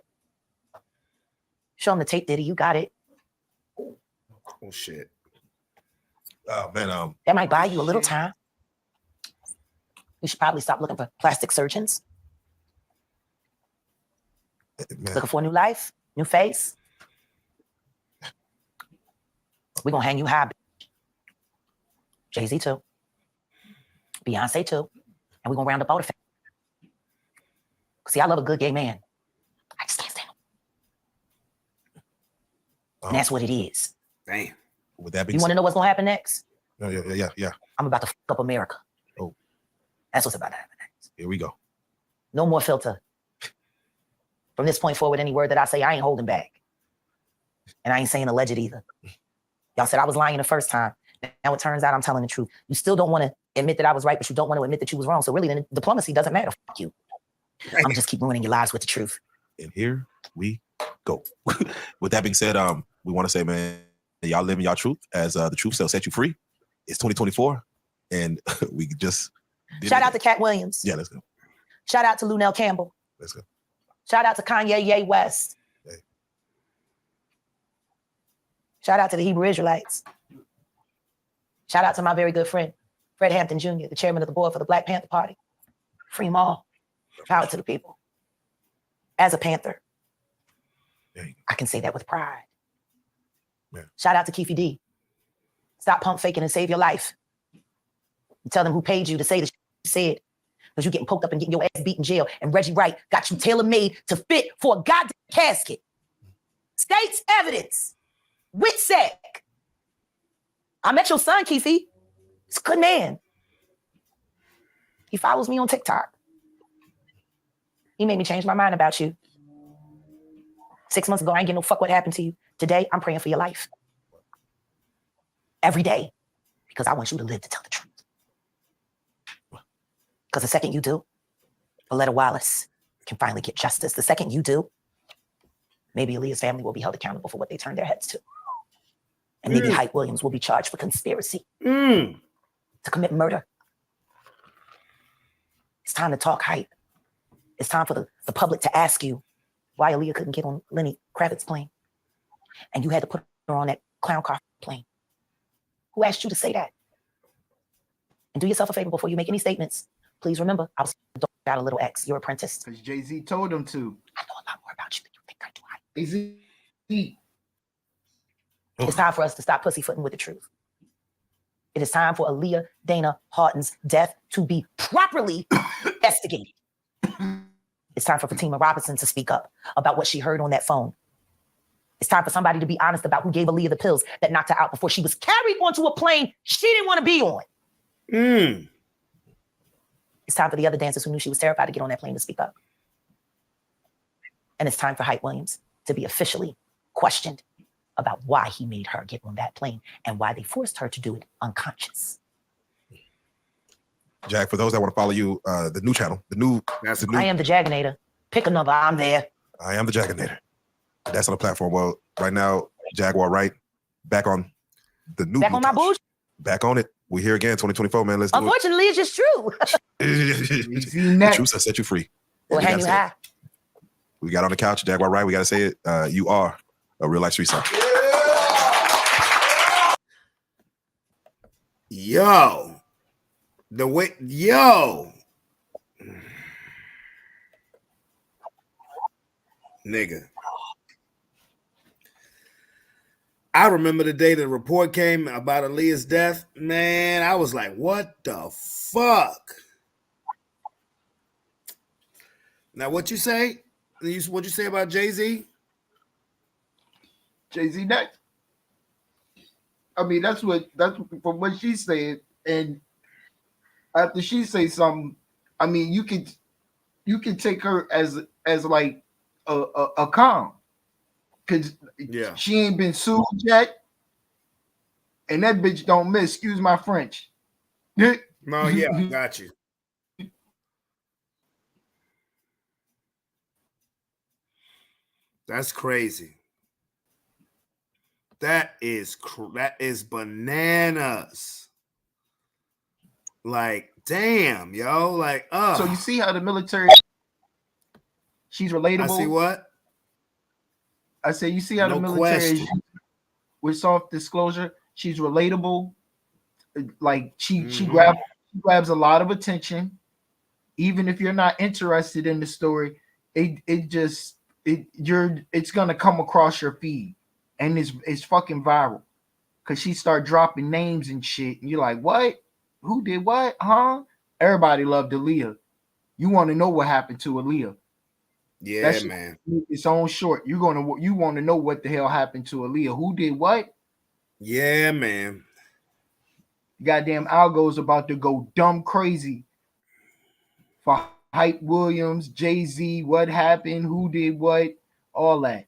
Show him the tape, Diddy. You got it. Oh shit. Oh man, That might buy you a little time. You should probably stop looking for plastic surgeons. man. Looking for a new life, new face. We're gonna hang you high. Jay-Z too. Beyonce too. And we're gonna round up all the family. See, I love a good gay man. I just can't stand him. And that's what it is. Damn. With that being You want to said, know what's gonna happen next? yeah. I'm about to fuck up America. Oh. That's what's about to happen next. Here we go. No more filter. From this point forward, any word that I say, I ain't holding back. And I ain't saying alleged either. Y'all said I was lying the first time. Now it turns out I'm telling the truth. You still don't want to admit that I was right, but you don't want to admit that you was wrong. So really, then diplomacy doesn't matter. Fuck you. I'm gonna just keep ruining your lives with the truth. And here we go. With that being said, we want to say, man, y'all living y'all truth as the truth shall set you free. It's 2024, and we just Shout out to Cat Williams. Yeah, let's go. Shout out to Lunell Campbell. Let's go. Shout out to Kanye Ye West. Hey. Shout out to the Hebrew Israelites. Shout out to my very good friend, Fred Hampton Jr., the chairman of the board for the Black Panther Party. Free them all. Power to the people. As a Panther, I can say that with pride. Yeah. Shout out to Keefe D. Stop pump faking and save your life. You tell them who paid you to say the shit you said. Because you're getting poked up and getting your ass beat in jail. And Reggie Wright got you tailor-made to fit for a goddamn casket. State's evidence. WITSEC. I met your son, Keefe. He's a good man. He follows me on TikTok. He made me change my mind about you. 6 months ago, I ain't getting no fuck what happened to you. Today, I'm praying for your life. Every day. Because I want you to live to tell the truth. Because the second you do, Aletta Wallace can finally get justice. The second you do, maybe Aaliyah's family will be held accountable for what they turned their heads to. And maybe Hype Williams will be charged for conspiracy to commit murder. It's time to talk Hype. It's time for the public to ask you why Aaliyah couldn't get on Lenny Kravitz's plane. And you had to put her on that clown car plane. Who asked you to say that? And do yourself a favor before you make any statements. Please remember, I was got a little X, your apprentice. Because Jay-Z told him to. I know a lot more about you than you think I do. Hype. Jay-Z. It's time for us to stop pussyfooting with the truth. It is time for Aaliyah Dana Houghton's death to be properly investigated. It's time for Fatima Robinson to speak up about what she heard on that phone. It's time for somebody to be honest about who gave Aaliyah the pills that knocked her out before she was carried onto a plane she didn't want to be on. It's time for the other dancers who knew she was terrified to get on that plane to speak up. And it's time for Hype Williams to be officially questioned about why he made her get on that plane and why they forced her to do it unconscious. Jack, for those that want to follow you, the new channel, the new. I am the Jaginator. Pick another, I'm there. I am the Jaginator. That's on the platform. Well, right now, Jaguar Wright, back on the new. Back on my bullshit. Back on it. We're here again, 2024, man. Let's do Unfortunately, it's just true. The truth shall set you free. We'll hang you high. We got on the couch, Jaguar Wright. We got to say it. You are a real life street star. Yo. The way, yo. Nigga. I remember the day the report came about Aaliyah's death. Man, I was like, what the fuck? Now, what you say? What you say about Jay-Z? Jay-Z next. I mean, that's from what she said. And after she say something, I mean, you can take her as like a calm, because Yeah. she ain't been sued yet, and that bitch don't miss. Excuse my French. No, yeah, I got you. That's crazy. That is bananas. Like, damn, yo. Like, So you see how the military, she's relatable. I see what? I say, you see how the military is with soft disclosure. She's relatable. Like she grabs a lot of attention. Even if you're not interested in the story, it's gonna come across your feed, and it's fucking viral, because she start dropping names and shit, and you're like, what? Who did what? Huh? Everybody loved Aaliyah. You want to know what happened to Aaliyah? Yeah, That's man. Its own short. You want to know what the hell happened to Aaliyah? Who did what? Yeah, man. Goddamn algo's about to go dumb crazy for Hype Williams, Jay-Z, what happened, who did what, all that.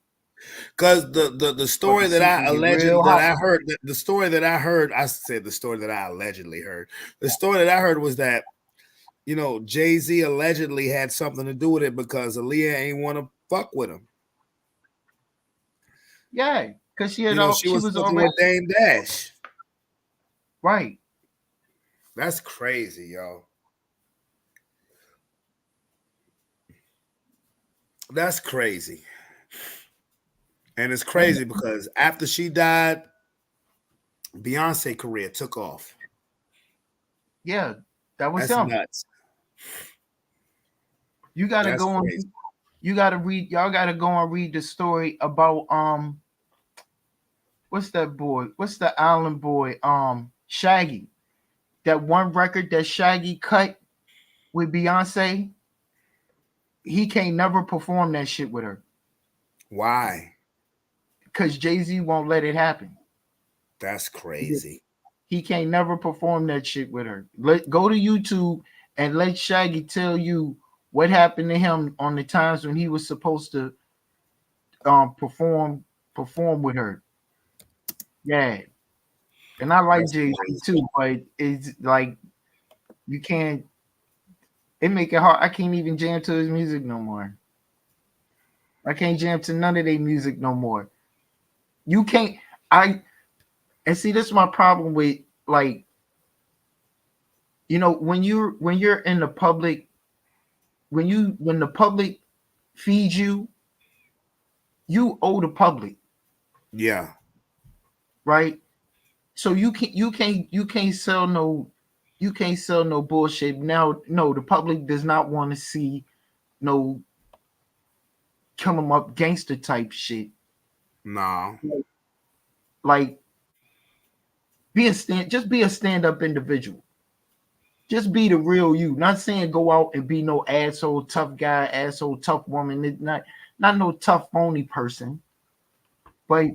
Because the story that I heard, the story that I heard, I said the story that I allegedly heard. The story that I heard was that, you know, Jay-Z allegedly had something to do with it because Aaliyah ain't want to fuck with him. Yeah, because she was was fucking already with Dame Dash. right. That's crazy, yo. That's crazy. And it's crazy because after she died, Beyonce career took off. Yeah, that was That's him. nuts. You gotta That's go on. crazy. You gotta read. Y'all gotta go and read the story about what's that boy? What's the island boy? Shaggy. That one record that Shaggy cut with Beyonce. He can't never perform that shit with her. Why? Because Jay-Z won't let it happen. That's crazy. He can't never perform that shit with her. Go to YouTube and let Shaggy tell you what happened to him on the times when he was supposed to perform with her. Yeah. And I like Jay-Z too, but it's like you can't, it make it hard. I can't even jam to his music no more. I can't jam to none of their music no more. You can't. And see, this is my problem with, like, you know, when you're in the public, when the public feeds you, you owe the public. Yeah. Right. So you can't sell no bullshit. Now, no, the public does not want to see no kill 'em up gangster type shit. No. Like, just be a stand-up individual. Just be the real you. Not saying go out and be no asshole tough guy, asshole tough woman. It's not no tough phony person. But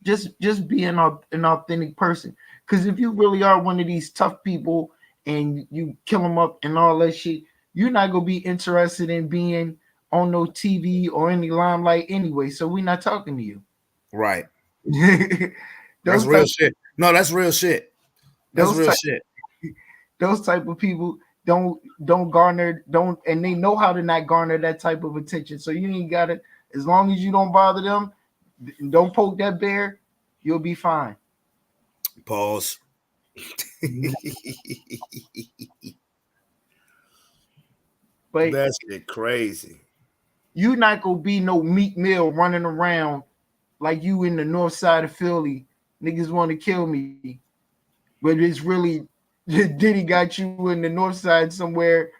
just be an authentic person. Because if you really are one of these tough people and you kill them up and all that shit, you're not gonna be interested in being on no TV or any limelight anyway. So we're not talking to you. Right. That's real shit. No, that's real shit. That's real shit. Those type of people don't garner, and they know how to not garner that type of attention. So you ain't got it. As long as you don't bother them, don't poke that bear, you'll be fine. Pause. But that's crazy. You not gonna be no Meek Mill running around like you in the north side of Philly. Niggas want to kill me, but it's really Diddy got you in the north side somewhere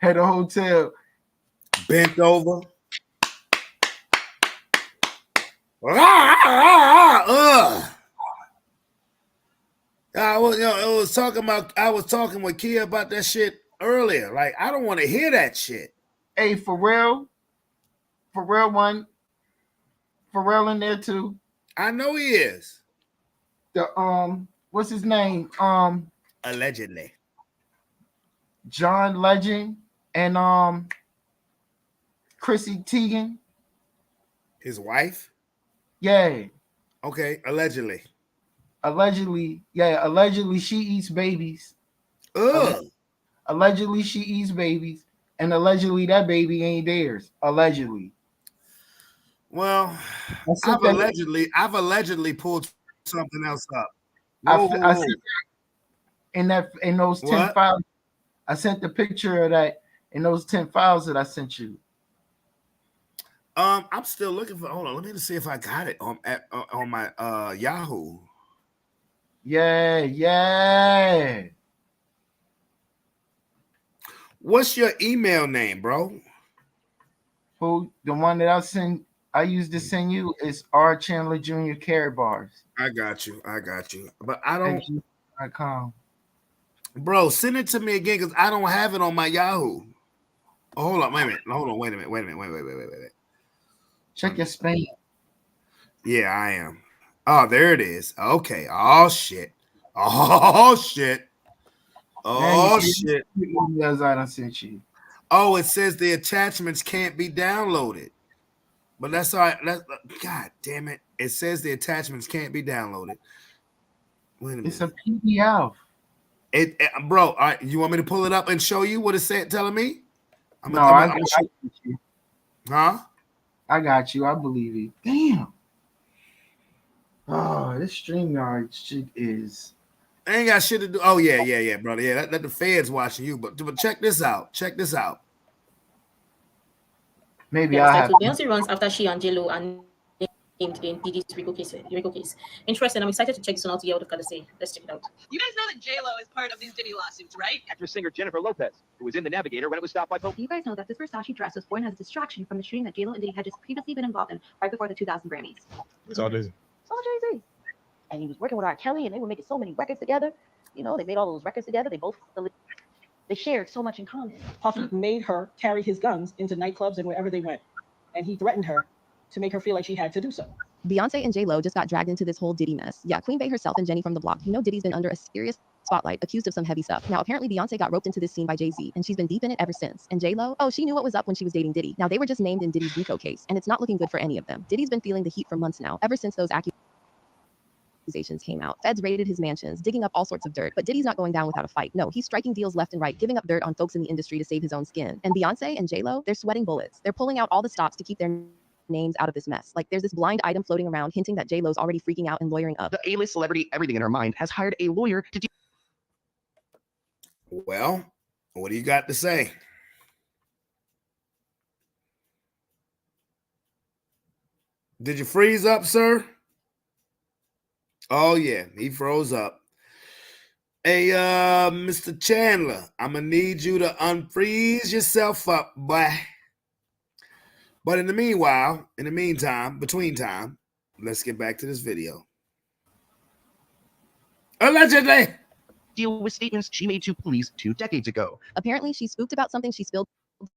at a hotel, bent over. I was, it was talking about. I was talking with Kia about that shit earlier. Like, I don't want to hear that shit. Hey, for real one, for real in there too. I know he is. The what's his name? Allegedly. John Legend and Chrissy Teigen. His wife. Yeah. Okay, allegedly. Allegedly she eats babies. Ugh. Allegedly she eats babies, and allegedly that baby ain't theirs. Allegedly. Well, I've allegedly pulled something else up. I sent in those 10 What? files. I sent the picture of that in those 10 files that I sent you. I'm still looking for. Hold on, let me just see if I got it on my Yahoo. Yeah. What's your email name, bro? Who the one that I used to send you is R Chandler Jr. Carrot Bars. I got you. But I don't. .com. Bro, send it to me again because I don't have it on my Yahoo. Oh, hold on, wait a minute. Wait a minute. Check your spam. Yeah, I am. Oh, there it is. Okay. Oh shit. Oh shit. Oh shit. I sent you. Oh, it says the attachments can't be downloaded. But that's all right. God damn it. It says the attachments can't be downloaded. Wait a minute. It's a PDF. Bro, all right, you want me to pull it up and show you what it's telling me? I got you. Huh? I got you. I believe you. Damn. Oh, this StreamYard shit is. I ain't got shit to do. Oh, yeah, brother. Yeah, that the feds watching you. But check this out. Maybe I have. Beyonce runs after she and J-Lo are named in Diddy's Rico case. Interesting. I'm excited to check this one out to hear what they've got to say. Let's check it out. You guys know that J-Lo is part of these Diddy lawsuits, right? Actress singer Jennifer Lopez, who was in the Navigator when it was stopped by police. You guys know that this Versace dress was born as a distraction from the shooting that J-Lo and Diddy had just previously been involved in right before the 2000 Grammys. It's all Jay-Z. It's all Jay-Z. And he was working with R. Kelly, and they were making so many records together. You know, they made all those records together. They shared so much in common. Puffy made her carry his guns into nightclubs and wherever they went. And he threatened her to make her feel like she had to do so. Beyonce and J-Lo just got dragged into this whole Diddy mess. Yeah, Queen Bey herself and Jenny from the block. You know Diddy's been under a serious spotlight, accused of some heavy stuff. Now, apparently Beyonce got roped into this scene by Jay-Z, and she's been deep in it ever since. And J-Lo, she knew what was up when she was dating Diddy. Now, they were just named in Diddy's RICO case, and it's not looking good for any of them. Diddy's been feeling the heat for months now, ever since those accusations came out. Feds raided his mansions, digging up all sorts of dirt. But Diddy's not going down without a fight. No, he's striking deals left and right, giving up dirt on folks in the industry to save his own skin. And Beyonce and J-Lo, they're sweating bullets. They're pulling out all the stops to keep their names out of this mess. Like, there's this blind item floating around hinting that J-Lo's already freaking out and lawyering up. The A-list celebrity, everything in her mind, has hired a lawyer to do. Well, what do you got to say? Did you freeze up, sir? Oh, yeah, he froze up. Hey, Mr. Chandler, I'm going to need you to unfreeze yourself up, boy. But in the meantime, between time, let's get back to this video. Allegedly. Deal with statements she made to police 2 decades ago. Apparently, she spooked about something she spilled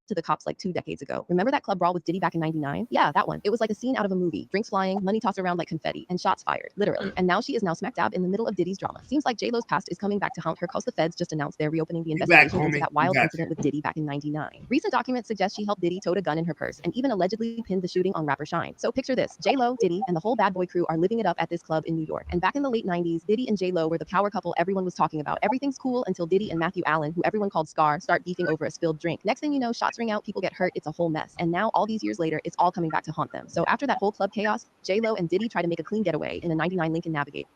to the cops like 2 decades ago. Remember that club brawl with Diddy back in 99? Yeah, that one. It was like a scene out of a movie. Drinks flying, money tossed around like confetti, and shots fired, literally. And now she is smack dab in the middle of Diddy's drama. Seems like J-Lo's past is coming back to haunt her cause the feds just announced they're reopening the investigation into that wild incident with Diddy back in 99. Recent documents suggest she helped Diddy tote a gun in her purse and even allegedly pinned the shooting on rapper Shine. So picture this. J-Lo, Diddy, and the whole bad boy crew are living it up at this club in New York. And back in the late 90s, Diddy and J-Lo were the power couple everyone was talking about. Everything's cool until Diddy and Matthew Allen, who everyone called Scar, start beefing over a spilled drink. Next thing you know, shots ring out, people get hurt, it's a whole mess. And now all these years later, it's all coming back to haunt them. So after that whole club chaos, J-Lo and Diddy tried to make a clean getaway in a 99 Lincoln Navigator.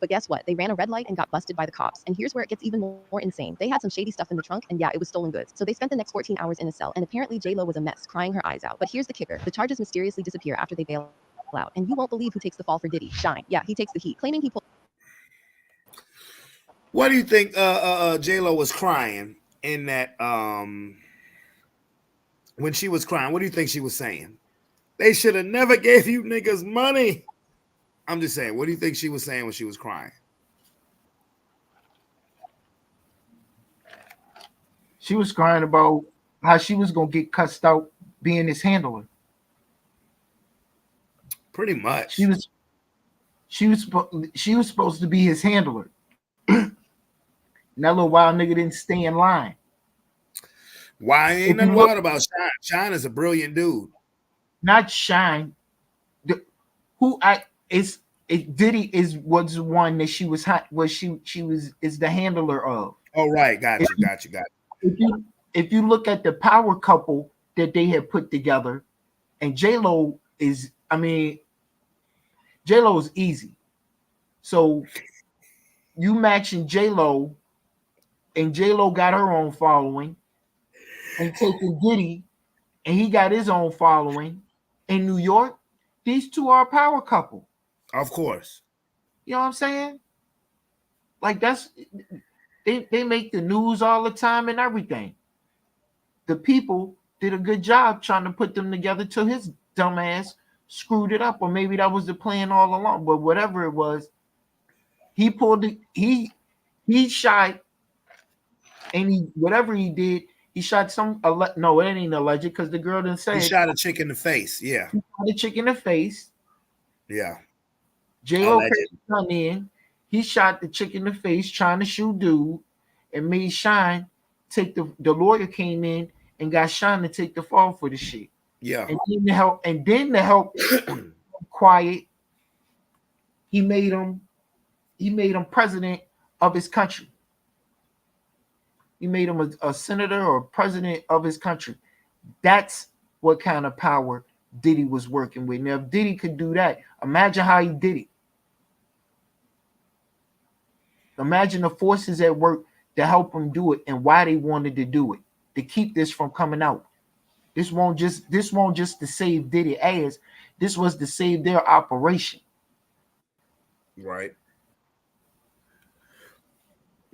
But guess what? They ran a red light and got busted by the cops. And here's where it gets even more insane. They had some shady stuff in the trunk, and yeah, it was stolen goods. So they spent the next 14 hours in a cell, and apparently J-Lo was a mess, crying her eyes out. But here's the kicker. The charges mysteriously disappear after they bail out. And you won't believe who takes the fall for Diddy. Shine. Yeah, he takes the heat, claiming he pulled. What do you think J-Lo was crying in that when she was crying? What do you think she was saying? They should have never gave you niggas money. I'm just saying, what do you think she was saying when she was crying? She was crying about how she was gonna get cussed out being his handler. Pretty much. She was supposed to be his handler. And that little wild nigga didn't stay in line. Why ain't nothing wild about Shine? Shine is a brilliant dude. Not Shine. Diddy was the one that she was hot. She is the handler of. Oh right, got you. If you look at the power couple that they had put together, and J-Lo is, I mean, J-Lo is easy. So you matching J-Lo, and J-Lo got her own following, and taking Diddy, and he got his own following in New York. These two are a power couple. Of course. You know what I'm saying? Like they make the news all the time and everything. The people did a good job trying to put them together till his dumb ass screwed it up, or maybe that was the plan all along. But whatever it was, he shot, and whatever he did, he shot some. No, it ain't alleged because the girl didn't say he shot a chick in the face. Yeah, he shot a chick in the face. Yeah, J-Lo come in. He shot the chick in the face trying to shoot dude, and made Shine take the lawyer came in and got Shine to take the fall for the shit. Yeah, and then to help quiet, he made him president of his country. He made him a senator or president of his country. That's what kind of power Diddy was working with. Now, if Diddy could do that, imagine how he did it. Imagine the forces at work to help him do it and why they wanted to do it, to keep this from coming out. This won't just to save Diddy ass. This was to save their operation. Right.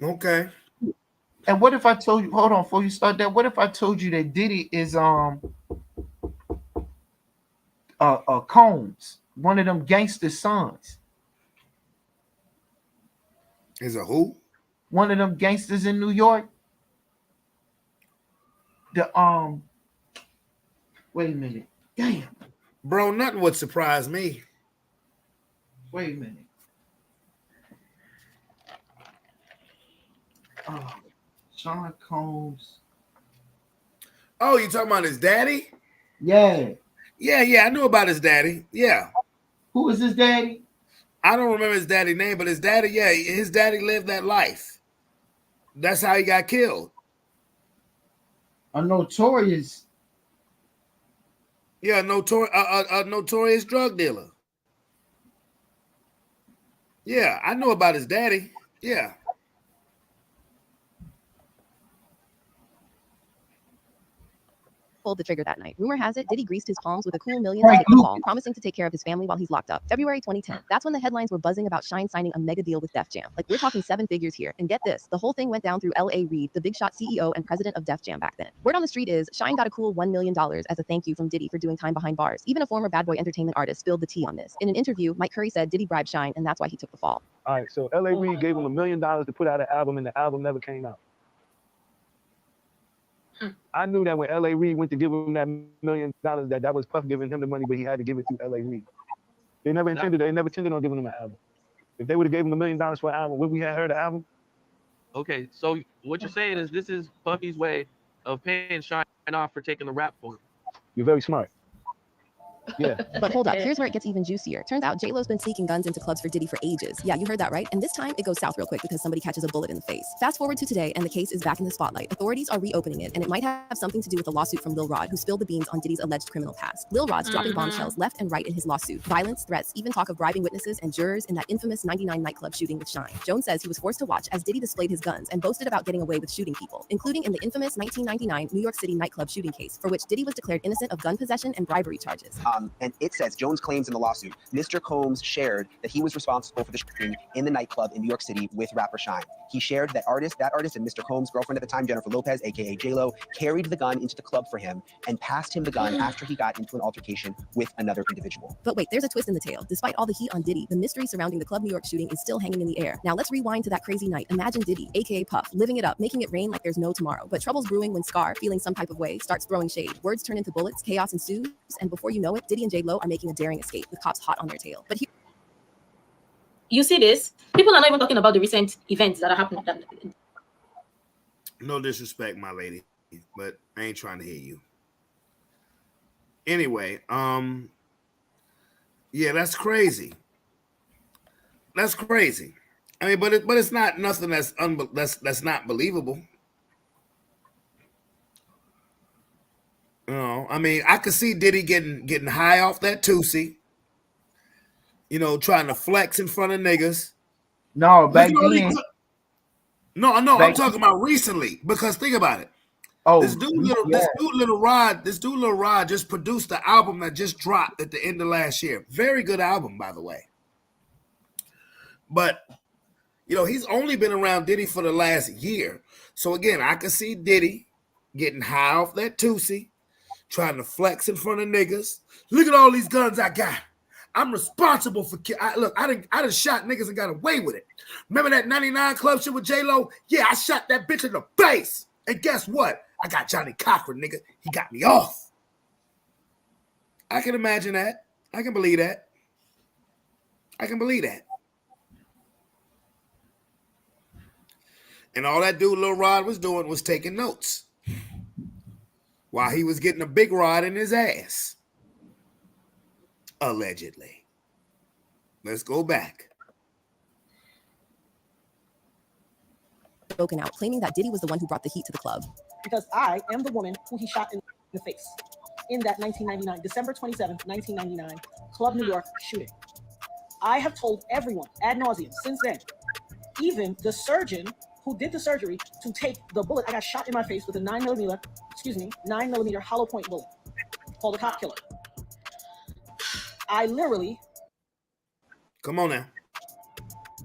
Okay. And what if I told you, hold on, before you start that, what if I told you that Diddy is Combs, one of them gangster sons? Is a who? One of them gangsters in New York. Wait a minute. Damn. Bro, nothing would surprise me. Wait a minute. Sean Combs. Oh, you talking about his daddy? Yeah. Yeah, I knew about his daddy. Yeah. Who is his daddy? I don't remember his daddy's name, but his daddy, yeah, his daddy lived that life. That's how he got killed. A notorious. Yeah, a notorious drug dealer. Yeah, I know about his daddy. Yeah. Pulled the trigger that night. Rumor has it Diddy greased his palms with a cool million to hit the ball, promising to take care of his family while he's locked up. February 2010. That's when the headlines were buzzing about Shine signing a mega deal with Def Jam. Like, we're talking 7 figures here. And get this, the whole thing went down through L.A. Reid, the big shot CEO and president of Def Jam back then. Word on the street is Shine got a cool $1 million as a thank you from Diddy for doing time behind bars. Even a former Bad Boy Entertainment artist spilled the tea on this. In an interview, Mike Curry said Diddy bribed Shine, and that's why he took the fall. All right, so L.A. Reid gave him $1 million to put out an album, and the album never came out. I knew that when L.A. Reid went to give him that $1 million, that was Puff giving him the money, but he had to give it to L.A. Reid. They never intended on giving him an album. If they would have gave him $1 million for an album, would we have heard the album? Okay, so what you're saying is this is Puffy's way of paying Shine off for taking the rap for him. You're very smart. Yeah. But hold up, here's where it gets even juicier. Turns out J-Lo's been sneaking guns into clubs for Diddy for ages. Yeah, you heard that right. And this time it goes south real quick because somebody catches a bullet in the face. Fast forward to today and the case is back in the spotlight. Authorities are reopening it and it might have something to do with a lawsuit from Lil Rod, who spilled the beans on Diddy's alleged criminal past. Lil Rod's dropping bombshells left and right in his lawsuit. Violence, threats, even talk of bribing witnesses and jurors in that infamous 99 nightclub shooting with Shine. Jones says he was forced to watch as Diddy displayed his guns and boasted about getting away with shooting people, including in the infamous 1999 New York City nightclub shooting case, for which Diddy was declared innocent of gun possession and bribery charges. And it says, Jones claims in the lawsuit, Mr. Combs shared that he was responsible for the shooting in the nightclub in New York City with rapper Shine. He shared that artist and Mr. Combs' girlfriend at the time, Jennifer Lopez, aka J-Lo, carried the gun into the club for him and passed him the gun after he got into an altercation with another individual. But wait, there's a twist in the tale. Despite all the heat on Diddy, the mystery surrounding the Club New York shooting is still hanging in the air. Now let's rewind to that crazy night. Imagine Diddy, aka Puff, living it up, making it rain like there's no tomorrow. But trouble's brewing when Scar, feeling some type of way, starts throwing shade. Words turn into bullets, chaos ensues, and before you know it, Diddy and J-Lo are making a daring escape with cops hot on their tail. But here, You see this? People are not even talking about the recent events that are happening. No disrespect, my lady, but I ain't trying to hear you. Anyway, yeah, that's crazy. That's crazy. I mean, but it's not nothing that's not believable. You know, I mean, I could see Diddy getting high off that Tootsie. You know, trying to flex in front of niggas. No, back then. No, I'm talking about recently, because think about it. Oh, this dude Little Rod just produced the album that just dropped at the end of last year. Very good album, by the way. But you know, he's only been around Diddy for the last year. So again, I can see Diddy getting high off that Tootsie, trying to flex in front of niggas. Look at all these guns I got. I'm responsible for I done shot niggas and got away with it. Remember that 99 club shit with J-Lo? Yeah, I shot that bitch in the face. And guess what? I got Johnny Cochran, nigga. He got me off. I can imagine that. I can believe that. I can believe that. And all that dude Lil Rod was doing was taking notes while he was getting a big rod in his ass. Allegedly. Let's go back. spoken out, claiming that Diddy was the one who brought the heat to the club. Because I am the woman who he shot in the face in that 1999, December 27th, 1999, Club New York shooting. I have told everyone ad nauseum since then, even the surgeon who did the surgery, to take the bullet. I got shot in my face with a 9mm hollow point bullet called a cop killer. I literally Come on now.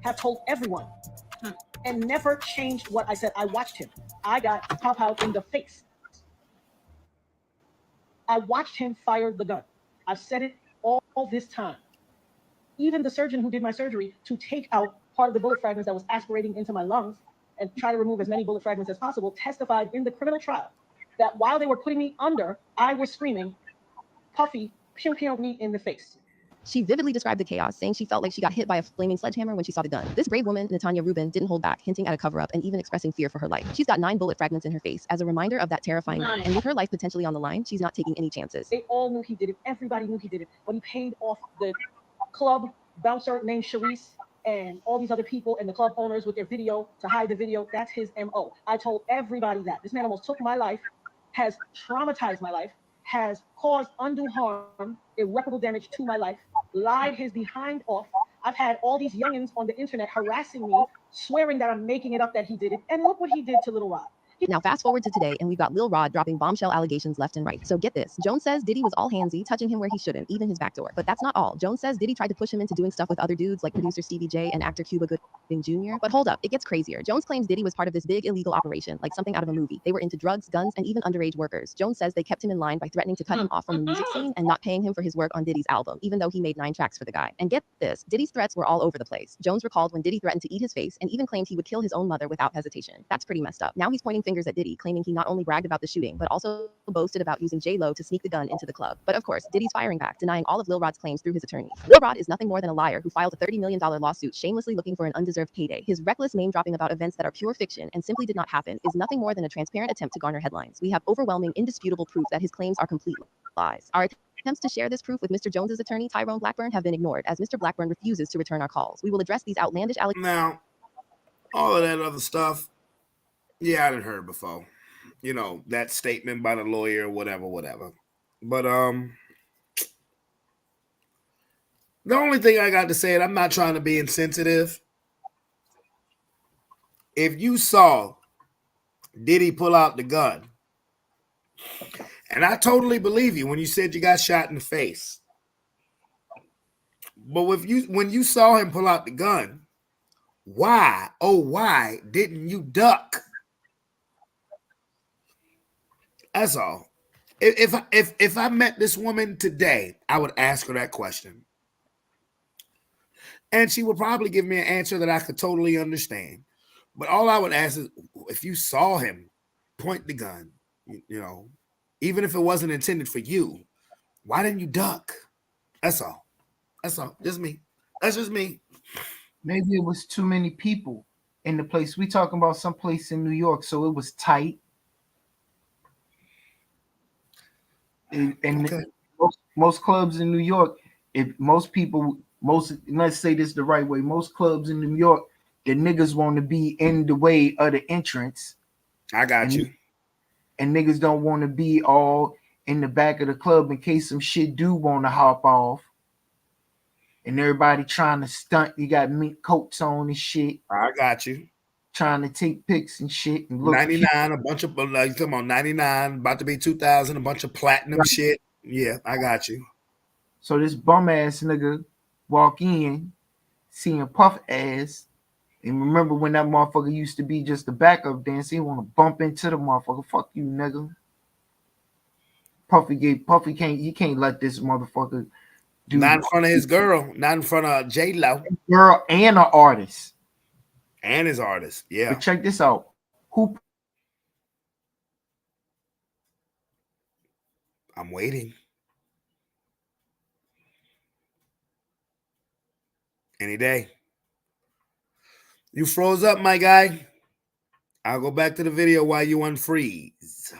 have told everyone and never changed what I said. I watched him. I got pop out in the face. I watched him fire the gun. I've said it all this time. Even the surgeon who did my surgery to take out part of the bullet fragments that was aspirating into my lungs and try to remove as many bullet fragments as possible, testified in the criminal trial that while they were putting me under, I was screaming, Puffy, pew pew me in the face. She vividly described the chaos, saying she felt like she got hit by a flaming sledgehammer when she saw the gun. This brave woman, Natanya Rubin, didn't hold back, hinting at a cover-up and even expressing fear for her life. She's got 9 bullet fragments in her face as a reminder of that terrifying night. And with her life potentially on the line, she's not taking any chances. They all knew he did it. Everybody knew he did it. But he paid off the club bouncer named Sharice and all these other people and the club owners with their video to hide the video. That's his MO. I told everybody that. This man almost took my life, has traumatized my life, has caused undue harm, irreparable damage to my life, lied his behind off. I've had all these youngins on the internet harassing me, swearing that I'm making it up that he did it. And look what he did to Lil Rod. Now fast forward to today, and we've got Lil Rod dropping bombshell allegations left and right. So get this. Jones says Diddy was all handsy, touching him where he shouldn't, even his back door. But that's not all. Jones says Diddy tried to push him into doing stuff with other dudes like producer Stevie J and actor Cuba Gooding Jr. But hold up, it gets crazier. Jones claims Diddy was part of this big illegal operation, like something out of a movie. They were into drugs, guns, and even underage workers. Jones says they kept him in line by threatening to cut him off from the music scene and not paying him for his work on Diddy's album, even though he made 9 tracks for the guy. And get this, Diddy's threats were all over the place. Jones recalled when Diddy threatened to eat his face and even claimed he would kill his own mother without hesitation. That's pretty messed up. Now he's pointing fingers at Diddy, claiming he not only bragged about the shooting, but also boasted about using J-Lo to sneak the gun into the club. But of course, Diddy's firing back, denying all of Lil Rod's claims through his attorneys. Lil Rod is nothing more than a liar who filed a $30 million lawsuit shamelessly looking for an undeserved payday. His reckless name-dropping about events that are pure fiction and simply did not happen is nothing more than a transparent attempt to garner headlines. We have overwhelming, indisputable proof that his claims are complete lies. Our attempts to share this proof with Mr. Jones's attorney, Tyrone Blackburn, have been ignored, as Mr. Blackburn refuses to return our calls. We will address these outlandish allegations. Now, all of that other stuff, yeah, I done heard before. You know, that statement by the lawyer, whatever. But the only thing I got to say, and I'm not trying to be insensitive, if you saw Diddy pull out the gun, and I totally believe you when you said you got shot in the face, But when you saw him pull out the gun, why didn't you duck? That's all. If I met this woman today, I would ask her that question. And she would probably give me an answer that I could totally understand. But all I would ask is, if you saw him point the gun, even if it wasn't intended for you, why didn't you duck? That's all. That's all. Just me. That's just me. Maybe it was too many people in the place. We talking about some place in New York, so it was tight. And okay. most clubs in New York, let's say this the right way, most clubs in New York, the niggas want to be in the way of the entrance. I got you. And niggas don't want to be all in the back of the club in case some shit do want to hop off. And everybody trying to stunt. You got mink coats on and shit. I got you. Trying to take pics and shit and look 99, cute. A bunch of come on, 99, about to be 2000, a bunch of platinum shit. Yeah, I got you. So this bum ass nigga walk in, seeing Puff ass, and remember when that motherfucker used to be just the backup dancer, he want to bump into the motherfucker. Fuck you, nigga. Puffy can't let this motherfucker do not in front of his girl, not in front of J-Lo. Girl and an artist. And his artist, yeah. But check this out. I'm waiting. Any day. You froze up, my guy. I'll go back to the video while you unfreeze.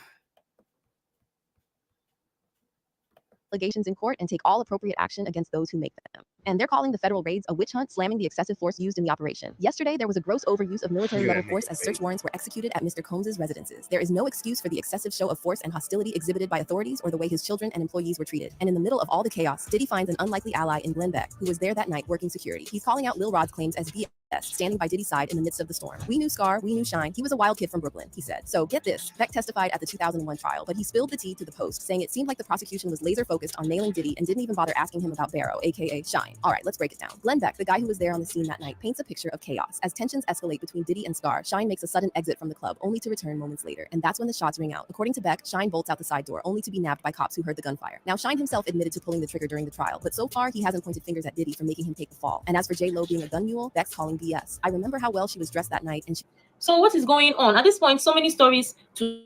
Allegations in court and take all appropriate action against those who make them. And they're calling the federal raids a witch hunt, slamming the excessive force used in the operation. Yesterday, there was a gross overuse of military-level force as search warrants were executed at Mr. Combs' residences. There is no excuse for the excessive show of force and hostility exhibited by authorities or the way his children and employees were treated. And in the middle of all the chaos, Diddy finds an unlikely ally in Glenn Beck, who was there that night working security. He's calling out Lil Rod's claims as BS, standing by Diddy's side in the midst of the storm. We knew Scar, we knew Shine. He was a wild kid from Brooklyn, he said. So get this, Beck testified at the 2001 trial, but he spilled the tea to the Post, saying it seemed like the prosecution was laser focused on nailing Diddy and didn't even bother asking him about Barrow, aka Shine. All right, let's break it down. Glenn Beck, the guy who was there on the scene that night, paints a picture of chaos. As tensions escalate between Diddy and Scar, Shine makes a sudden exit from the club, only to return moments later. And that's when the shots ring out. According to Beck, Shine bolts out the side door, only to be nabbed by cops who heard the gunfire. Now, Shine himself admitted to pulling the trigger during the trial, but so far he hasn't pointed fingers at Diddy for making him take the fall. And as for J-Lo being a gun mule, Beck's calling BS. I remember how well she was dressed that night, and she... So what is going on? At this point, so many stories to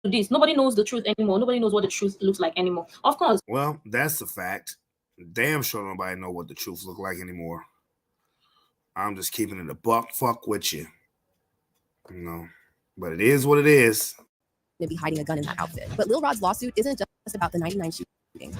this. Nobody knows the truth anymore. Nobody knows what the truth looks like anymore. Of course. Well, that's a fact. Damn sure nobody know what the truth look like anymore. I'm just keeping it a buck. Fuck with you. But it is what it is. To be hiding a gun in that outfit. But Lil Rod's lawsuit isn't just about the 99 shooting.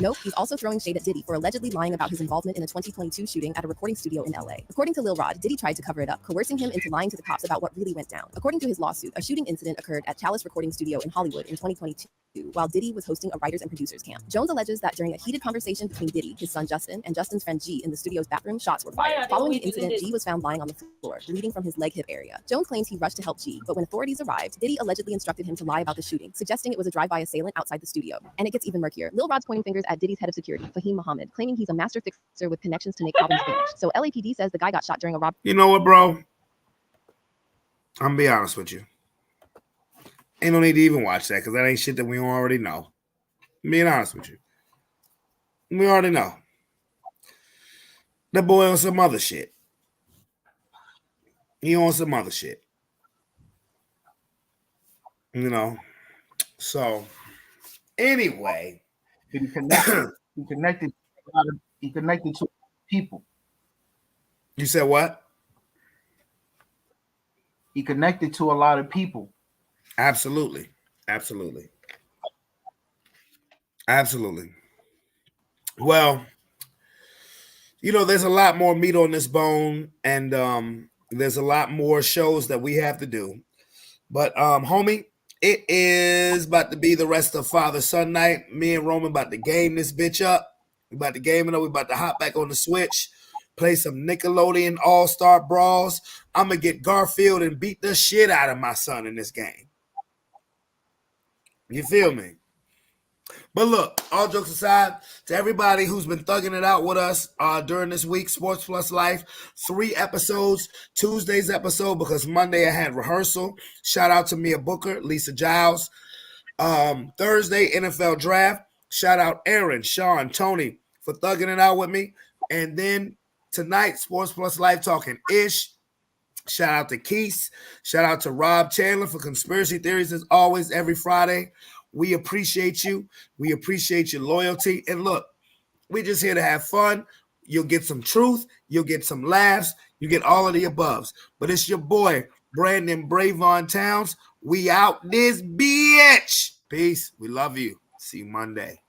Nope, he's also throwing shade at Diddy for allegedly lying about his involvement in a 2022 shooting at a recording studio in LA. According to Lil Rod, Diddy tried to cover it up, coercing him into lying to the cops about what really went down. According to his lawsuit, a shooting incident occurred at Chalice Recording Studio in Hollywood in 2022, while Diddy was hosting a writers and producers camp. Jones alleges that during a heated conversation between Diddy, his son Justin, and Justin's friend G in the studio's bathroom, shots were fired. Following the incident, G was found lying on the floor, bleeding from his leg-hip area. Jones claims he rushed to help G, but when authorities arrived, Diddy allegedly instructed him to lie about the shooting, suggesting it was a drive-by assailant outside the studio. And it gets even murkier. Lil Rod's pointing fingers at Diddy's head of security, Fahim Muhammad, claiming he's a master fixer with connections to make problems vanish. So LAPD says the guy got shot during a robbery. You know what, bro? I'm gonna be honest with you. Ain't no need to even watch that because that ain't shit that we don't already know. I'm being honest with you. We already know. That boy on some other shit. He on some other shit. So anyway. He connected to people. You said what? He connected to a lot of people. Absolutely. Well, there's a lot more meat on this bone, and there's a lot more shows that we have to do. But homie, it is about to be the rest of Father-Son night. Me and Roman about to game this bitch up. We about to game it up. We about to hop back on the Switch, play some Nickelodeon All-Star Brawls. I'm going to get Garfield and beat the shit out of my son in this game. You feel me? But look, all jokes aside, to everybody who's been thugging it out with us during this week, Sports Plus Life, 3 episodes. Tuesday's episode because Monday I had rehearsal. Shout out to Mia Booker, Lisa Giles. Thursday, NFL Draft. Shout out Aaron, Sean, Tony for thugging it out with me. And then tonight, Sports Plus Life Talking-Ish. Shout out to Keith. Shout out to Rob Chandler for Conspiracy Theories as always every Friday. We appreciate you. We appreciate your loyalty. And look, we're just here to have fun. You'll get some truth. You'll get some laughs. You get all of the aboves. But it's your boy, Brandon Bravon Towns. We out this bitch. Peace. We love you. See you Monday.